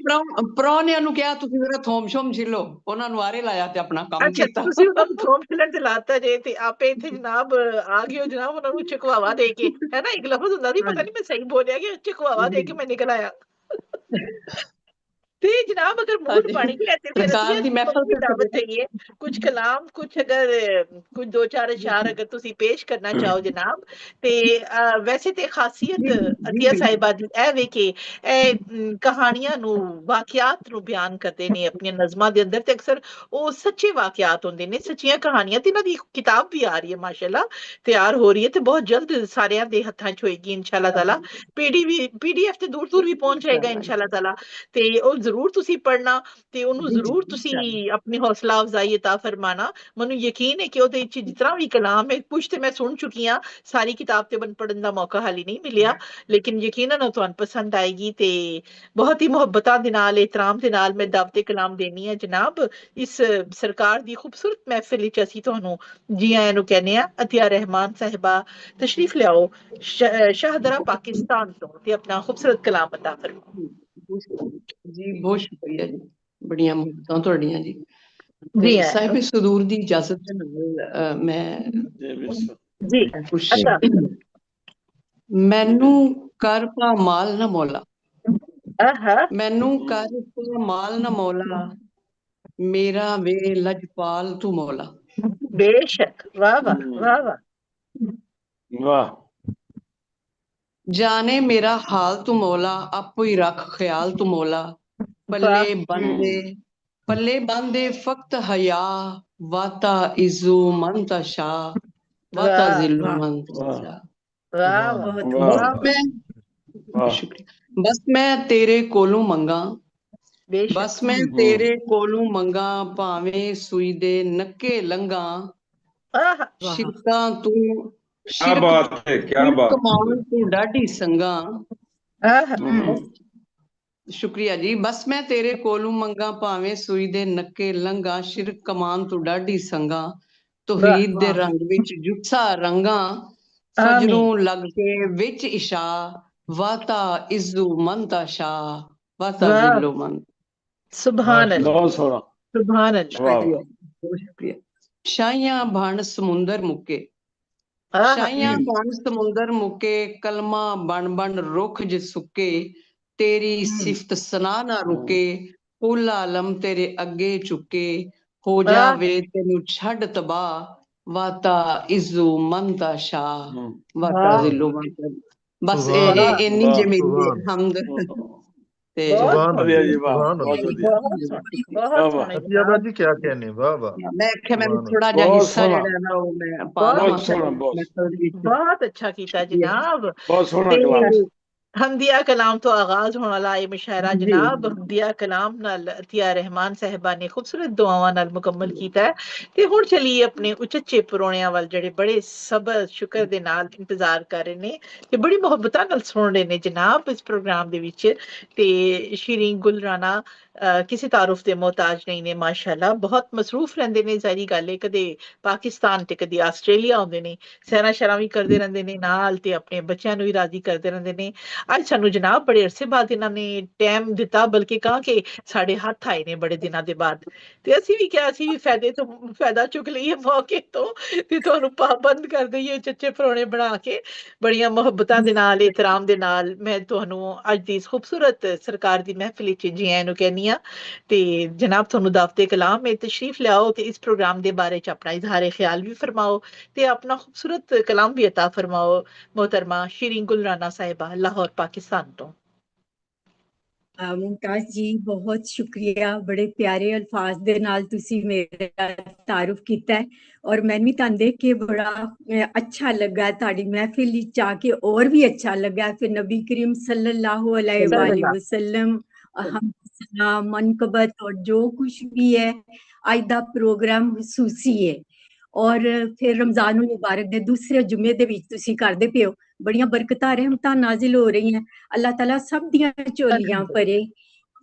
ਪ੍ਰਾਹੁਣਿਆਂ ਨੂੰ ਕਿਹਾ ਤੁਸੀਂ ਮੇਰਾ ਥੋਮ ਸ਼ੋਮ ਛਿੱਲੋ, ਉਹਨਾਂ ਨੂੰ ਆਰੇ ਲਾਇਆ ਤੇ ਆਪਣਾ ਕੰਮ ਅੱਛਾ, ਕੀਤਾ। ਤੁਸੀਂ ਉਹਨਾਂ ਨੂੰ ਥੋਮ ਛਿੱਲਣ ਤੇ ਲਾਤਾ ਜੇ ਤੇ ਆਪੇ ਇੱਥੇ ਜਨਾਬ ਆ ਗਏ ਹੋ ਜਨਾਬ ਉਹਨਾਂ ਨੂੰ ਚਕਵਾਵਾ ਦੇ ਕੇ, ਹੈ ਨਾ, ਇੱਕ ਲਫ਼ਜ਼ ਹੁੰਦਾ ਸੀ, ਪਤਾ ਨਹੀਂ ਮੈਂ ਸਹੀ ਬੋਲਿਆ ਕਿ ਚਕਵਾਵਾ ਦੇ ਕੇ ਮੈਂ ਨਿਕਲ ਆਇਆ। ਤੇ जनाब अगर मूड बन गया तो फिर सरकार दी महफिल भी दावत चाहिए, कुछ कलाम, कुछ अगर कुछ दो चार अशार अगर तुसी पेश करना चाहो जनाब ते वैसे ते खासियत अतिया साहिबा दी ए वे के कहानियां नु वाकयात नु बयान करते ने अपनी नज़मां दे अंदर, ते अक्सर वो सच्चे वाकयात होंदे ने, सच्चियां कहानियां, ते इन्हां दी किताब भी आ रही है माशाल्लाह, तैयार हो रही है, ते बहुत जल्द सारियां दे हत्थां च होएगी इंशाअल्लाह ताला। पीडीएफ ते दूर दूर भी पहुंच जाएगा इंशाअल्लाह ताला, ते ਉਹ ਜ਼ਰੂਰ ਤੁਸੀਂ ਪੜਨਾ ਤੇ ਉਹਨੂੰ ਜ਼ਰੂਰ ਤੁਸੀਂ ਆਪਣੀ ਹੌਸਲਾ ਅਫਜ਼ਾਈ ਅਤਾ ਫਰਮਾਣਾ। ਮੈਨੂੰ ਯਕੀਨ ਹੈ ਕਿ ਉਹਦੇ ਵਿੱਚ ਜਿਤਨਾ ਵੀ ਕਲਾਮ ਹੈ, ਕੁਝ ਤੇ ਮੈਂ ਸੁਣ ਚੁੱਕੀ ਹਾਂ, ਸਾਰੀ ਕਿਤਾਬ ਤੇ ਪੜਨ ਦਾ ਮੌਕਾ ਹਾਲੇ ਨਹੀਂ ਮਿਲਿਆ, ਲੇਕਿਨ ਯਕੀਨਨ ਉਹ ਤੁਹਾਨੂੰ ਪਸੰਦ ਆਏਗੀ ਤੇ ਬਹੁਤ ਹੀ ਮੁਹੱਬਤਾਂ ਦੇ ਨਾਲ, ਇਤਰਾਮ ਦੇ ਨਾਲ ਮੈਂ ਦਾਵਤੇ ਕਲਾਮ ਦੇਣੀ ਹੈ ਜਨਾਬ। ਇਸ ਸਰਕਾਰ ਦੀ ਖੂਬਸੂਰਤ ਮਹਿਫਿਲ ਵਿੱਚ ਅਸੀਂ ਤੁਹਾਨੂੰ ਜੀ ਆਇਆਂ ਨੂੰ ਕਹਿੰਦੇ ਆ। ਅਤਿਆ ਰਹਿਮਾਨ ਸਾਹਿਬਾ ਤਸ਼ਰੀਫ ਲਿਆਓ ਸ਼ਾਹਦਰਾ ਪਾਕਿਸਤਾਨ ਤੋਂ ਤੇ ਆਪਣਾ ਖੂਬਸੂਰਤ ਕਲਾਮ ਅਤਾ ਫਰਮਾਓ। जी बहुत शुक्रिया जी, बड़िया मुहब्बतां तुहाड़ियां जी। साहिब सदूर दी इजाजत दे नाल मैं जी कुछ मैनू कर पा माल ना मौला, मैनू कर पा माल ना मौला, मेरा वे लजपाल तू मौला। बेशक, वाह वाह वाह वाह वाह। जाने मेरा हाल तू मौला, आपो ही रख ख्याल तू मौला, पल्ले बंदे फक्त हया, वाता इज़्ज़ु मन तशा, वाता ज़िल्लु मन तशा। बस मैं तेरे कोलों मंगा, बस मैं तेरे कोलों मंगा, भावें सूई दे नक्के लंघा, शिरकां तू क्या बात है, क्या बात, कमान तू डाढी संगा। शुक्रिया जी। बस मैं तेरे कोलों मंगा, भावें सूई दे नक्के लंघा, शिरक कमान तू डाढी संगा, तौहीद दे रंग विच जुस्सा रंगा, फजरों लग के विच इशा, वाता इज़्ज़ु मन तशा, वाता ज़िल्लु मन। सुभान अल्लाह, सुभान अल्लाह। शुक्रिया। शाहियां बन समुंदर मुके, शाहियां बन समुंदर मुके, कलमा बन बन रुख ज सुके, तेरी सिफत सना ना रुके, कुल आलम तेरे अगे चुके, हो जावे तेनू छड़ तबाह, वाता इज़्ज़ु मन तशा, वाता ज़िल्लु मन। बस इन्नी जे मेरी हमद ते जी क्या कहने, वाह वाह। मैं आख्या मैं थोड़ा जा हिस्सा जेड़ा है ना वो मैं पा लवां। बहुत अच्छा कीता जनाब। बहुत सोहना कलाम। हमदिया कलाम तो आगाज होने वाला है मुशायरा जनाब हमदिया कलाम नाल अतिया रहमान साहिबा ने खूबसूरत दुआवां नाल मुकम्मल कीता है ते हुण चलिए अपने उचच्चे परोणियां वाल जेड़े बड़े सबर शुक्र दे नाल इंतजार कर रहे ने ते बड़ी मोहब्बतां नाल सुन रहे ने जनाब इस प्रोग्राम दे विच ते शीरीन गुल राणा किसी तारुफ दे मोहताज नहीं ने माशाअल्लाह बहुत मसरूफ रहंदे ने जारी गल है कदे पाकिस्तान ते कदे आस्ट्रेलिया आउंदे ने सैरा शरा भी करदे रहंदे ने नाल ते अपने बच्चों भी राजी करदे रहंदे ने ਅੱਜ ਸਾਨੂੰ ਜਨਾਬ ਬੜੇ ਅਰਸੇ ਬਾਅਦ ਇਹਨਾਂ ਨੇ ਟਾਈਮ ਦਿੱਤਾ ਬਲਕਿ ਕਹਾਂ ਕਿ ਸਾਡੇ ਹੱਥ ਆਏ ਨੇ ਬੜੇ ਦਿਨਾਂ ਦੇ ਬਾਅਦ ਤੇ ਅਸੀਂ ਵੀ ਕਿਹਾ ਅਸੀਂ ਵੀ ਫਾਇਦਾ ਚੁੱਕ ਲਈਏ ਮੌਕੇ ਤੋਂ ਤੇ ਤੁਹਾਨੂੰ ਪਾਬੰਦ ਕਰ ਦਈਏ ਚੱਚੇ ਪਰੋਣੇ ਬਣਾ ਕੇ ਬੜੀਆਂ ਮੁਹੱਬਤਾਂ ਦੇ ਨਾਲ ਇਤਰਾਮ ਦੇ ਨਾਲ ਮੈਂ ਤੁਹਾਨੂੰ ਅੱਜ ਦੀ ਇਸ ਖੂਬਸੂਰਤ ਸਰਕਾਰ ਦੀ ਮਹਿਫਿਲ ਵਿੱਚ ਜੀ ਆਇਆਂ ਨੂੰ ਕਹਿੰਦੀ ਆ ਤੇ ਜਨਾਬ ਤੁਹਾਨੂੰ ਦਾਵਤੇ ਕਲਾਮ ਮੇ ਤਸ਼ਰੀਫ ਲਿਆਓ ਤੇ ਇਸ ਪ੍ਰੋਗਰਾਮ ਦੇ ਬਾਰੇ ਚ ਆਪਣਾ ਇਜ਼ਹਾਰ ਖਿਆਲ ਵੀ ਫਰਮਾਓ ਤੇ ਆਪਣਾ ਖੂਬਸੂਰਤ ਕਲਾਮ ਵੀ ਅਤਾ ਫਰਮਾਓ मोहतरमा शीरीन गुल राणा साहिबा लाहौर पाकिस्तान तो। मुमताज जी बहुत शुक्रिया बड़े प्यारे अल्फाज दे नाल तुसी मेरा तारुफ कीता है और मैंने तुहानू देख के बड़ा अच्छा लगा तुहाडी महफिल विच आके और भी अच्छा लगा फिर नबी करीम सल्लल्लाहु अलैहि वसल्लम हम मनकबत और जो कुछ भी है आज दा प्रोग्राम हुसूसी है और फिर रमजान मुबारक दे दूसरे जुमे दे विच तुसी करदे पियो बड़ियां बरकतां रहमतां नाजिल हो रही हैं अल्लाह ताला सब दियां झोलियां भरे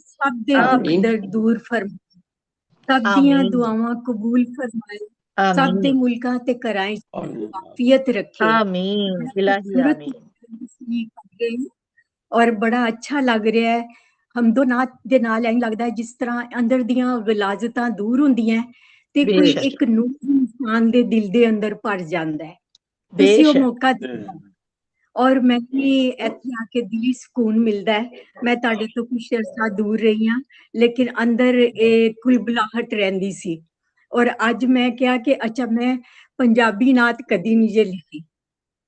सब दे दुख दर्द दूर फरमाए सब दियां दुआवां कबूल फरमाए सब दे मुल्कां ते घरां आफियत रखे आमीन इलाही आमीन और बड़ा अच्छा लग रहा है हमदो नात दे नाल ऐं लगदा है जिस तरह अंदर दियां गलाजतां दूर हुंदियां ते कोई एक नूर इंसान दे दिल दे अंदर भर जांदा है तुसी ओ मौका दित्ता और मैंने इत्थे आके दिली सुकून मिलदा है मैं तुहाडे तो कुछ अरसा दूर रही हां लेकिन अंदर कुलबुलाहट रहिंदी सी और अज मैं कहा कि अच्छा मैं पंजाबी नात कदी नहीं जे लिखी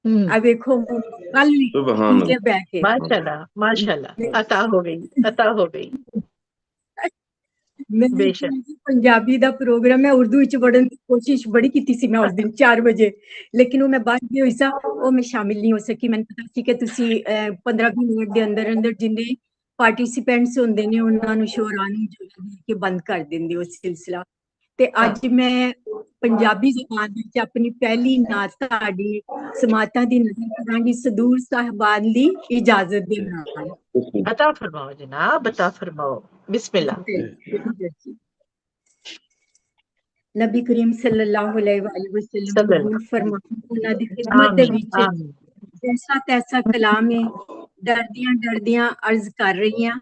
अब देखो कल लिखे बैठ के माशाल्लाह माशाल्लाह अता हो गई पंजाबी दा प्रोग्राम है उर्दू विच पढ़न दी कोशिश बड़ी कीती सी मैं उस दिन 4 बजे लेकिन वो मैं बाद में होई सा वो मैं शामिल नहीं हो सकी मैंने पता सी कि तुसी 15-20 मिनट दे अंदर अंदर जिन्ने पार्टिसिपेंट्स होंदे ने उन्हां नूं शोरानी के बंद कर दिंदे ओ सिलसिला ते अज मैं पंजाबी ज़बान विच अपनी पहली नात तुहाडी समातां दी नज़र करांगी सदूर साहिबान दी इजाजत दे नाल अता फरमाओ जनाब अता फरमाओ बिस्मिल्लाह नबी करीम सल्लल्लाहु अलैहि वसल्लम फरमाते उन्हां दी खिदमत दे विच जैसा तैसा कलाम है डरदियां डरदियां अर्ज कर रही हां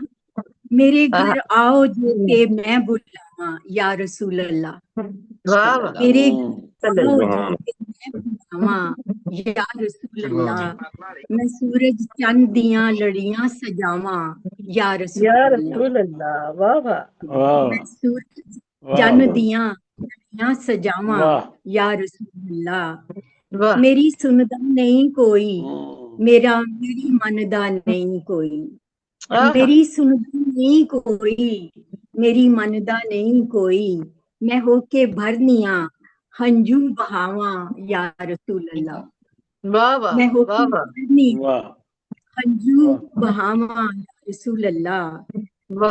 मेरे घर आओ जो के मैं बुलावा या रसूल अल्लाह मेरे घर आओ जो के मैं बुलावा या रसूल अल्लाह मैं सूरज चंद दियां लड़ियां सजावा या रसूल अल्लाह वाह वाह मैं सूरज चंद दियां लड़ियां सजावा या रसूल अल्लाह मेरी सुनदा नहीं कोई मेरी मनदा नहीं कोई मेरी सुनदा नहीं कोई मेरी मनदा नहीं कोई मैं होके भरनिया हंजू बहावा या रसूल अल्लाह वाह वाह मैं होके भरनिया हंजू बहावा या रसूल अल्लाह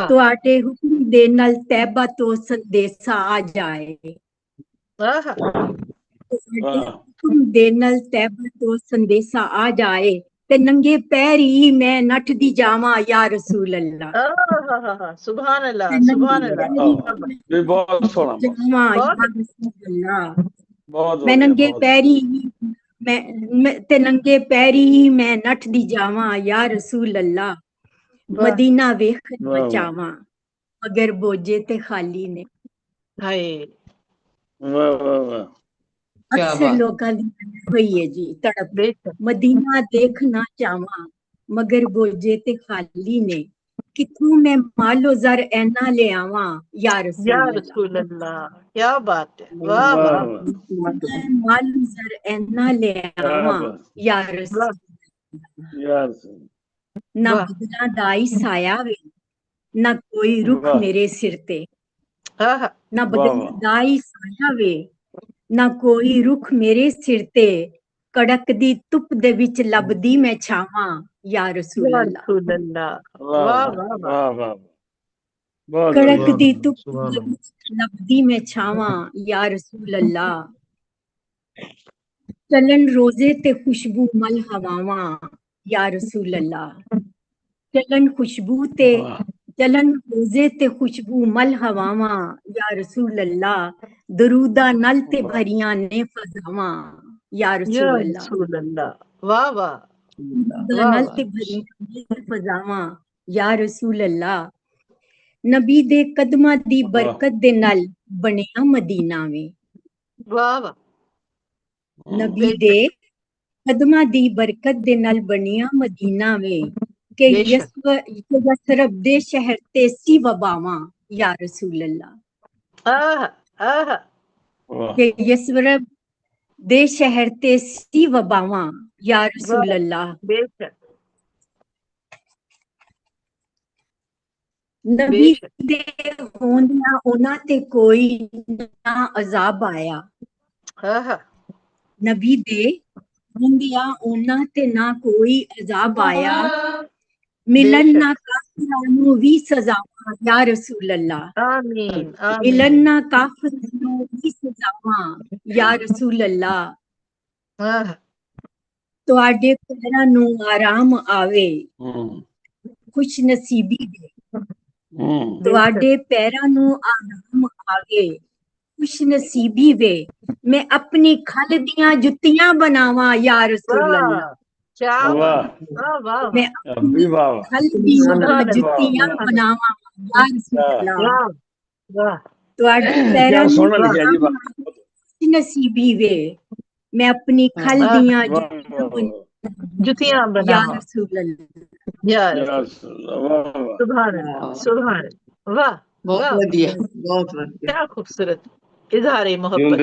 तुहाडे हुक्म दे नाल तैबा तो संदेशा आ जाए हुक्म दे नाल तैबा तो संदेशा आ जाए ते नंगे पैरी मैं नठदी जावा या रसूल अल्लाह सुभान अल्लाह सुभान अल्लाह बहुत सोहना जावा या रसूल अल्लाह मैं नंगे पैरी मैं ते नंगे पैरी मैं नठदी जावा या रसूल अल्लाह मदीना वेखना चावा मगर बोझे ते खाली ने हाय वाह वाह वाह अक्सर लोगों की हुई है जी तड़प मदीना देखना चावा मगर बोझे ते खाली ने किथों मैं मालो जर ऐना ले आवा या रसूल अल्लाह क्या बात है वाह वाह मालो जर ऐना ले आवा या रसूल ना बदला दाई साया वे ना कोई रुख मेरे सिर ते ना बदला दाई साया वे ना कोई रुख मेरे सिर ते कड़क दी धुप दे विच लभदी मैं छावां या रसूल अल्लाह। वाह वाह वाह वाह, कड़क दी धुप लबदी में छावा या रसूल अल्लाह। चलन रोजे ते खुशबू मल हवावा या रसूल अल्लाह। चलन रोजे ते खुशबू मल हवावा या रसूल अल्लाह। दरूदा नल ते भरियां ने फजावा या रसूल अल्लाह। वाह वाह, नल ते भरियां ने फजावा या रसूल अल्लाह। नबी दे कदमां दी बरकत दे नाल बनिया मदीना में। वाह वाह, नबी दे कदमां दी बरकत दे नाल बनिया मदीना में के यसरब दे शहर ते सी वबावा या रसूल अल्लाह। के यसरब दे शहर ते सी वबावा या रसूल अल्लाह। नबी दे होंदियां उन्हां ते कोई ना अजाब आया। नबी दे होंदियां उन्हां ते ना कोई अजाब आया। मिलन ना काफिरां नूं वी सजावां या रसूल अल्लाह। आमीन आमीन। मिलन ना काफिरां नूं वी सजावां या रसूल अल्लाह। तुहाडे पैरां नूं आराम आवे खुश नसीबी दे। तुहाडे पैरां नूं आराम आवे खुश नसीबी वे। मैं अपनी खल दियां जुत्तियां बनावा या रसूल अल्लाह। मैं अपनी खल दियां जुत्तियां बनावा या रसूल अल्लाह। तुहाडे पैरां नूं आराम आवे खुश नसीबी वे। मैं अपनी खल दियां जुत्तियां बनावा या रसूल अल्लाह। या सुभान अल्लाह, सुभान अल्लाह। वाह, बहुत बढ़िया, बहुत बढ़िया, क्या खूबसूरत इजहार मोहब्बत।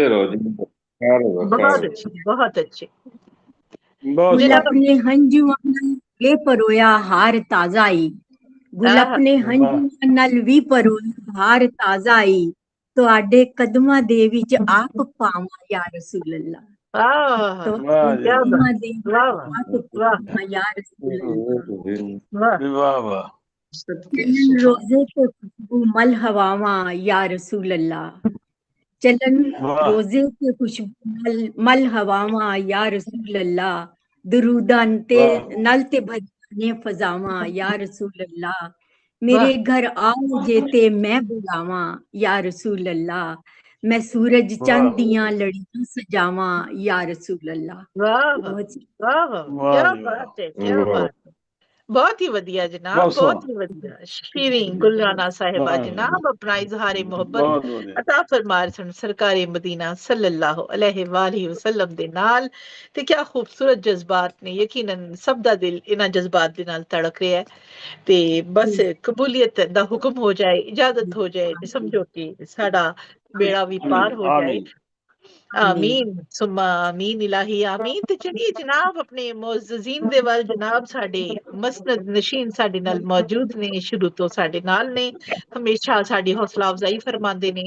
बहुत अच्छे, बहुत अच्छे। गुल अपने हंजुआं वे परोया हार ताजा आई। गुल अपने हंजुआं नाल वी परोया हार ताजा आई। तुहाडे कदमां दे विच आप पावां या रसूल अल्लाह। कदमां दे आप पावां या रसूल अल्लाह। चलन रोजे ते खुशबू मल हवावा या रसूल अल्लाह। चलन रोजे ते खुशबू मल हवावा या रसूल अल्लाह। दरूदान ते नल ते भरियां फजावा या रसूल अल्लाह। मेरे घर आओ जे ते मैं बुलावा या रसूल अल्लाह। मैं सूरज चंद दियां लड़ियां सजावा या रसूल अल्लाह। वाह वाह, क्या बात है, क्या बात है। बहुत ही वधिया जनाब, बहुत ही वधिया। शीरीन गुलराना साहिबा जनाब अपना इजहार मोहब्बत अता फरमा सन सरकारे मदीना सल्लल्लाहु अलैहि वसल्लम दे नाल। ते क्या खूबसूरत जज्बात ने, यकीनन सब दा दिल इन्हां जज्बात दे नाल तड़क रहा है। ते बस कबूलियत दा हुक्म हो जाए, इजाजत हो जाए ते समझो कि साडा बेड़ा भी पार हो जाए। आमीन सुम्मा आमीन इलाही आमीन। ते चलिए जनाब अपने मुअज़्ज़ज़ीन दे वल जनाब साडे मसनद नशीन साडे नाल मौजूद ने, शुरू तो साडे नाल ने, हमेशा साडी हौसला अफजाई फरमांदे ने।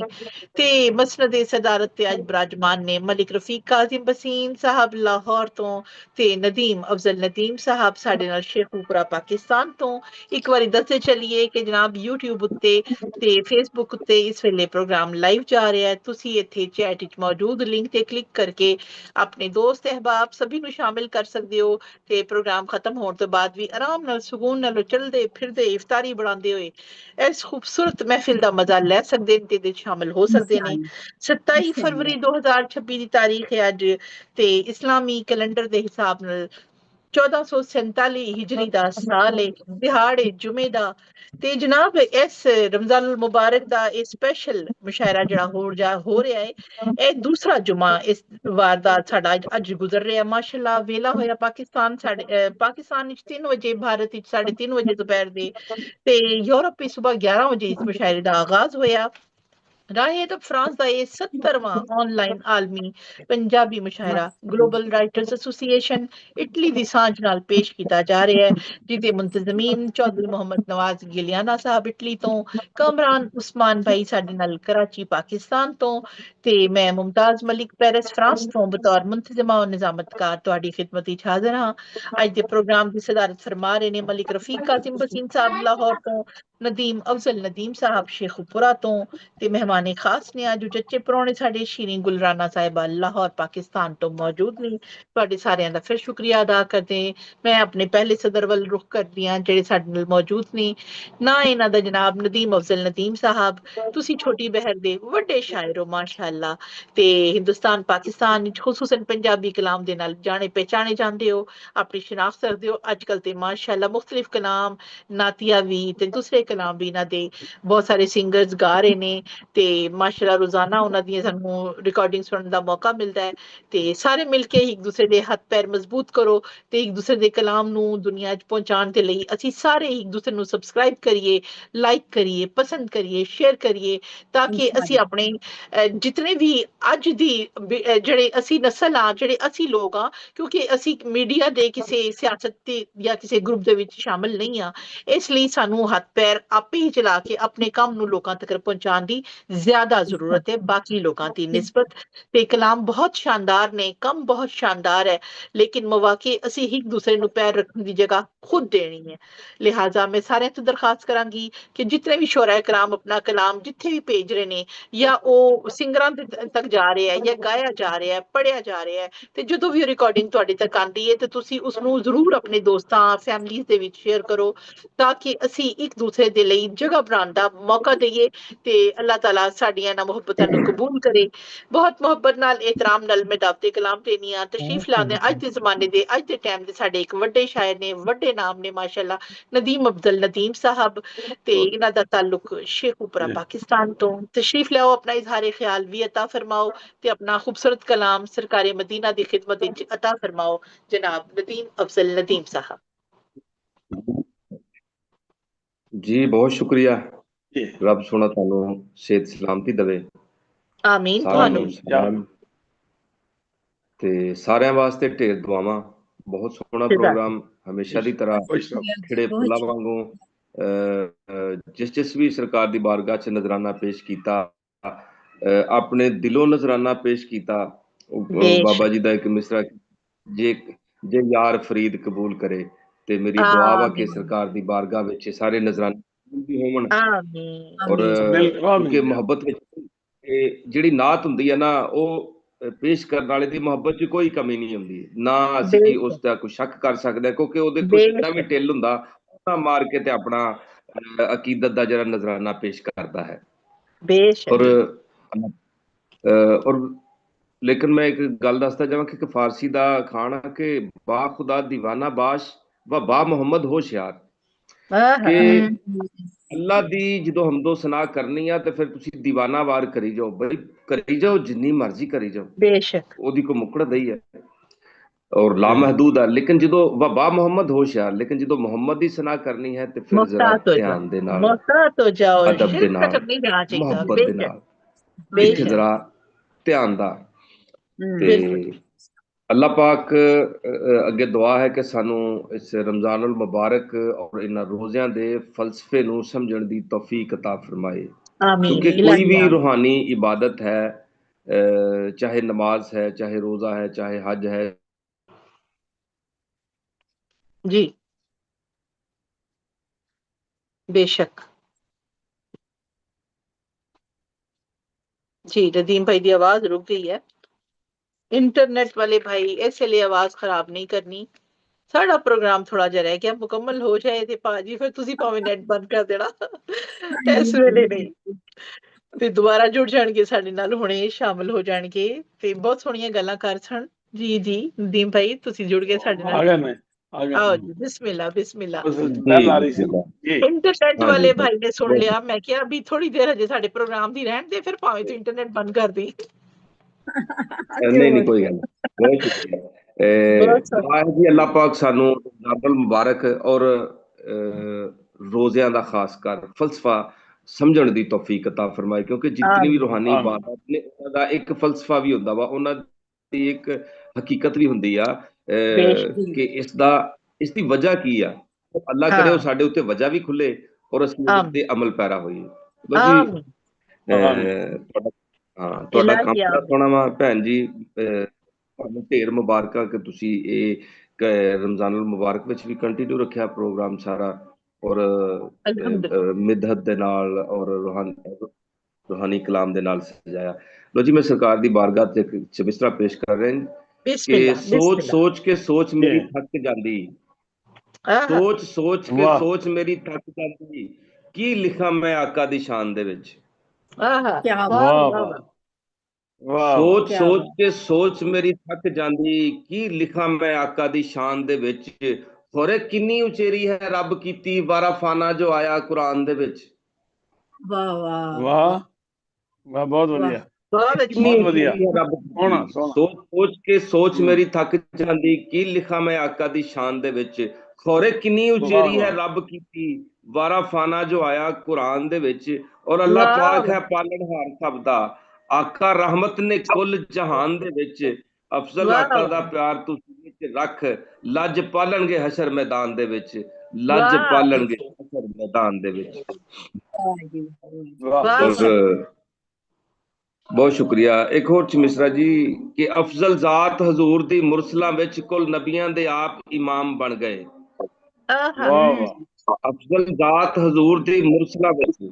ते मसनद सदारत ते अज बराजमान ने मलिक रफीक काजिम बसीन साहब लाहौर तो, ते नदीम अफजल नदीम साहब साडे नाल शेखुपुरा पाकिस्तान तो। एक बारी दसदे चलिए कि जनाब यूट्यूब उत्ते ते फेसबुक उत्ते इस वेले प्रोग्राम लाइव जा रहा है। तुसी इत्थे चैट विच मौजूद लिंक ते क्लिक करके अपने दोस्त अहबाब सभी नूं शामिल कर सकदे हो। ते प्रोग्राम खत्म होने तो बाद भी आराम नाल सुकून नाल चलदे फिरदे इफ्तारी बनांदे होए इस खूबसूरत महफिल दा मजा लै सकदे ने ते शामिल हो सकदे ने। 27 फरवरी 2026 दी तारीख है अज ते इस्लामी कैलेंडर दे हिसाब नाल 1447 हिजरी दा साल है, दिहाड़ है जुमे दा। ते जनाब इस रमजानुल मुबारक दा ए स्पेशल मुशायरा जड़ा हो रहा है, ए दूसरा जुमा इस वार दा साडा अज गुजर रहा है। माशाअल्लाह वेला होया पाकिस्तान साडे पाकिस्तान विच 3 बजे, भारत विच 3:30 बजे दोपहर दे, ते यूरोप विच सुबह 11 बजे इस मुशायरे दा आगाज होया। ਰਾਹੇ ਅਦਬ ਫਰਾਂਸ ਦਾ ਇਹ 70ਵਾਂ ਆਨਲਾਈਨ ਆਲਮੀ ਪੰਜਾਬੀ ਮੁਸ਼ਾਇਰਾ ਗਲੋਬਲ ਰਾਈਟਰਸ ਐਸੋਸੀਏਸ਼ਨ ਇਟਲੀ ਦੀ ਸਾਂਝ ਨਾਲ ਪੇਸ਼ ਕੀਤਾ ਜਾ ਰਿਹਾ ਹੈ, ਜਿਹਦੇ ਮੁੰਤਜ਼ਮੀਨ ਚੌਧਰੀ ਮੁਹੰਮਦ ਨਵਾਜ਼ ਗਿਲਿਆਨਾ ਸਾਹਿਬ ਇਟਲੀ ਤੋਂ, ਕਮਰਾਨ ਉਸਮਾਨ ਭਾਈ ਸਾਡੇ ਨਾਲ ਕਰਾਚੀ ਪਾਕਿਸਤਾਨ ਤੋਂ, ਤੇ ਮੈਂ ਮੁਮਤਾਜ਼ ਮਲਿਕ ਪੈਰਿਸ ਫਰਾਂਸ ਤੋਂ ਬਤੌਰ ਮੁੰਤਜ਼ਮਾ ਔਰ ਨਿਜ਼ਾਮਤਕਾਰ ਤੁਹਾਡੀ ਖਿਦਮਤ ਵਿੱਚ ਹਾਜ਼ਰ ਹਾਂ। ਅੱਜ ਦੇ ਪ੍ਰੋਗਰਾਮ ਦੀ ਸਦਾਰਤ ਫਰਮਾ ਰਹੇ ਨੇ ਮਲਿਕ ਰਫੀਕ ਕਾਸਿਮ ਬਸੀਨ ਸਾਹਿਬ ਲਾਹੌਰ ਤੋਂ, ਨਦੀਮ ਅਫਜ਼ਲ ਨਦੀਮ ਸਾਹਿਬ ਸ਼ੇਖੂਪੁਰਾ ਤੋਂ, ਤੇ ਮਹਿਮਾਨੇ ਖਾਸ ਨੇ ਅੱਜ ਉਚੇ ਪ੍ਰਾਹੁਣੇ ਸਾਡੇ ਸ਼ੀਰੀਨ ਗੁਲਰਾਨਾ ਸਾਹਿਬਾ ਲਾਹੌਰ ਪਾਕਿਸਤਾਨ ਤੋਂ ਮੌਜੂਦ ਨੇ। ਤੁਹਾਡੇ ਸਾਰਿਆਂ ਦਾ ਫਿਰ ਸ਼ੁਕਰੀਆ ਅਦਾ ਕਰਦੇ ਮੈਂ ਆਪਣੇ ਪਹਿਲੇ ਸਦਰ ਵੱਲ ਰੁਖ ਕਰਦੀ ਹਾਂ ਜਿਹੜੇ ਸਾਡੇ ਨਾਲ ਮੌਜੂਦ ਨੇ। ਨਾ ਇਹਨਾਂ ਦਾ ਜਨਾਬ ਨਦੀਮ ਅਫਜ਼ਲ ਨਦੀਮ ਸਾਹਿਬ, ਤੁਸੀਂ ਛੋਟੀ ਬਹਿਰ ਦੇ ਵੱਡੇ ਸ਼ਾਇਰ ਹੋ ਮਾਸ਼ਾਅੱਲਾ, ਤੇ ਹਿੰਦੁਸਤਾਨ ਪਾਕਿਸਤਾਨ ਵਿੱਚ ਖੁਸੂਸਨ ਪੰਜਾਬੀ ਕਲਾਮ ਦੇ ਨਾਲ ਜਾਣੇ ਪਹਿਚਾਣੇ ਜਾਂਦੇ ਹੋ, ਆਪਣੀ ਸ਼ਨਾਖਤ ਕਰਦੇ ਹੋ। ਅੱਜ ਕੱਲ ਤੇ ਮਾਸ਼ਾਅੱਲਾ ਮੁਖਤਲਿਫ ਕਲਾਮ ਨਾਤੀਆ ਵੀ ਤੇ ਦੂਸਰੇ ਕਲਾਮ ਵੀ ਇਹਨਾਂ ਦੇ ਬਹੁਤ ਸਾਰੇ ਸਿੰਗਰਸ ਗਾ ਰਹੇ ਨੇ, ਤੇ ਮਾਸ਼ਾਅੱਲਾ ਰੋਜ਼ਾਨਾ ਉਹਨਾਂ ਦੀਆਂ ਸਾਨੂੰ ਰਿਕਾਰਡਿੰਗ ਸੁਣਨ ਦਾ ਮੌਕਾ ਮਿਲਦਾ ਹੈ। ਤੇ ਸਾਰੇ ਮਿਲ ਕੇ ਇੱਕ ਦੂਸਰੇ ਦੇ ਹੱਥ ਪੈਰ ਮਜ਼ਬੂਤ ਕਰੋ ਤੇ ਇੱਕ ਦੂਸਰੇ ਦੇ ਕਲਾਮ ਨੂੰ ਦੁਨੀਆ 'ਚ ਪਹੁੰਚਾਉਣ ਦੇ ਲਈ ਅਸੀਂ ਸਾਰੇ ਇੱਕ ਦੂਸਰੇ ਨੂੰ ਸਬਸਕ੍ਰਾਈਬ ਕਰੀਏ, ਲਾਈਕ ਕਰੀਏ, ਪਸੰਦ ਕਰੀਏ, ਸ਼ੇਅਰ ਕਰੀਏ, ਤਾਂ ਕਿ ਅਸੀਂ ਆਪਣੇ ਜਿਤਨੇ ਵੀ ਅੱਜ ਦੀ ਜਿਹੜੇ ਅਸੀਂ ਨਸਲ ਆ, ਜਿਹੜੇ ਅਸੀਂ ਲੋਕ ਆ, ਕਿਉਂਕਿ ਅਸੀਂ ਮੀਡੀਆ ਦੇ ਕਿਸੇ ਸਿਆਸਤ ਤੇ ਜਾਂ ਕਿਸੇ ਗਰੁੱਪ ਦੇ ਵਿੱਚ ਸ਼ਾਮਿਲ ਨਹੀਂ ਆ, ਇਸ ਲਈ ਸਾਨੂੰ ਹੱਥ ਪੈਰ ਆਪੇ ਹੀ ਚਲਾ ਕੇ ਆਪਣੇ ਕੰਮ ਨੂੰ ਲੋਕਾਂ ਤੱਕ ਪਹੁੰਚਾਉਣ ਦੀ ਜ਼ਿਆਦਾ ਜ਼ਰੂਰਤ ਹੈ ਬਾਕੀ ਲੋਕਾਂ ਦੀ ਨਿਸਬਤ। ਤੇ ਕਲਾਮ ਬਹੁਤ ਸ਼ਾਨਦਾਰ ਨੇ, ਕੰਮ ਬਹੁਤ ਸ਼ਾਨਦਾਰ ਹੈ, ਲੇਕਿਨ ਮੌਕੇ ਅਸੀਂ ਇੱਕ ਦੂਸਰੇ ਨੂੰ ਪੈਰ ਰੱਖਣ ਦੀ ਜਗ੍ਹਾ ਖੁਦ ਦੇਣੀ ਹੈ। ਲਿਹਾਜ਼ਾ ਮੈਂ ਸਾਰਿਆਂ ਤੋਂ ਦਰਖਾਸਤ ਕਰਾਂਗੀ ਕਿ ਜਿਤਨੇ ਵੀ ਸ਼ੋਰਾ ਕਰਾਮ ਆਪਣਾ ਕਲਾਮ ਜਿੱਥੇ ਵੀ ਭੇਜ ਰਹੇ ਨੇ, ਜਾਂ ਉਹ ਸਿੰਗਰਾਂ ਤੱਕ ਜਾ ਰਿਹਾ ਹੈ ਜਾਂ ਗਾਇਆ ਜਾ ਰਿਹਾ ਹੈ, ਪੜ੍ਹਿਆ ਜਾ ਰਿਹਾ ਹੈ, ਤੇ ਜਦੋਂ ਵੀ ਰਿਕਾਰਡਿੰਗ ਤੁਹਾਡੇ ਤੱਕ ਆਉਂਦੀ ਹੈ ਤੇ ਤੁਸੀਂ ਉਸਨੂੰ ਜ਼ਰੂਰ ਆਪਣੇ ਦੋਸਤਾਂ ਫੈਮਲੀਜ਼ ਦੇ ਵਿੱਚ ਸ਼ੇਅਰ ਕਰੋ, ਤਾਂ ਕਿ ਅਸੀਂ ਇੱਕ ਦੂਸਰੇ ਦੇ ਲਈ ਜਗ੍ਹਾ ਬਣਾਉਣ ਦਾ ਮੌਕਾ ਦਈਏ ਤੇ ਅੱਲਾਹ ਤਾਲਾ ਸਾਡੀਆਂ ਇਹਨਾਂ ਮੁਹੱਬਤਾਂ ਨੂੰ ਕਬੂਲ ਕਰੇ। ਬਹੁਤ ਮੁਹੱਬਤ ਨਾਲ ਇਹਤਰਾਮ ਨਾਲ ਮੈਂ ਦਾਵਤੇ ਕਲਾਮ ਦੇਣੀ ਆ। ਤਸ਼ਰੀਫ ਲਾਉਂਦੇ ਅੱਜ ਦੇ ਜ਼ਮਾਨੇ ਦੇ, ਅੱਜ ਦੇ ਟਾਈਮ ਦੇ ਸਾਡੇ ਇੱਕ ਵੱਡੇ ਸ਼ਾਇਰ ਨੇ, ਵੱਡੇ ਨਾਮ ਨੇ ਮਾਸ਼ਾਅੱਲਾ, ਨਦੀਮ ਅਫਜ਼ਲ ਨਦੀਮ ਸਾਹਿਬ, ਤੇ ਇਹਨਾਂ ਦਾ ਤਾਲੁਕ ਸ਼ੇਖੂਪੁਰਾ ਪਾਕਿਸਤਾਨ ਤੋਂ। ਤਸ਼ਰੀਫ ਲਿਆਓ, ਆਪਣਾ ਇਜ਼ਹਾਰ ਖਿਆਲ ਵੀ ਅਤਾ ਫਰਮਾਓ ਤੇ ਆਪਣਾ ਖੂਬਸੂਰਤ ਕਲਾਮ ਸਰਕਾਰੇ ਮਦੀਨਾ ਦੀ ਖਿਦਮਤ ਵਿੱਚ ਅਤਾ ਫਰਮਾਓ ਜਨਾਬ ਨਦੀਮ ਅਫਜ਼ਲ ਨਦੀਮ ਸਾਹਿਬ। ਜੀ ਬਹੁਤ ਸ਼ੁਕਰੀਆ, ਰੱਬ ਸੋਹਣਾ ਤੁਹਾਨੂੰ ਸਿਹਤ ਸਲਾਮਤੀ ਦੇਵੇ। ਆਮੀਨ। ਤੁਹਾਨੂੰ ਤੇ ਸਾਰਿਆਂ ਵਾਸਤੇ ਢੇਰ ਦੁਆਵਾਂ। ਬਹੁਤ ਸੋਹਣਾ ਪ੍ਰੋਗਰਾਮ ਹਮੇਸ਼ਾ ਦੀ ਤਰ੍ਹਾਂ ਖਿੜੇ ਫੁੱਲਾਂ ਵਾਂਗੂ ਜਿਸ ਵੀ ਸਰਕਾਰ ਦੀ ਬਾਰਗਾਹ 'ਚ ਨਜ਼ਰਾਨਾ ਪੇਸ਼ ਕੀਤਾ, ਆਪਣੇ ਦਿਲੋਂ ਨਜ਼ਰਾਨਾ ਪੇਸ਼ ਕੀਤਾ। ਬਾਬਾ ਜੀ ਦਾ ਇੱਕ ਮਿਸਰਾ, ਜੇ ਯਾਰ ਫਰੀਦ ਕਬੂਲ ਕਰੇ, ਤੇ ਮੇਰੀ ਦੁਆ ਵਾ ਕਿ ਸਰਕਾਰ ਦੀ ਬਾਰਗਾਹ ਵਿੱਚ ਸਾਰੇ ਨਜ਼ਰਾਨੇ ਵੀ ਹੋਣ। ਔਰ ਕਿਉਂਕਿ ਮੁਹੱਬਤ ਵਿੱਚ ਜਿਹੜੀ ਨਾਤ ਹੁੰਦੀ ਹੈ ਨਾ, ਉਹ ਪੇਸ਼ ਕਰਨ ਵਾਲੇ ਦੀ ਮੁਹੱਬਤ 'ਚ ਕੋਈ ਕਮੀ ਨਹੀਂ ਹੁੰਦੀ, ਨਾ ਅਸੀਂ ਉਸ ਦਾ ਕੋਈ ਸ਼ੱਕ ਕਰ ਸਕਦੇ, ਕਿਉਂਕਿ ਉਹਦੇ ਕੋਈ ਕਿੰਨਾ ਵੀ ਢਿੱਲ ਹੁੰਦਾ ਉਹਨਾਂ ਮਾਰ ਕੇ ਤੇ ਆਪਣਾ ਅਕੀਦਤ ਦਾ ਜਿਹੜਾ ਨਜ਼ਰਾਨਾ ਪੇਸ਼ ਕਰਦਾ ਹੈ। ਔਰ ਲੇਕਿਨ ਮੈਂ ਇੱਕ ਗੱਲ ਦੱਸਦਾ ਜਾਵਾਂ ਕਿ ਇੱਕ ਫਾਰਸੀ ਦਾ ਅਖਾਣ ਹੈ ਕਿ ਬਾ ਖੁਦਾ ਦੀਵਾਨਾ ਬਾਸ਼ व बा मोहम्मद होशियार, ਕਿ ਅੱਲਾ ਦੀ ਜਦੋਂ ਹਮਦੋ ਸਨਾ ਕਰਨੀ ਆ ਤੇ ਫਿਰ ਤੁਸੀਂ ਦੀਵਾਨਾ ਵਾਰ ਕਰੀ ਜਾਓ, ਬਈ ਕਰੀ ਜਾਓ, ਜਿੰਨੀ ਮਰਜ਼ੀ ਕਰੀ ਜਾਓ, ਬੇਸ਼ੱਕ ਉਹਦੀ ਕੋਈ ਮੁੱਕੜ ਨਹੀਂ ਹੈ ਔਰ ਲਾ ਮਹਦੂਦ ਆ। ਲੇਕਿਨ ਜਦੋਂ ਬਾ ਮੁਹੰਮਦ ਹੋਸ਼ਿਆਰ, ਲੇਕਿਨ ਜਦੋਂ ਮੁਹੰਮਦ ਦੀ ਸਨਾ ਕਰਨੀ ਹੈ ਤੇ ਫਿਰ ਜ਼ਰਾ ਧਿਆਨ ਦੇ ਨਾਲ, ਅਦਬ ਦੇ ਨਾਲ, ਮੁਹੱਬਤ ਦੇ ਨਾਲ, ਇੱਥੇ ਜ਼ਰਾ ਧਿਆਨ ਦਾ। ਤੇ ਅੱਲਾਹ ਪਾਕ ਅੱਗੇ ਦੁਆ ਹੈ ਕਿ ਸਾਨੂੰ ਇਸ ਰਮਜ਼ਾਨ ਉਲ ਮੁਬਾਰਕ ਔਰ ਇਹਨਾਂ ਰੋਜ਼ਿਆਂ ਦੇ ਫਲਸਫੇ ਨੂੰ ਸਮਝਣ ਦੀ ਤੌਫੀਕ ਅਤਾ ਫਰਮਾਏ, ਕਿਉਂਕਿ ਕੋਈ ਵੀ ਰੂਹਾਨੀ ਇਬਾਦਤ ਹੈ, ਚਾਹੇ ਨਮਾਜ਼ ਹੈ, ਚਾਹੇ रोजा है, चाहे हज है जी, बेशक जी। नदीम भाई की आवाज रुक गई है। इंटरनेट वाले भाई ऐसे लिए आवाज खराब नहीं करनी। साड़ा प्रोग्राम थोड़ा जिहा रह गया, मुकम्मल हो जाए ते भाजी फिर तुसी भावें नेट बंद कर देना इस वेले नहीं, ਤੇ ਦੁਬਾਰਾ ਜੁੜ ਜਾਣਗੇ ਸਾਡੇ ਨਾਲ, ਹੁਣੇ ਸ਼ਾਮਿਲ ਹੋ ਜਾਣਗੇ ਤੇ ਬਹੁਤ ਸੋਹਣੀਆਂ ਗੱਲਾਂ ਕਰ ਸਨ। ਜੀ ਜੀ ਨਦੀਮ ਭਾਈ ਤੁਸੀਂ ਜੁੜ ਗਏ ਸਾਡੇ ਨਾਲ। ਆਓ ਜੀ, ਬਿਸਮਿल्लाह ਬਿਸਮਿल्लाह। ਇੰਟਰਨੈਟ ਵਾਲੇ ਭਾਈ ਨੇ ਸੁਣ ਲਿਆ, ਮੈਂ ਕਿਹਾ ਅਭੀ ਥੋੜੀ ਦੇਰ ਹਜੇ ਸਾਡੇ ਪ੍ਰੋਗਰਾਮ ਦੀ ਰਹਿਣ ਦੇ, ਫਿਰ ਭਾਵੇਂ ਤੂੰ ਇੰਟਰਨੈਟ ਬੰਦ ਕਰ ਦੇ। ਨਹੀਂ ਕੋਈ ਗੱਲ ਨਹੀਂ, ਬਹੁਤ ਸ਼ੁਕਰੀਆ ਜੀ। ਅੱਲਾਹ ਪਾਕ ਸਾਨੂੰ ਰਮਜ਼ਾਨ ਮੁਬਾਰਕ ਔਰ ਰੋਜ਼ਿਆਂ ਦਾ ਖਾਸ ਕਰ ਫਲਸਫਾ ਸਮਝਣ ਦੀ ਤੌਫੀਕ ਅਤਾ ਫਰਮਾਏ, ਕਿਉਂਕਿ ਜਿੰਨੀ ਵੀ ਰੂਹਾਨੀ ਇਬਾਦਤ ਨੇ ਉਹਨਾਂ ਦਾ ਇੱਕ ਫਲਸਫਾ ਵੀ ਹੁੰਦਾ ਵਾ, ਉਹਨਾਂ ਦੀ ਇੱਕ ਹਕੀਕਤ ਵੀ ਹੁੰਦੀ ਆ ਕਿ ਇਸ ਦੀ ਵਜ੍ਹਾ ਕੀ ਆ। ਅੱਲਾ ਕਰੇ ਉਹ ਸਾਡੇ ਉੱਤੇ ਵਜ੍ਹਾ ਵੀ ਖੁੱਲੇ ਔਰ ਅਸੀਂ ਉਹਦੇ ਤੇ ਅਮਲ ਪੈਰਾ ਹੋਈਏ। ਤੁਹਾਡਾ ਕੰਮ ਬੜਾ ਸੋਹਣਾ ਵਾ ਭੈਣ ਜੀ, ਤੁਹਾਨੂੰ ਢੇਰ ਮੁਬਾਰਕਾਂ ਕਿ ਤੁਸੀਂ ਇਹ ਰਮਜ਼ਾਨੁਲ ਮੁਬਾਰਕ ਵਿੱਚ ਵੀ ਕੰਟੀਨਿਊ ਰੱਖਿਆ ਪ੍ਰੋਗਰਾਮ ਸਾਰਾ, ਔਰ ਮਿਦਹਤ ਦੇ ਨਾਲ ਔਰ ਰੂਹਾਨੀ ਕਲਾਮ ਦੇ ਨਾਲ ਸਜਾਇਆ। ਲੋ ਜੀ, ਮੈਂ ਸਰਕਾਰ ਦੀ ਬਾਰਗਾਹ ਤੇ ਇੱਕ ਚਬਿਸਤਰਾ ਪੇਸ਼ ਕਰ ਰਿਹਾ ਕਿ ਸੋਚ ਸੋਚ ਕੇ ਸੋਚ ਮੇਰੀ ਥੱਕ ਜਾਂਦੀ, ਸੋਚ ਸੋਚ ਕੇ ਸੋਚ ਮੇਰੀ ਥੱਕ ਜਾਂਦੀ, ਕੀ ਲਿਖਾਂ ਮੈਂ ਆਕਾ ਦੀ ਸ਼ਾਨ ਦੇ ਵਿੱਚ। ਸੋਚ ਸੋਚ ਕੇ ਸੋਚ ਮੇਰੀ ਥੱਕ ਜਾਂਦੀ, ਕੀ ਲਿਖਾਂ ਮੈਂ ਆਕਾ ਦੀ ਸ਼ਾਨ ਦੇ ਵਿੱਚ। ਹੋਰੇ ਕਿੰਨੀ ਉਚੇਰੀ ਹੈ ਰੱਬ ਕੀਤੀ ਵਾਰਾ ਫਾਨਾ ਜੋ ਆਇਆ ਕੁਰਾਨ ਦੇ ਵਿੱਚ। ਵਾਹ ਵਾਹ ਵਾਹ ਵਾਹ, ਬਹੁਤ ਵਧੀਆ, ਬਹੁਤ ਵਧੀਆ। ਸੋਚ ਸੋਚ ਕੇ ਸੋਚ ਮੇਰੀ ਥੱਕ ਜਾਂਦੀ, ਕੀ ਲਿਖਾਂ ਮੈਂ ਆਕਾ ਦੀ ਸ਼ਾਨ ਦੇ ਵਿੱਚ। ਹੋਰੇ ਕਿੰਨੀ ਉਚੇਰੀ ਹੈ ਰੱਬ ਕੀਤੀ ਵਾਰਾ ਫਾਨਾ ਜੋ ਆਇਆ ਕੁਰਾਨ ਦੇ ਵਿੱਚ। ਔਰ ਅੱਲਾ ਪਾਕ ਹੈ ਪਾਲਣਹਾਰ ਸਭ ਦਾ, ਆਕਾ ਰਹਿਮਤ ਨੇ ਕੁੱਲ ਜਹਾਨ ਦੇ ਵਿੱਚ। ਅਫਜ਼ਲ ਆਕਾ ਦਾ ਪਿਆਰ ਤੁਸੀਂ ਵਿੱਚ ਰੱਖ, ਲੱਜ ਪਾਲਣਗੇ ਹਸ਼ਰ ਮੈਦਾਨ ਦੇ ਵਿੱਚ, ਲੱਜ ਪਾਲਣਗੇ ਹਸ਼ਰ ਮੈਦਾਨ ਦੇ ਵਿੱਚ। ਬਹੁਤ ਸ਼ੁਕਰੀਆ। ਇੱਕ ਹੋਰ ਮਿਸਰਾ ਜੀ ਕਿ ਅਫਜ਼ਲ ਜ਼ਾਤ ਹਜ਼ੂਰ ਦੀ ਮੁਰਸਲਾਂ ਵਿੱਚ ਕੁੱਲ ਨਬੀਆਂ ਦੇ ਆਪ ਇਮਾਮ ਬਣ ਗਏ। ਅਫਜ਼ਲ ਜ਼ਾਤ ਹਜ਼ੂਰ ਦੀ ਮੁਰਸਲਾਂ ਵਿੱਚ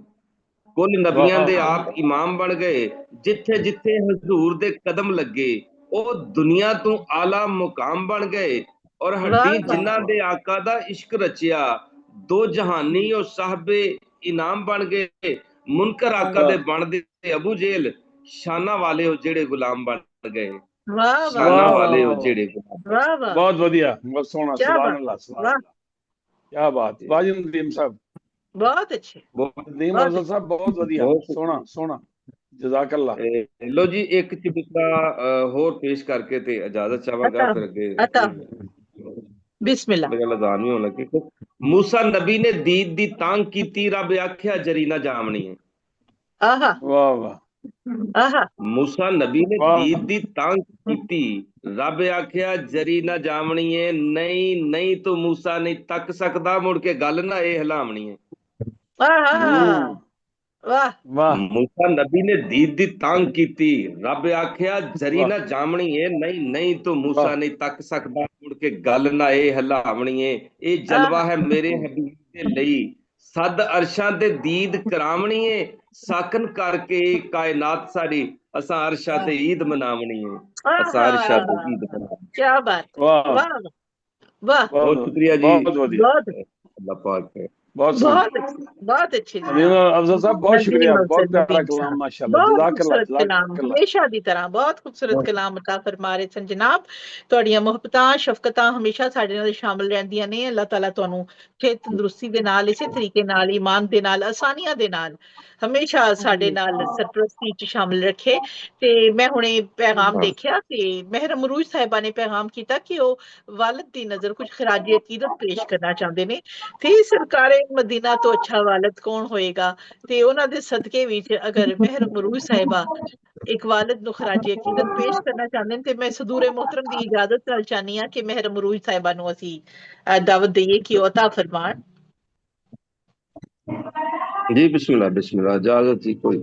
ਕੁੱਲ ਨਬੀਆਂ ਦੇ ਆਪ ਇਮਾਮ ਬਣ ਗਏ। ਜਿੱਥੇ ਜਿੱਥੇ ਹਜ਼ੂਰ ਦੇ ਕਦਮ ਲੱਗੇ ਉਹ ਦੁਨੀਆ ਤੋਂ ਆਲਾ ਮੁਕਾਮ ਬਣ ਗਏ। ਔਰ ਹੱਡੀ ਜਿਨ੍ਹਾਂ ਦੇ ਆਕਾ ਦਾ ਇਸ਼ਕ ਰਚਿਆ, ਦੋ ਜਹਾਨੀ ਉਹ ਸਾਹਬੇ ਇਨਾਮ ਬਣ ਗਏ। ਮੁਨਕਰ ਆਕਾ ਦੇ ਬਣਦੇ ਅਬੂ ਜੇਲ, ਸ਼ਾਨਾ ਵਾਲੇ ਉਹ ਜਿਹੜੇ ਗੁਲਾਮ ਬਣ ਗਏ। ਸ਼ਾਨਾ ਵਾਲੇ ਉਹ ਜਿਹੜੇ ਗੁਲਾਮ। ਬਹੁਤ ਵਧੀਆ, ਬਹੁਤ ਸੋਹਣਾ। ਸੁਭਾਨ ਅੱਲਾਹ, ਸੁਭਾਨ ਅੱਲਾਹ, क्या बात। वाजिद नदीम साहब बहुत अच्छे, नदीम अफजल साहब बहुत ਵਧੀਆ, ਸੋਹਣਾ ਸੋਹਣਾ, ਜਜ਼ਾਕ ਅੱਲਾ। ਲੋ ਜੀ, ਇੱਕ ਚਿਬਿਸਰਾ ਹੋਰ ਪੇਸ਼ ਕਰਕੇ ਤੇ ਇਜਾਜ਼ਤ ਚਾਹਾਂਗਾ, ਫਿਰ ਅੱਗੇ ਬਿਸਮਿਲ੍ਲਾ। ਅਜ਼ਾਨ ਵੀ ਹੋਣ ਲੱਗੀ। ਮੂਸਾ ਨਬੀ ਨੇ ਦੀਦ ਦੀ ਤਾਂਗ ਕੀਤੀ, ਰੱਬ ਆਖਿਆ ਜਰੀ ਨਾ ਜਾਮਣੀ ਹੈ। ਆਹਾ ਵਾਹ ਵਾਹ। ਆਹਾ ਮੂਸਾ ਨਬੀ ਨੇ ਦੀਦ ਦੀ ਤਾਂਗ ਕੀਤੀ, ਰੱਬ ਆਖਿਆ ਜਰੀ ਨਾ ਜਾਮਣੀਏ। ਨਹੀਂ ਨਹੀਂ ਤੂੰ ਮੂਸਾ ਨਹੀਂ ਤੱਕ ਸਕਦਾ, ਮੁੜ ਕੇ ਗੱਲ ਨਾ ਇਹ ਹਲਾਮਣੀ ਹੈ। ਮੂਸਾ ਨਬੀ ਨੇ ਦੀਦ ਦੀ ਤਾਂਗ ਕੀਤੀ, ਰੱਬ ਆਖਿਆ ਜਰੀ ਨਾ ਜਾਮਣੀਏ। ਨਹੀਂ ਨਹੀਂ ਤੂੰ ਮੂਸਾ ਨਹੀਂ ਤੱਕ ਸਕਦਾ, ਮੁੜ ਕੇ ਗੱਲ ਨਾ ਇਹ ਹਲਾਮਣੀ ਹੈ। ਇਹ ਜਲਵਾ ਹੈ ਮੇਰੇ ਹਬੀਬ ਦੇ ਲਈ, ਸੱਦ ਅਰਸ਼ਾਂ ਦੇ ਦੀਦ ਕਰਾਵਣੀ ਏ। ਸਾਕਨ ਕਰਕੇ ਕਾਇਨਾਤ ਸਾਰੀ, ਅਸਾਂ ਅਰਸ਼ਾਂ ਤੇ ਈਦ ਮਨਾਵਣੀ ਹੈ। ਅਸਾਂ ਅਰਸ਼ਾਂ ਤੇ ਈਦ ਮਨਾਵਣੀ। ਕਿਆ ਬਾਤ, ਵਾਹ ਵਾਹ, ਬਹੁਤ ਸ਼ੁਕਰੀਆ ਜੀ। ਅੱਲਾਹ ਪਾਕ ਹੈ। बहुत अच्छे अफजल साहब बहुत शुक्रिया, बहुत प्यारा कलाम माशाअल्लाह, जज़ाक अल्लाह, जज़ाक अल्लाह। हमेशा ਦੀ ਤਰ੍ਹਾਂ ਬਹੁਤ ਖੂਬਸੂਰਤ ਕਲਾਮ ਅਤਾ ਫਰਮਾ ਰਹੇ ਸਨ ਜਨਾਬ। ਤੁਹਾਡੀਆਂ ਮੁਹੱਬਤਾਂ ਸ਼ਫਕਤਾਂ ਹਮੇਸ਼ਾ ਸਾਡੇ ਨਾਲ ਸ਼ਾਮਲ ਰਹਿੰਦੀਆਂ ਨੇ। ਅੱਲਾਹ ਤਾਲਾ ਤੁਹਾਨੂੰ ਸਿਹਤ ਤੰਦਰੁਸਤੀ ਦੇ ਨਾਲ, ਇਸੇ ਤਰੀਕੇ ਨਾਲ, ਈਮਾਨ ਦੇ ਨਾਲ, ਆਸਾਨੀਆਂ ਦੇ ਨਾਲ ਹਮੇਸ਼ਾ ਸਾਡੇ ਨਾਲ ਸਰਪ੍ਰਸਤੀ ਚ ਸ਼ਾਮਲ ਰੱਖੇ। ਤੇ ਮੈਂ ਹੁਣੇ ਪੈਗਾਮ ਦੇਖਿਆ ਤੇ ਮਹਿਰਮ ਅਰੂਜ ਸਾਹਿਬਾ ਨੇ ਪੈਗਾਮ ਕੀਤਾ ਕਿ ਉਹ ਵਾਲਿਦ ਦੀ ਨਜ਼ਰ ਕੁਝ ਖਰਾਜੀ ਅਕੀਦਤ ਪੇਸ਼ ਕਰਨਾ ਚਾਹੁੰਦੇ ਨੇ। ਤੇ ਸਰਕਾਰੇ ਮਦੀਨਾ ਤੋਂ ਅੱਛਾ ਵਾਲਿਦ ਕੌਣ ਹੋਏਗਾ। ਤੇ ਉਹਨਾਂ ਦੇ ਸਦਕੇ ਵਿੱਚ ਅਗਰ ਮਹਿਰਮ ਅਰੂਜ ਸਾਹਿਬਾ ਇੱਕ ਵਾਲਿਦ ਨੂੰ ਖਰਾਜੀ ਅਕੀਦਤ ਪੇਸ਼ ਕਰਨਾ ਚਾਹੁੰਦੇ ਨੇ ਤੇ ਮੈਂ ਸਦੂਰੇ ਮੁਹਤਰਮ ਦੀ ਇਜਾਜ਼ਤ ਨਾਲ ਚਾਹਨੀ ਹਾਂ ਕਿ ਮਹਿਰਮ ਅਰੂਜ ਸਾਹਿਬਾ ਨੂੰ ਅਸੀਂ ਦਾਵਤ ਦਈਏ ਕਿ ਉਹ ਅਤਾ ਫਰਮਾਣ। जी बिस्मिल्लाह बिस्मिल्लाह, इजाजत जी, कोई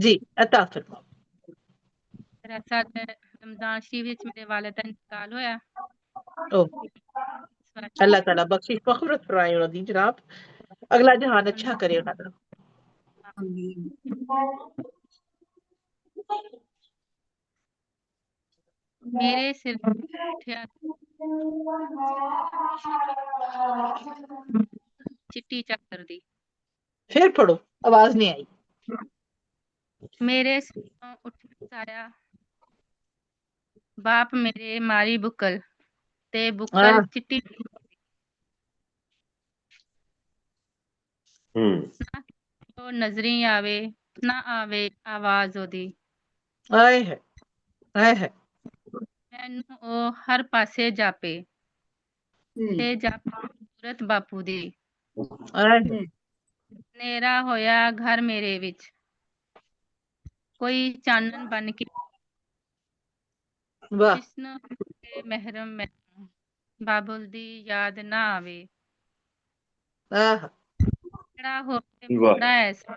जी अता फरमाओ। रमजान शरीफ ਵਿੱਚ ਮੇਰੇ ਵਾਲਿਦ ਦਾ ਇੰਤਕਾਲ ਹੋਇਆ। अल्लाह ताला बख्शिश मग़फ़िरत फरमाए ਉਹਨਾਂ ਦੀ जनाब, अगला जहान अच्छा करे ਉਹਨਾਂ ਦਾ। ਮੇਰੇ ਸਿਰ ਉੱਠਿਆ ਚਿੱਟੀ ਚਾਦਰ ਦੀ। फिर पढ़ो, आवाज नहीं आई। ਮੇਰੇ ਸਿਰੋਂ ਉੱਠ ਸਾਇਆ ਬਾਪ ਮੇਰੇ ਮਾਰੀ ਬੁਕਲ ਤੇ ਬੁਕਲ ਚਿੱਟੀ ਉਹ ਨਜ਼ਰੀ ਆਵੇ ਨਾ ਆਵੇ ਆਵਾਜ਼ ਉਹਦੀ। ਆਏ ਹੈ ਆਏ ਹੈ। ਮੈਨੂੰ ਉਹ ਹਰ ਪਾਸੇ ਜਾਪੇ ਤੇ ਜਾਪੇ ਸੂਰਤ ਬਾਪੂ ਦੀ। ਹਨੇਰਾ ਹੋਇਆ ਘਰ ਮੇਰੇ ਵਿੱਚ, ਕੋਈ ਚਾਨਣ ਬਣ ਕੇ ਵਾਹ ਜਿਸਨੂੰ ਮਹਿਰਮ ਮੈਨੂੰ ਬਾਬੁਲ ਦੀ ਯਾਦ ਨਾ ਆਵੇ। ਆਹ ਕਿਹੜਾ ਹੋਵੇ ਮੁੰਡਾ ਐਸਾ,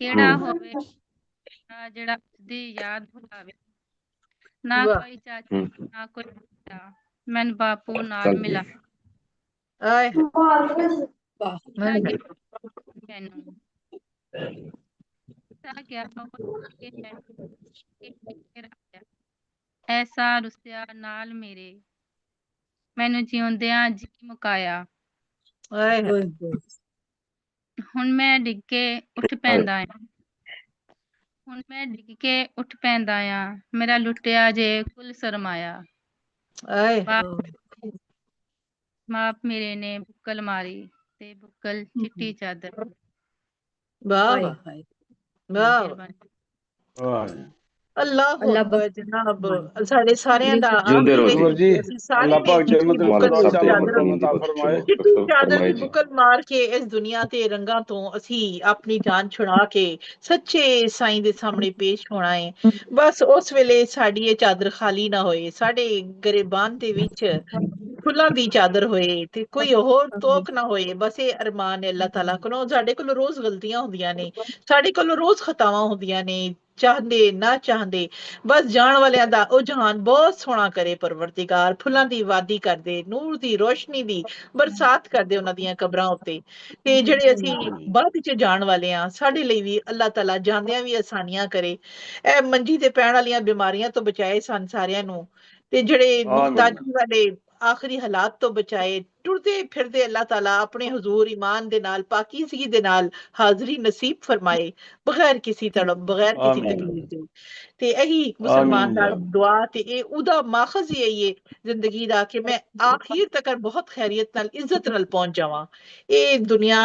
ਕਿਹੜਾ ਹੋਵੇ ਜਿਹੜਾ ਉਸਦੀ ਯਾਦ ਭੁਲਾਵੇ। ਨਾ ਵਾਹ ਕੋਈ ਚਾਚਾ ਨਾ ਕੋਈ ਪਿਤਾ, ਮੈਨੂੰ ਬਾਪੂ ਨਾਲ ਮਿਲਾ ਆਏ ਮੈਨੂੰ ਤਾਂ ਕਿਆ ਕਿ ਐਸਾ ਰੁੱਸਿਆ ਨਾਲ ਮੇਰੇ, ਮੈਨੂੰ ਜਿਉਂਦਿਆਂ ਜੀ ਮੁਕਾਇਆ। ਆਏ ਹੁਣ ਮੈਂ ਡਿੱਗ ਕੇ ਉੱਠ ਪੈਂਦਾ ਆ, ਹੁਣ ਮੈਂ ਡਿੱਗ ਕੇ ਉੱਠ ਪੈਂਦਾ ਆ, ਮੇਰਾ ਲੁੱਟਿਆ ਜੇ ਕੁੱਲ ਸਰਮਾਇਆ। ਆਏ ਮਾਪ ਮੇਰੇ ਨੇ ਬੁੱਕਲ ਮਾਰੀ ਤੇ ਬੁੱਕਲ ਚਿੱਟੀ ਚਾਦਰ। ਵਾਹ ਵਾਹ ਵਾਹ ਅੱਲਾਹ ਅਕਬਰ ਜਨਾਬ। ਸਾਡੇ ਸਾਰਿਆਂ ਦਾ ਅਸੀਂ ਸਾਰੇ ਨੇ ਚਿੱਟੀ ਚਾਦਰ ਦੀ ਬੁੱਕਲ ਮਾਰ ਕੇ ਇਸ ਦੁਨੀਆ ਤੇ ਰੰਗਾਂ ਤੋਂ ਅਸੀਂ ਆਪਣੀ ਜਾਨ ਛੁਡਾ ਕੇ ਸੱਚੇ ਸਾਈਂ ਦੇ ਸਾਹਮਣੇ ਪੇਸ਼ ਹੋਣਾ ਹੈ। ਬਸ ਉਸ ਵੇਲੇ ਸਾਡੀ ਇਹ ਚਾਦਰ ਖਾਲੀ ਨਾ ਹੋਏ, ਸਾਡੇ ਗਰੀਬਾਨ ਦੇ ਵਿੱਚ ਫੁੱਲਾਂ ਦੀ ਚਾਦਰ ਹੋਏ ਤੇ ਕੋਈ ਹੋਰ ਤੋਕ ਨਾ ਹੋਏ। ਬਸ ਇਹ ਅਰਮਾਨ ਹੈ ਅੱਲਾਹ ਤਾਲਾ ਕੋਲੋਂ। ਸਾਡੇ ਕੋਲੋਂ ਰੋਜ਼ ਗਲਤੀਆਂ ਹੁੰਦੀਆਂ ਨੇ, ਸਾਡੇ ਕੋਲੋਂ ਰੋਜ਼ ਖਤਾਵਾਂ ਹੁੰਦੀਆਂ ਨੇ, ਚਾਹੁੰਦੇ ਨਾ ਚਾਹੁੰਦੇ। ਬਸ ਜਾਣ ਵਾਲਿਆਂ ਦਾ ਉਹ ਜਹਾਨ ਬਹੁਤ ਸੋਹਣਾ ਕਰੇ ਪਰਵਰਦੀਗਾਰ, ਫੁੱਲਾਂ ਦੀ ਵਾਦੀ ਕਰਦੇ, ਨੂਰ ਦੀ ਰੋਸ਼ਨੀ ਦੀ ਬਰਸਾਤ ਕਰਦੇ ਉਹਨਾਂ ਦੀਆਂ ਕਬਰਾਂ ਉੱਤੇ। ਤੇ ਜਿਹੜੇ ਅਸੀਂ ਬਾਅਦ ਚ ਜਾਣ ਵਾਲੇ ਆ, ਸਾਡੇ ਲਈ ਵੀ ਅੱਲਾਹ ਤਾਲਾ ਜਾਂਦਿਆਂ ਵੀ ਆਸਾਨੀਆਂ ਕਰੇ, ਇਹ ਮੰਜੀ ਤੇ ਪੈਣ ਵਾਲੀਆਂ ਬਿਮਾਰੀਆਂ ਤੋਂ ਬਚਾਏ ਸਾਨੂੰ ਸਾਰਿਆਂ ਨੂੰ, ਤੇ ਜਿਹੜੇ ਮੁਹਤਾਜੀ ਵਾਲੇ ਆਖਰੀ ਹਾਲਾਤ ਤੋਂ ਬਚਾਏ। ਟੁਰਦੇ ਫਿਰਦੇ ਅੱਲਾਹ ਤਾਲਾ ਆਪਣੇ ਹਜ਼ੂਰ ਈਮਾਨ ਦੇ ਨਾਲ ਪਾਕੀਜ਼ਗੀ ਦੇ ਨਾਲ ਹਾਜ਼ਰੀ ਨਸੀਬ ਫਰਮਾਏ, ਬਗੈਰ ਕਿਸੇ ਤੜਪ ਬਗੈਰ ਕਿਸੇ ਤਕਲੀਫ ਦੇ। ਤੇ ਇਹੀ ਮੁਸਲਮਾਨ ਦਾ ਦੁਆ ਤੇ ਇਹ ਉਹਦਾ ਮਾਖਜ਼ ਹੀ ਇਹੀ ਹੈ ਜ਼ਿੰਦਗੀ ਦਾ ਕਿ ਮੈਂ ਆਖਿਰ ਤੱਕ ਬਹੁਤ ਖੈਰੀਅਤ ਨਾਲ ਇੱਜ਼ਤ ਨਾਲ ਪਹੁੰਚ ਜਾਵਾਂ। ਇਹ ਦੁਨੀਆ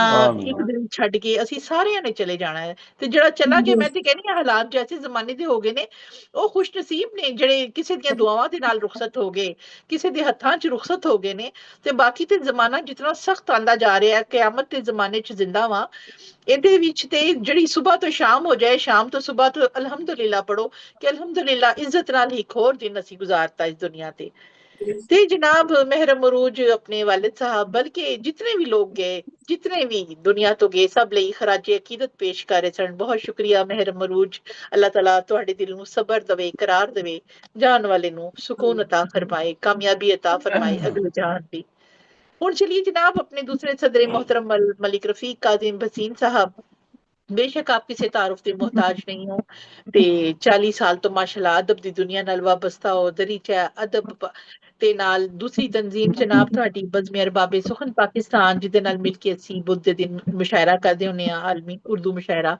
ਇੱਕ ਦਿਨ ਛੱਡ ਕੇ ਅਸੀਂ ਸਾਰਿਆਂ ਨੇ ਚਲੇ ਜਾਣਾ ਹੈ, ਤੇ ਜਿਹੜਾ ਚਲਾ ਗਿਆ, ਮੈਂ ਤੇ ਕਹਿੰਦੀ ਹਾਂ ਹਾਲਾਤ ਜੈਸੇ ਜ਼ਮਾਨੇ ਦੇ ਹੋ ਗਏ ਨੇ, ਉਹ ਖੁਸ਼ ਨਸੀਬ ਨੇ ਜਿਹੜੇ ਕਿਸੇ ਦੀਆਂ ਦੁਆਵਾਂ ਦੇ ਨਾਲ ਰੁਖਸਤ ਹੋ ਗਏ, ਕਿਸੇ ਦੇ ਹੱਥਾਂ 'ਚ ਰੁਖਸਤ ਹੋ ਗਏ ਨੇ। ਤੇ ਬਾਕੀ ਤੇ ਜ਼ਮਾਨਾ ਜਿਤਨਾ ਸਖਤ ਆਂਦਾ ਜਾ ਰਿਹਾ ਹੈ, ਕਿਆਮਤ ਦੇ ਜ਼ਮਾਨੇ 'ਚ ਜ਼ਿੰਦਾ ਵਾਂ ਇਹਦੇ ਵਿੱਚ। ਤੇ ਜਿਹੜੀ ਸੁਬਹ ਤੋਂ ਸ਼ਾਮ ਹੋ ਜਾਏ, ਸ਼ਾਮ ਤੋਂ ਸੁਬਹ ਤੋਂ ਅਲਹਮਦੁਲਿਲਾ ਪੜੋ ਕਿ ਅਲਹਮਦੁਲਿਲਾ ਇੱਜ਼ਤ ਨਾਲ ਇੱਕ ਹੋਰ ਦਿਨ ਅਸੀਂ ਗੁਜ਼ਾਰਤਾ ਇਸ ਦੁਨੀਆ ਤੇ। ਤੇ ਜਨਾਬ ਮਹਿਰਮ ਅਰੂਜ ਆਪਣੇ ਵਾਲਿਦ ਸਾਹਿਬ, ਬਲਕਿ ਜਿਤਨੇ ਵੀ ਲੋਕ ਗਏ, ਜਿਤਨੇ ਵੀ ਦੁਨੀਆ ਤੋਂ ਗਏ, ਸਭ ਲਈ ਖਰਾਜੇ ਅਕੀਦਤ ਪੇਸ਼ ਕਰ ਰਹੇ ਸਨ। ਬਹੁਤ ਸ਼ੁਕਰੀਆ ਮਹਿਰਮ ਅਰੂਜ। ਅੱਲਾਹ ਤਾਲਾ ਤੁਹਾਡੇ ਦਿਲ ਨੂੰ ਸਬਰ ਦੇਵੇ, ਇਕਰਾਰ ਦੇਵੇ, ਜਾਣ ਵਾਲੇ ਨੂੰ ਸਕੂਨ ਅਤਾ ਫਰਮਾਏ, ਕਾਮਯਾਬੀ ਅਤਾ ਫਰਮਾਏ ਅਗਲੇ ਜਹਾਨ ਦੀ। ਹੁਣ ਚलिए जनाब अपने दूसरे सदर मोहतरम मलिक रफीक काजिम भसीन साहब, बेशक आप किसी तारुफ के मोहताज नहीं हो ते 40 साल तो माशाल्लाह अदब दी दुनिया नाल वाबस्ता हो, दरीचा अदब ਤੇ ਨਾਲ ਦੂਸਰੀ ਤਨਜ਼ੀਮ ਜਨਾਬ ਤੁਹਾਡੀ ਬਜ਼ਮੇ ਅਰਬਾਬੇ ਸੁਖਨ ਪਾਕਿਸਤਾਨ, ਜਿਹਦੇ ਨਾਲ ਮਿਲ ਕੇ ਅਸੀਂ ਬੁੱਧ ਦੇ ਦਿਨ ਮੁਸ਼ਾਇਰਾ ਕਰਦੇ ਹੁੰਦੇ ਆ, ਆਲਮੀ ਉਰਦੂ ਮੁਸ਼ਾਇਰਾ।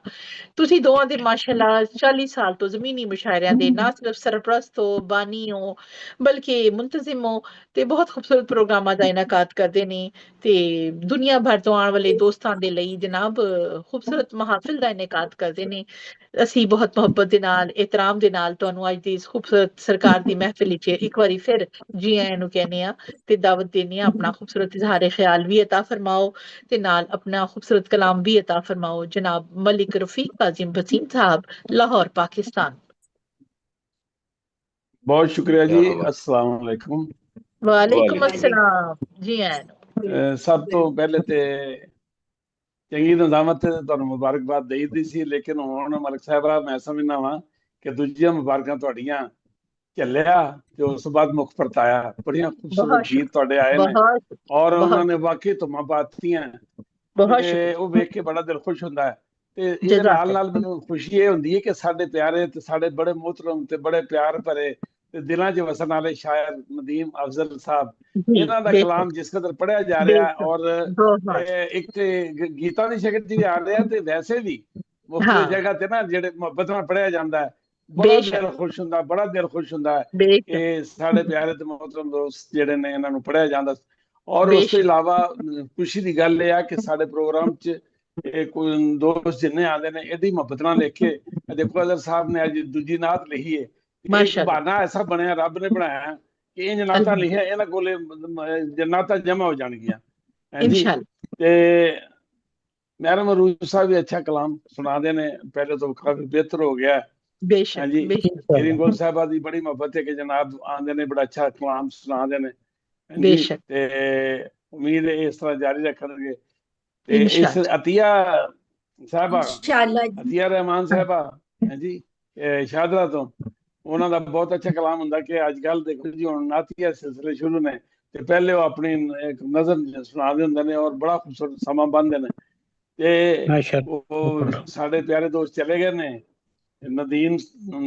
ਤੁਸੀਂ ਦੋਵਾਂ ਦੇ ਮਾਸ਼ਾਅੱਲਾ 40 ਸਾਲ ਤੋਂ ਜ਼ਮੀਨੀ ਮੁਸ਼ਾਇਰਿਆਂ ਦੇ ਨਾ ਸਿਰਫ ਸਰਪ੍ਰਸਤ ਹੋ, ਬਾਨੀ ਹੋ, ਬਲਕਿ ਮੁੰਤਜ਼ਮ ਹੋ, ਤੇ ਬਹੁਤ ਖੂਬਸੂਰਤ ਪ੍ਰੋਗਰਾਮਾਂ ਦਾ ਇਨਾਕਾਤ ਕਰਦੇ ਨੇ। ਤੇ ਦੁਨੀਆ ਭਰ ਤੋਂ ਆਉਣ ਵਾਲੇ ਦੋਸਤਾਂ ਦੇ ਲਈ ਜਨਾਬ ਖੂਬਸੂਰਤ ਮਹਾਫਿਲ ਦਾ ਇਨਾਕਾਤ ਕਰਦੇ ਨੇ। ਅਸੀਂ ਬਹੁਤ ਮੁਹੱਬਤ ਦੇ ਨਾਲ, ਇਤਰਾਮ ਦੇ ਨਾਲ ਤੁਹਾਨੂੰ ਅੱਜ ਦੀ ਇਸ ਖੂਬਸੂਰਤ ਸਰਕਾਰ ਦੀ ਮਹਿਫਿਲ ਵਿੱਚ ਇੱਕ ਵਾਰੀ ਫਿਰ ਜੀ ਆਇਆਂ ਨੂੰ ਕਹਿੰਦੇ ਆ ਤੇ ਦਾਵਤ ਦੇਣੀ ਆ। ਆਪਣਾ ਖੂਬਸੂਰਤ ਇਜ਼ਹਾਰ ਖਿਆਲ ਵੀ ਅਤਾ ਫਰਮਾਓ ਤੇ ਨਾਲ ਆਪਣਾ ਖੂਬਸੂਰਤ ਕਲਾਮ ਵੀ ਅਤਾ ਫਰਮਾਓ ਜਨਾਬ ਮਲਿਕ ਰਫੀਕ ਕਾजिम भसीन साहब, लाहौर पाकिस्तान। बहुत शुक्रिया जी। अस्सलाम वालेकुम। वालेकुम अस्सलाम जी आयन। सब तो पहले ते ਚੰਗੀ ਨਜ਼ਾਮਤ ਤੇ ਤੁਹਾਨੂੰ ਮੁਬਾਰਕਬਾਦ ਦੇਈਦੀ ਸੀ, ਲੇਕਿਨ ਹੁਣ ਮਲਕ ਸਾਹਿਬਾ ਮੈਂ ਸਮਝਦਾ ਵਾਂ ਕਿ ਦੂਜੀਆਂ ਮੁਬਾਰਕਾਂ ਤੁਹਾਡੀਆਂ ਝੱਲਿਆ ਤੇ ਉਸ ਤੋਂ ਬਾਅਦ ਮੁਖ ਪਰਤਾਇਆ। ਬੜੀਆਂ ਖੂਬਸੂਰਤ ਗੀਤ ਤੁਹਾਡੇ ਆਏ ਨੇ ਔਰ ਉਹਨਾਂ ਨੇ ਵਾਕਈ ਧੁੰਮਾਂ ਪਾਤੀਆਂ ਤੇ ਉਹ ਵੇਖ ਕੇ ਬੜਾ ਦਿਲ ਖੁਸ਼ ਹੁੰਦਾ ਹੈ। ਤੇ ਇਹਦੇ ਨਾਲ ਨਾਲ ਮੈਨੂੰ ਖੁਸ਼ੀ ਇਹ ਹੁੰਦੀ ਹੈ ਕਿ ਸਾਡੇ ਪਿਆਰੇ ਤੇ ਸਾਡੇ ਬੜੇ ਮੁਹਤਰਮ ਤੇ ਬੜੇ ਪਿਆਰ ਭਰੇ ਤੇ ਦਿਲਾਂ 'ਚ ਵਸਣ ਵਾਲੇ ਸ਼ਾਇਰ ਨਦੀਮ ਅਫਜ਼ਲ ਸਾਹਿਬ, ਇਹਨਾਂ ਦਾ ਕਲਾਮ ਜਿਸ ਕਦਰ ਪੜ੍ਹਿਆ ਜਾ ਰਿਹਾ ਔਰ ਇੱਕ ਤੇ ਗੀਤਾਂ ਦੀ ਸ਼ਕਲ 'ਚ ਵੀ ਆ ਰਿਹਾ ਤੇ ਵੈਸੇ ਵੀ ਮੁਖਤਲਿਫ ਜਗ੍ਹਾ ਤੇ ਨਾ ਜਿਹੜੇ ਮੁਹੱਬਤ ਨਾਲ ਪੜ੍ਹਿਆ ਜਾਂਦਾ ਹੈ, ਬੜਾ ਦਿਲ ਖੁਸ਼ ਹੁੰਦਾ, ਬੜਾ ਦਿਲ ਖੁਸ਼ ਹੁੰਦਾ ਹੈ ਕਿ ਸਾਡੇ ਪਿਆਰੇ ਤੇ ਮੁਹਤਰਮ ਦੋਸਤ ਜਿਹੜੇ ਨੇ ਇਹਨਾਂ ਨੂੰ ਪੜ੍ਹਿਆ ਜਾਂਦਾ। ਔਰ ਉਸ ਤੋਂ ਇਲਾਵਾ ਖੁਸ਼ੀ ਦੀ ਗੱਲ ਇਹ ਆ ਕਿ ਸਾਡੇ ਪ੍ਰੋਗਰਾਮ 'ਚ ਕੋਈ ਦੋਸਤ ਜਿੰਨੇ ਆਉਂਦੇ ਨੇ ਇਹਦੀ ਮੁਹੱਬਤ ਨਾਲ ਲਿਖ ਕੇ, ਦੇਖੋ ਅਜ਼ਹਰ ਸਾਹਿਬ ਨੇ ਅੱਜ ਦੂਜੀ ਨਾਤ ਲਿਖੀ ਹੈ। ਬਹਾਨਾ ਐਸਾ ਬਣਿਆ, ਰੱਬ ਨੇ ਬਣਾਇਆ ਕਿ ਇਹ ਜਨਾਤਾਂ ਲਿਖਿਆ ਇਹਨਾਂ ਕੋਲੇ ਜਨਾਤਾਂ ਜਮਾ ਹੋ ਜਾਣਗੀਆਂ। ਤੇ मैरम अरूज साहब भी अच्छा कलाम सुनाते ने, पहले तो काफी बेहतर हो गया। हाँ जी, मेरी गोल साहबा दी बड़ी मोहब्बत है कि जनाब आंदे ने बड़ा अच्छा कलाम सुनाते ने। हाँ जी, ते उम्मीद है इस तरह जारी रखणगे। ते इस अतिया साहबा, अतिया रहमान साहबा, हाँ जी, शादरा तो ਉਹਨਾਂ ਦਾ ਬਹੁਤ ਅੱਛਾ ਕਲਾਮ ਹੁੰਦਾ ਕਿ ਅੱਜ ਕੱਲ ਦੇਖੋ ਜੀ ਹੁਣ ਨਾਤੀਆ ਸਿਲਸਿਲੇ ਸ਼ੁਰੂ ਨੇ ਤੇ ਪਹਿਲੇ ਉਹ ਆਪਣੀ ਇੱਕ ਨਜ਼ਰ ਸੁਣਾਉਂਦੇ ਹੁੰਦੇ ਨੇ ਔਰ ਬੜਾ ਖੂਬਸੂਰਤ ਸਮਾਂ ਬੰਨ੍ਹਦੇ ਨੇ। ਤੇ ਉਹ ਸਾਡੇ ਪਿਆਰੇ ਦੋਸਤ ਚਲੇ ਗਏ ਨੇ ਨਦੀਮ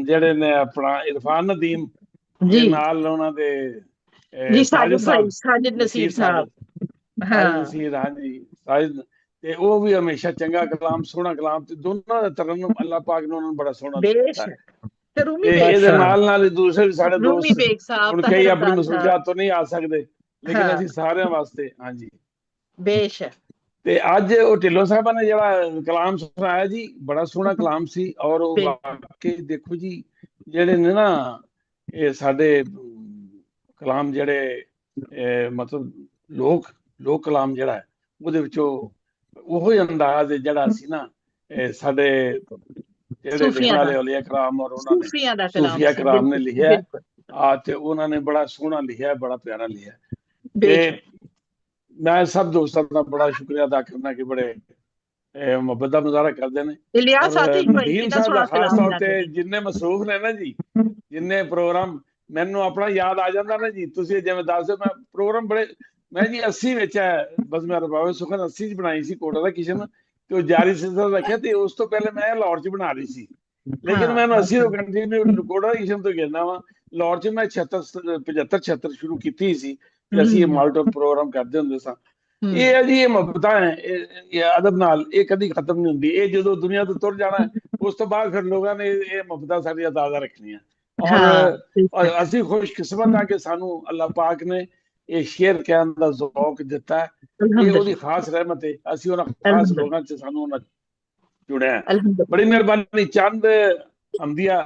ਜਿਹੜੇ ਨੇ ਆਪਣਾ ਇਰਫਾਨ ਨਦੀਮ ਦੇ ਨਾਲ ਉਹਨਾਂ ਦੇ ਸਾਜਿਦ ਸਾਹਿਬ, ਸਾਜਿਦ ਨਸੀਰ ਸਾਹਿਬ, ਸਾਜਿਦ ਨਸੀਰ, ਹਾਂਜੀ ਸਾਜਿਦ, ਤੇ ਉਹ ਵੀ ਹਮੇਸ਼ਾ ਚੰਗਾ ਕਲਾਮ, ਸੋਹਣਾ ਕਲਾਮ, ਤੇ ਦੋਨਾਂ ਦਾ ਤਰਨਮ ਅੱਲਾਹ ਪਾਕ ਨੇ ਉਹਨਾਂ ਨੂੰ ਬੜਾ ਸੋਹਣਾ ਦਿੱਤਾ ਹੈ। ਇਹਦੇ ਨਾਲ ਹੀ ਦੂਸਰੇ ਵੀ ਸਾਡੇ ਦੋਸਤ ਹੁਣ ਕਈ ਆਪਣੀ ਮਸਰੂਫੀਅਤ ਤੋਂ ਨਹੀਂ ਆ ਸਕਦੇ, ਲੇਕਿਨ ਅਸੀਂ ਸਾਰਿਆਂ ਵਾਸਤੇ, ਹਾਂਜੀ ਬੇਸ਼ੱਕ। ਤੇ ਅੱਜ ਉਹ ਢਿੱਲੋਂ ਸਾਹਿਬਾਂ ਨੇ ਜਿਹੜਾ ਕਲਾਮ ਸੁਣਾਇਆ ਜੀ, ਬੜਾ ਸੋਹਣਾ ਕਲਾਮ ਸੀ। ਔਰ ਉਹ ਵਾਕਈ ਦੇਖੋ ਜੀ ਜਿਹੜੇ ਨੇ ਨਾ ਇਹ ਸਾਡੇ ਕਲਾਮ ਜਿਹੜੇ ਮਤਲਬ ਲੋਕ ਕਲਾਮ ਜਿਹੜਾ ਹੈ ਉਹਦੇ ਵਿੱਚੋਂ ਉਹੋ ਹੀ ਅੰਦਾਜ਼ ਜਿਹੜਾ ਸੀ ਨਾ ਸਾਡੇ ਜਿਹੜੇ ਲਿਖਣ ਵਾਲੇ ਔਲੀਆ ਕਰਾਮ ਔਰ ਉਹਨਾਂ ਨੇ ਸੂਫੀਆ ਕਰਾਮ ਨੇ ਲਿਖਿਆ ਆ, ਤੇ ਉਹਨਾਂ ਨੇ ਬੜਾ ਸੋਹਣਾ ਲਿਖਿਆ, ਬੜਾ ਪਿਆਰਾ ਲਿਖਿਆ। ਤੇ ਮੈਂ ਸਭ ਦੋਸਤਾਂ ਦਾ ਬੜਾ ਸ਼ੁਕਰੀਆ ਅਦਾ ਕਰਨਾ ਕਿ ਬੜੇ ਮੁਹੱਬਤ ਦਾ ਮੁਜ਼ਾਹਰਾ ਕਰਦੇ ਨੇ। ਨਦੀਮ ਸਾਹਿਬ ਦਾ ਖਾਸ ਤੌਰ ਤੇ ਜਿੰਨੇ ਮਸਰੂਫ ਨੇ ਨਾ ਜੀ, ਜਿੰਨੇ ਪ੍ਰੋਗਰਾਮ, ਮੈਨੂੰ ਆਪਣਾ ਯਾਦ ਆ ਜਾਂਦਾ ਨਾ ਜੀ, ਤੁਸੀਂ ਜਿਵੇਂ ਦੱਸਦੇ ਮੈਂ ਪ੍ਰੋਗਰਾਮ ਬੜੇ, ਮੈਂ ਜੀ 80 ਵਿੱਚ ਹੈ, ਬਸ ਮੈਂ ਰਬਾਵੇ ਸੁਖਨ 80 ਚ ਬਣਾਈ ਸੀ ਕੋਟਾ ਦਾ ਕਿਚਨ, ਤੇ ਉਹ ਜਾਰੀ ਸਿਲਸਿਲਾ ਰੱਖਿਆ, ਤੇ ਉਸ ਤੋਂ ਪਹਿਲੇ ਮੈਂ ਲਾਹੌਰ ਚ ਬਣਾ ਰਹੀ ਸੀ, ਲੇਕਿਨ ਮੈਨੂੰ 80 ਤੋਂ ਕੰਟੀਨਿਊ ਕੋਟਾ ਦਾ ਕਿਚਨ ਤੋਂ ਗਿਰਨਾ ਵਾ। ਲਾਹੌਰ ਚ ਮੈਂ 75 ਸ਼ੁਰੂ ਕੀਤੀ ਸੀ, ਤੇ ਅਸੀਂ ਇਹ ਮਾਲਟਨ ਪ੍ਰੋਗਰਾਮ ਕਰਦੇ ਹੁੰਦੇ ਸਾਂ। ਇਹ ਹੈ ਜੀ, ਇਹ ਮੁਹੱਬਤਾਂ ਹੈ ਇਹ ਅਦਬ ਨਾਲ, ਇਹ ਕਦੀ ਖਤਮ ਨਹੀਂ ਹੁੰਦੀ। ਇਹ ਜਦੋਂ ਦੁਨੀਆ ਤੋਂ ਤੁਰ ਜਾਣਾ ਉਸ ਤੋਂ ਬਾਅਦ ਫਿਰ ਲੋਕਾਂ ਨੇ ਇਹ ਮੁਹੱਬਤਾਂ ਸਾਡੀਆਂ ਤਾਜ਼ਾ ਰੱਖਣੀਆਂ। ਔਰ ਅਸੀਂ ਖੁਸ਼ਕਿਸਮਤ ਹਾਂ ਕਿ ਸਾਨੂੰ ਅੱਲਾਹ ਪਾਕ ਨੇ ਇਹ ਸ਼ੇਰ ਕਹਿਣ ਦਾ ਜ਼ੌਕ ਦਿੱਤਾ ਹੈ, ਇਹ ਉਹਦੀ ਖਾਸ ਰਹਿਮਤ ਹੈ। ਅਸੀਂ ਉਹਨਾਂ ਖਾਸ ਲੋਕਾਂ ਚ ਸਾਨੂੰ ਉਹਨਾਂ ਜੁੜਿਆ। ਬੜੀ ਮਿਹਰਬਾਨੀ। ਚੰਦ ਹਮਦੀਆ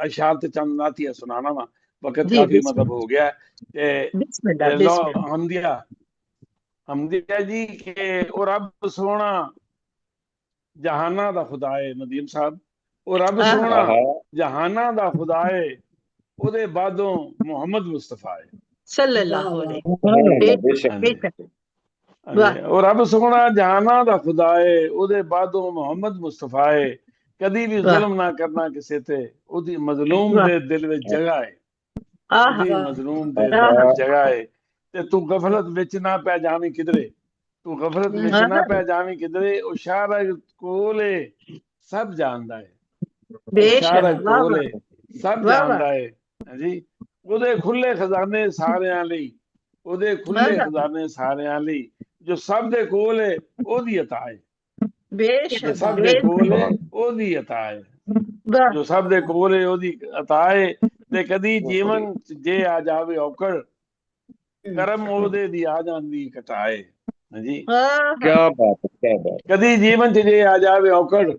ਅਸ਼ਾਰ ਤੇ ਚੰਦ ਨਾਤੀਆ ਸੁਣਾਣਾ ਵਾ, ਵਕਤ ਕਾਫੀ ਮਤਲਬ ਹੋ ਗਿਆ ਤੇ ਹਮਦੀਆ ਜੀ ਕਿ ਉਹ ਰੱਬ ਸੋਹਣਾ ਜਹਾਨਾਂ ਦਾ ਖੁਦਾ ਹੈ। ਨਦੀਮ ਸਾਹਿਬ, ਉਹ ਰੱਬ ਸੋਹਣਾ ਜਹਾਨਾਂ ਦਾ ਖੁਦਾ ਹੈ, ਉਹਦੇ ਬਾਅਦੋਂ ਮੁਹੰਮਦ ਮੁਸਤਫਾ ਹੈ ਸੱਲੱਲਾਹੁ ਅਲੈਹਿ ਵਸੱਲਮ। ਉਹ ਰੱਬ ਸੋਹਣਾ ਜਹਾਨਾਂ ਦਾ ਖੁਦਾ ਹੈ, ਉਹਦੇ ਬਾਅਦੋਂ ਮੁਹੰਮਦ ਮੁਸਤਫਾ ਹੈ। ਕਦੀ ਵੀ ਜ਼ੁਲਮ ਨਾ ਕਰਨਾ ਕਿਸੇ ਤੇ, ਉਹਦੀ ਮਜ਼ਲੂਮ ਦੇ ਦਿਲ ਵਿੱਚ ਜਗ੍ਹਾ ਹੈ, ਉਹਦੀ ਮਜ਼ਲੂਮ ਦੇ ਦਿਲ ਵਿੱਚ ਜਗ੍ਹਾ ਹੈ। ਤੇ ਤੂੰ ਗਫਲਤ ਵਿੱਚ ਨਾ ਪੈ ਜਾਵੀਂ ਕਿਧਰੇ, ਤੂੰ ਗਫਲਤ ਵਿੱਚ ਨਾ ਪੈ ਜਾਵੀਂ ਕਿਧਰੇ, ਉਹ ਸ਼ਾਇਰ ਕੋਲ ਸਭ ਜਾਣਦਾ ਹੈ, ਸ਼ਾਇਰ ਕੋਲ ਸਭ ਜਾਣਦਾ ਹੈ। ਹਾਂਜੀ, ਉਹਦੇ ਖੁੱਲੇ ਖਜ਼ਾਨੇ ਸਾਰਿਆਂ ਲਈ, ਉਹਦੇ ਖੁੱਲੇ ਖਜ਼ਾਨੇ ਸਾਰਿਆਂ ਲਈ, ਜੋ ਸਭ ਦੇ ਕੋਲ ਹੈ ਉਹਦੀ ਅਤਾ ਹੈ, ਸਭ ਦੇ ਕੋਲ ਹੈ ਉਹਦੀ ਅਤਾ ਹੈ, ਜੋ ਸਭ ਦੇ ਕੋਲ ਹੈ ਉਹਦੀ ਅਤਾ ਹੈ। ਤੇ ਕਦੀ ਜੀਵਨ ਜੇ ਆ ਜਾਵੇ ਔਕੜ, ਕਰਮ ਉਹਦੇ ਦੀ ਆ ਜਾਂਦੀ ਕਟਾਏ। ਹਾਂਜੀ, ਕਿਆ ਬਾਤ, ਕਿਆ ਬਾਤ। ਕਦੀ ਜੀਵਨ ਚ ਜੇ ਆ ਜਾਵੇ ਔਕੜ,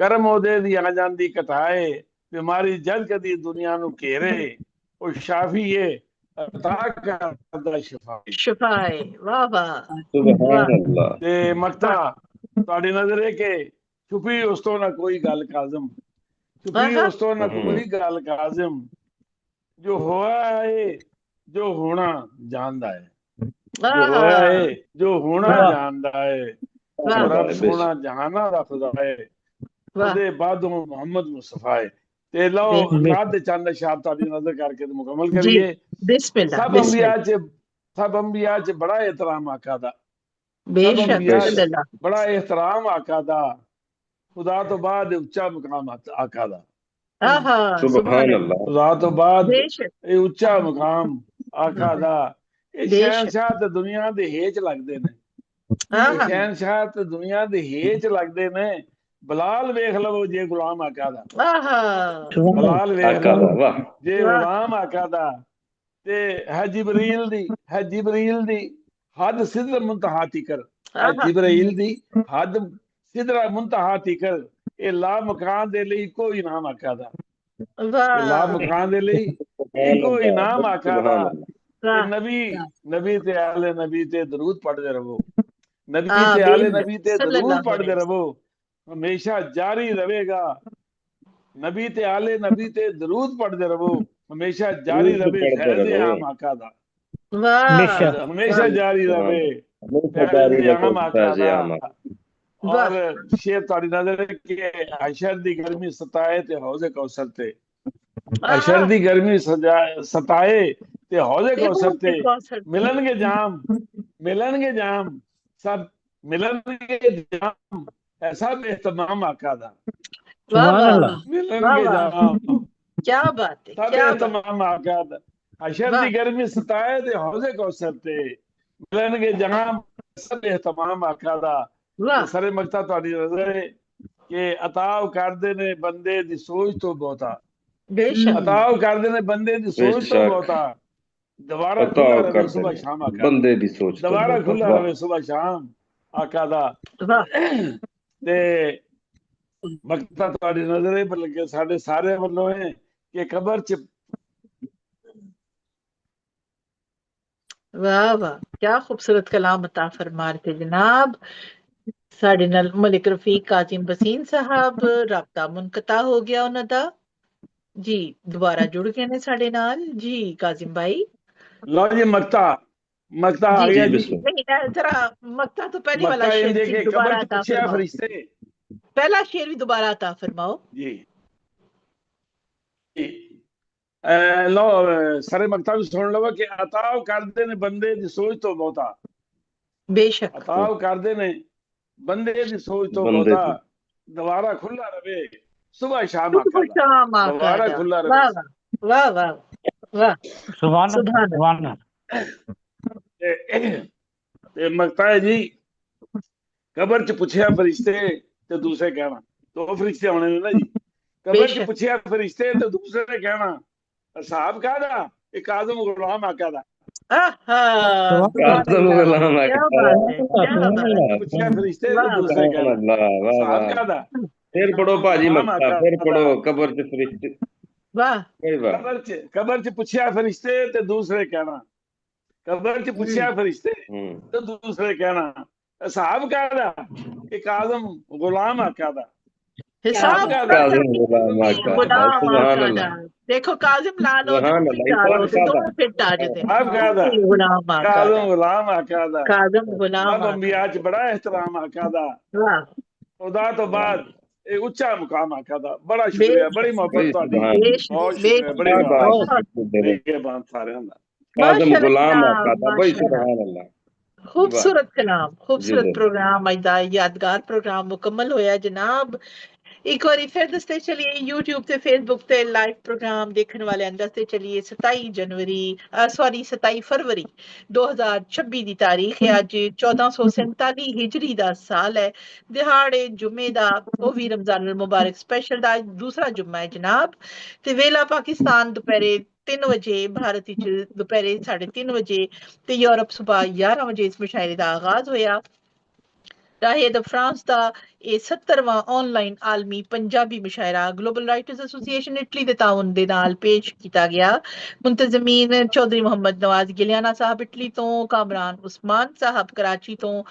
ਕਰਮ ਉਹਦੇ ਦੀ ਆ ਜਾਂਦੀ ਕਟਾਏ। ਬਿਮਾਰੀ ਜਦ ਕਦੀ ਦੁਨੀਆ ਨੂੰ ਘੇਰੇ, ਉਹ ਸ਼ਾਫੀ ਏ ਅਤਾ ਕਰਦਾ ਸ਼ਿਫਾਏ। ਵਾਹ ਵਾਹ, ਸੁਭਾਨ ਅੱਲਾਹ। ਤੇ ਮਕਤਾ ਤੁਹਾਡੀ ਨਜ਼ਰ ਹੈ ਕਿ ਛੁਪੀ ਉਸ ਤੋਂ ਨਾ ਕੋਈ ਗੱਲ ਕਾਜ਼ਮ, ਛੁਪੀ ਉਸ ਤੋਂ ਨਾ ਕੋਈ ਗੱਲ ਕਾਜ਼ਮ, ਜੋ ਹੋਇਆ ਹੈ ਜੋ ਹੋਣਾ ਜਾਣਦਾ ਹੈ, ਜੋ ਹੋਇਆ ਹੈ ਜੋ ਹੋਣਾ ਜਾਣਦਾ ਹੈ। ਰੱਬ ਸੋਹਣਾ ਜਹਾਨਾਂ ਦਾ ਖੁਦਾ ਹੈ, ਉਹਦੇ ਬਾਅਦੋਂ ਮੁਹੰਮਦ ਮੁਸਤਫਾ ਹੈ। ਤੇ ਲਓ ਰਾਤ ਦੇ ਚੰਦ ਸ਼ਾਬ ਤੁਹਾਡੀ ਨਜ਼ਰ ਕਰਕੇ ਮੁਕੰਮਲ ਕਰੀਏ। ਸਭ ਅੰਬੀਆ ਚ ਬੜਾ ਇਹਤਰਾਮ ਆਕਾ ਦਾ, ਬੜਾ ਇਹਤਰਾਮ ਆਕਾ ਦਾ, ਖੁਦਾ ਤੋਂ ਬਾਅਦ ਉੱਚਾ ਮੁਕਾਮ ਆਕਾ ਦਾ, ਸੁਭਾਨ ਅੱਲਾਹ। ਖੁਦਾ ਤੋਂ ਬਾਅਦ ਇਹ ਉੱਚਾ ਮੁਕਾਮ ਆਕਾ ਦਾ। ਇਹ ਸ਼ਹਿਨਸ਼ਾਹ ਤੇ ਦੁਨੀਆ ਦੇ ਹੇਠ ਲੱਗਦੇ ਨੇ, ਇਹ ਸ਼ਹਿਨਸ਼ਾਹ ਤੇ ਦੁਨੀਆ ਦੇ ਹੇਠ ਲੱਗਦੇ ਨੇ। ਬਲਾਲ ਵੇਖ ਲਵੋ ਜੇ ਗੁਲਾਮ ਆਕਾ ਦਾ, ਬਲਾਲ ਵੇਖ ਲਵੋ ਜੇ ਗੁਲਾਮ ਆਕਾ ਦਾ। ਤੇ ਹੈ ਜਿਬਰੀਲ ਦੀ, ਹੈ ਜਿਬਰੀਲ ਦੀ ਹੱਦ ਸਿਦਰ ਮੁੰਤਹਾ ਤਿਕਰ, ਹੈ ਜਿਬਰੀਲ ਦੀ ਹੱਦ ਸਿਦਰਾ ਮੁੰਤਹਾ ਤਿਕਰ। ਇਹ ਲਾ ਮਕਾਨ ਦੇ ਲਈ ਕੋਈ ਇਨਾਮ ਆਕਾ ਦਾ, ਲਾ ਮਕਾਨ ਦੇ ਲਈ ਇੱਕੋ ਇਨਾਮ ਆਕਾ ਦਾ। ਨਬੀ ਤੇ ਆਲੇ ਨਬੀ ਤੇ ਦਰੂਦ ਪੜ੍ਹਦੇ ਰਹੋ, नबी ते आले नबी ते जरूर पढ़ते रहो, हमेशा जारी रहेगा। नबी ते आले नबी ते जरूर पढ़ते रहो, हमेशा जारी रहे फैज़ आम आका दा। हमेशा जारी रहे फैज़ आम आका दा। और शेर ताड़ी नजर है कि अशर दी गर्मी सताए ते हौज़े कौसर ते, अशर दी गर्मी सताए ते हौज़े कौसर ते, मिलनगे जाम सब मिलनगे जाम, ऐसा एहतमाम आका दा। मिलनगे जाम, क्या बात है, सब एहतमाम आका दा। अशर दी गर्मी सताए ते हौज़े कौसर ते, मिलनगे जाम सब एहतमाम आका दा। सरे मकता तुहाडी नज़र है कि अताव करदे ने बंदे दी सोच तो बहुता, अताव करदे ने बंदे दी सोच तो बहुता, दोबारा खुला रहे सुबह शाम आका बंदे दी सोच तो दोबारा खुला रहे सुबह शाम आका दा। ते मकता तुहाडी नज़र है बल्कि साडे सारे वल्लों है कि कबर च वाह वाह, क्या खूबसूरत कलाम अता फरमा रहे थे जनाब। साडे नाल मलिक रफीक काजिम बसीन साहब, राबता मुनकता हो गया उन्हां दा जी, दोबारा जुड़ गए ने साडे नाल जी। काजिम भाई लो जी मकता आ गया जी। नहीं जरा मकता तो पहले वाला शेर के दोबारा कबर च अता पूछया फरमाओ, फरिश्ते पहला शेर भी दोबारा अता फरमाओ जी। लो सारे मकता भी सुन लो कि अताव करदे ने बंदे दी सोच तो बहुता, बेशक अताव करदे ने बंदे दी सोच तो बहुता, दोबारा खुला रहे सुबह शाम आका दा, दोबारा खुला रहे। वाह वाह वाह, सुभान अल्लाह। ते मकता है जी, कबर च पूछया फरिश्ते ते दूसरे कहना, दो फरिश्ते होने ने ना जी। कबर च पूछया फरिश्ते ते दूसरे कहना, साहब कहदा एक आज़म गुलाम आका दा। आज़म गुलाम आका दा, पूछया फरिश्ते ते दूसरे कहना, साहब कहदा फिर पढ़ो भाजी मकता, फिर पढ़ो कबर च फरिश्ते। वाह, कबर च पूछया फरिश्ते ते दूसरे कहना, कबर च पूछया फरिश्ते ते दूसरे कहना, साहब कहदा एक आज़म गुलाम आका दा। हिसाब देखो काजिम लाल फिट आ जाते गुलाम आका दा, काजिम गुलाम अंबिया च बड़ा एहतराम आका दा, खुदा तो बाद एक उच्चा मुकाम आका दा। बड़ा शुक्रिया, बड़ी मोहब्बत तुहाडी, बहुत शुक्रिया, बड़ी बात सारे दा। काज़म गुलाम आका दा भाई, सुभान अल्लाह। खूबसूरत कलाम, खूबसूरत प्रोग्राम, अजदा यादगार प्रोग्राम मुकम्मल होया जनाब। एक बार फिर दसते चलिए यूट्यूब ते फेसबुक ते लाइव प्रोग्राम देखने वाले दसते चलिए 27 फरवरी 2026 दी तारीख है। अज 1447 हिजरी दा साल है, दिहाड़े जुम्मे दा ओ भी रमजान मुबारक स्पेशल दा दूसरा जुम्मा है जनाब। ते वेला पाकिस्तान दोपहरे 3 बजे, भारत दोपहरे 3:30 बजे ते यूरोप सुबह 11 बजे इस मुशायरे दा आगाज होया। राहेद फ्रांस दा 70वां ऑनलाइन आलमी पंजाबी मुशायरा ग्लोबल राइटर्स एसोसिएशन इटली दे ताउन दे नाल पेश किया गया। मुंतजमीन चौधरी मोहम्मद नवाज गिलियाना साहब इटली तो, कामरान उस्मान साहब कराची तो,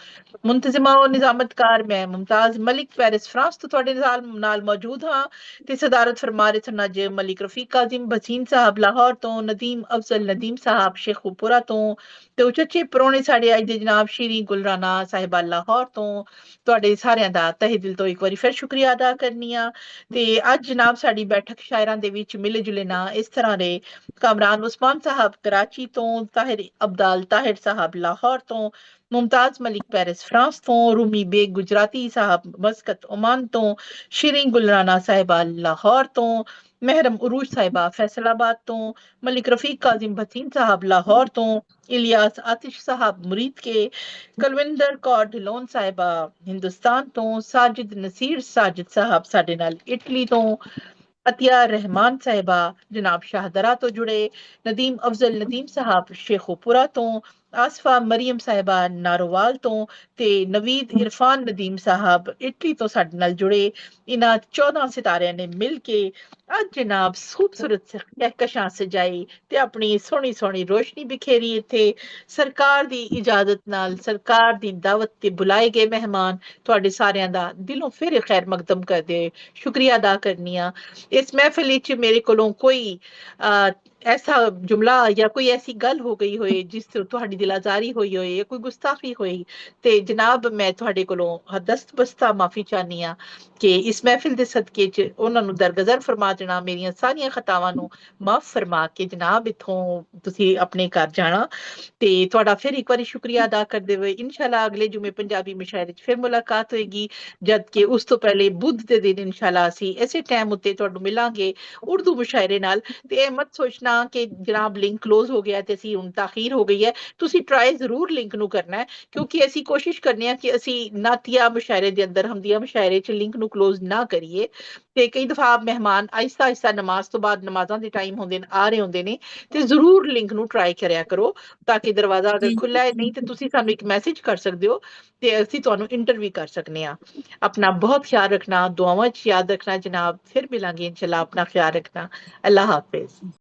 मुंतजिमा और निजामतकार मैं मुमताज मलिक पेरिस फ्रांस तो थोड़े नाल मौजूद हाँ। ते सदारत फरमा रहे सन अज मलिक रफीक काजिम बसीन साहब लाहौर तो, नदीम अफजल नदीम साहब शेखुपुरा तो, ते उचचे परौने साढ़े अज दे जनाब श्री गुलराना साहिबा लाहौर तो। ਤੁਹਾਡੇ ਸਾਰਿਆਂ ਦਾ ਤਹਿ ਦਿਲ ਤੋਂ ਇੱਕ ਵਾਰੀ ਫਿਰ ਸ਼ੁਕਰੀਆ ਅਦਾ ਕਰਨੀ ਆ। ਤੇ ਅੱਜ ਜਨਾਬ ਸਾਡੀ ਬੈਠਕ ਸ਼ਾਇਰਾਂ ਦੇ ਵਿੱਚ ਮਿਲੇ ਜੁਲੇ ਨਾ ਇਸ ਤਰ੍ਹਾਂ ਦੇ ਕਾਮਰਾਨ ਉਸਮਾਨ ਸਾਹਿਬ ਕਰਾਚੀ ਤੋਂ, ਤਾਹਿਰ ਅਬਦਾਲ ਤਾਹਿਰ ਸਾਹਿਬ ਲਾਹੌਰ ਤੋਂ, ਮੁਮਤਾਜ਼ ਮਲਿਕ ਪੈਰਿਸ ਫਰਾਂਸ ਤੋਂ, ਰੂਮੀ ਬੇਗ ਗੁਜਰਾਤੀ ਸਾਹਿਬ ਮਸਕਤ ओमान ਤੋਂ, ਸ਼ੀਰੀਨ ਗੁਲਰਾਨਾ ਸਾਹਿਬਾ ਲਾਹੌਰ ਤੋਂ, महरम उरूज साहिबा फैसलाबाद तो, मलिक रफीक काजिम भसीन साहब लाहौर तो, इलियास आतिश साहब मुरीद के, कुलविंदर कौर ढिलोन साहिबा हिंदुस्तान तो, साजिद नसीर साजिद साहब साडे नाल इटली तो, अतिया रहमान साहिबा जनाब शाहदरा तो जुड़े, नदीम अफजल नदीम साहब शेखोपुरा तो, ਆਸਫਾ ਮਰੀਮ ਸਾਹਿਬਾ ਨਾਰੋਵਾਲ ਤੋਂ ਤੇ ਨਵੀਦ ਇਰਫਾਨ ਨਦੀਮ ਸਾਹਿਬ ਇਟਲੀ ਤੋਂ ਸਾਡੇ ਨਾਲ ਜੁੜੇ। ਇਹਨਾਂ 14 ਸਿਤਾਰਿਆਂ ਨੇ ਮਿਲ ਕੇ ਅੱਜ ਜਨਾਬ ਖੂਬਸੂਰਤ ਕਹਿਕਸ਼ਾਂ ਸਜਾਈ ਤੇ ਆਪਣੀ ਸੋਹਣੀ ਸੋਹਣੀ ਰੋਸ਼ਨੀ ਬਿਖੇਰੀ। ਇੱਥੇ ਸਰਕਾਰ ਦੀ ਇਜਾਜ਼ਤ ਨਾਲ, ਸਰਕਾਰ ਦੀ ਦਾਵਤ ਤੇ ਬੁਲਾਏ ਗਏ ਮਹਿਮਾਨ ਤੁਹਾਡੇ ਸਾਰਿਆਂ ਦਾ ਦਿਲੋਂ ਫਿਰ ਖੈਰ ਮਕਦਮ ਕਰਦੇ ਸ਼ੁਕਰੀਆ ਅਦਾ ਕਰਨੀ ਆ। ਇਸ ਮਹਿਫਿਲ ਵਿੱਚ ਮੇਰੇ ਕੋਲੋਂ ਕੋਈ ਐਸਾ ਜੁਮਲਾ ਜਾਂ ਕੋਈ ਐਸੀ ਗੱਲ ਹੋ ਗਈ ਹੋਏ ਜਿਸ ਤੋਂ ਤੁਹਾਡੀ ਦਿਲਾਜ਼ਾਰੀ ਹੋਈ ਹੋਏ ਜਾਂ ਕੋਈ ਗੁਸਤਾਖੀ ਹੋਈ ਤੇ ਜਨਾਬ ਮੈਂ ਤੁਹਾਡੇ ਕੋਲੋਂ ਦਸਤਬਸਤਾ ਮਾਫੀ ਚਾਹਨੀ ਆ ਕਿ ਇਸ ਮਹਿਫਿਲ ਦੇ ਸਦਕੇ ਚ ਉਹਨਾਂ ਨੂੰ ਦਰਗਜ਼ਰ ਫਰਮਾ ਦੇਣਾ, ਮੇਰੀਆਂ ਸਾਰੀਆਂ ਖਤਾਵਾਂ ਨੂੰ ਮਾਫ ਫਰਮਾ ਕੇ ਜਨਾਬ ਇੱਥੋਂ ਤੁਸੀਂ ਆਪਣੇ ਘਰ ਜਾਣਾ। ਤੇ ਤੁਹਾਡਾ ਫਿਰ ਇੱਕ ਵਾਰੀ ਸ਼ੁਕਰੀਆ ਅਦਾ ਕਰਦੇ ਹੋਏ ਇਨਸ਼ਾਅੱਲਾ ਅਗਲੇ ਜੁਮੇ ਪੰਜਾਬੀ ਮੁਸ਼ਾਇਰੇ 'ਚ ਫਿਰ ਮੁਲਾਕਾਤ ਹੋਏਗੀ, ਜਦ ਕਿ ਉਸ ਤੋਂ ਪਹਿਲੇ ਬੁੱਧ ਦੇ ਦਿਨ ਇਨਸ਼ਾਅੱਲਾ ਅਸੀਂ ਇਸੇ ਟਾਈਮ ਉੱਤੇ ਤੁਹਾਨੂੰ ਮਿਲਾਂਗੇ ਉਰਦੂ ਮੁਸ਼ਾਇਰੇ ਨਾਲ। ਤੇ ਇਹ ਮਤ ਸੋਚਣਾ ਕਿ ਜਨਾਬ ਲਿੰਕ ਕਲੋਜ਼ ਹੋ ਗਿਆ ਤੇ ਅਸੀਂ ਹੁਣ ਤਾਖੀਰ ਹੋ ਗਈ ਹੈ, ਤੁਸੀਂ ਟਰਾਈ ਜ਼ਰੂਰ ਲਿੰਕ ਨੂੰ ਕਰਨਾ ਹੈ, ਕਿਉਂਕਿ ਅਸੀਂ ਕੋਸ਼ਿਸ਼ ਕਰਨੇ ਆ ਕਿ ਅਸੀਂ ਨਾਤੀਆ ਮੁਸ਼ਾਇਰੇ ਦੇ ਅੰਦਰ, ਹਮਦੀਆ ਮੁਸ਼ਾਇਰੇ 'ਚ ਲਿੰਕ ਨੂੰ ਕਲੋਜ਼ ਨਾ ਕਰੀਏ। ਤੇ ਕਈ ਦਫਾ ਮਹਿਮਾਨ ਆਹਿਸਤਾ ਆਹਿਸਤਾ ਨਮਾਜ਼ ਤੋਂ ਬਾਅਦ, ਨਮਾਜ਼ਾਂ ਦੇ ਟਾਈਮ ਹੁੰਦੇ ਨੇ, ਆ ਰਹੇ ਹੁੰਦੇ ਨੇ, ਤੇ ਜ਼ਰੂਰ ਲਿੰਕ ਨੂੰ ਟਰਾਈ ਕਰਿਆ ਕਰੋ ਤਾਂ ਕਿ ਦਰਵਾਜ਼ਾ ਅਗਰ ਖੁੱਲਾ ਹੈ ਨਹੀਂ ਤੇ ਤੁਸੀਂ ਸਾਨੂੰ ਇੱਕ ਮੈਸੇਜ ਕਰ ਸਕਦੇ ਹੋ ਤੇ ਅਸੀਂ ਤੁਹਾਨੂੰ ਇੰਟਰਵਿਊ ਕਰ ਸਕਨੇ ਆ। ਆਪਣਾ ਬਹੁਤ ਖਿਆਲ ਰੱਖਣਾ, ਦੁਆਵਾਂ 'ਚ ਯਾਦ ਰੱਖਣਾ ਜਨਾਬ। ਫਿਰ ਮਿਲਾਂਗੇ ਇੰਸ਼ਾਅੱਲਾ, ਆਪਣਾ ਖਿਆਲ ਰੱਖਣਾ। ਅੱਲਾਹ ਹਾਫਿਜ਼।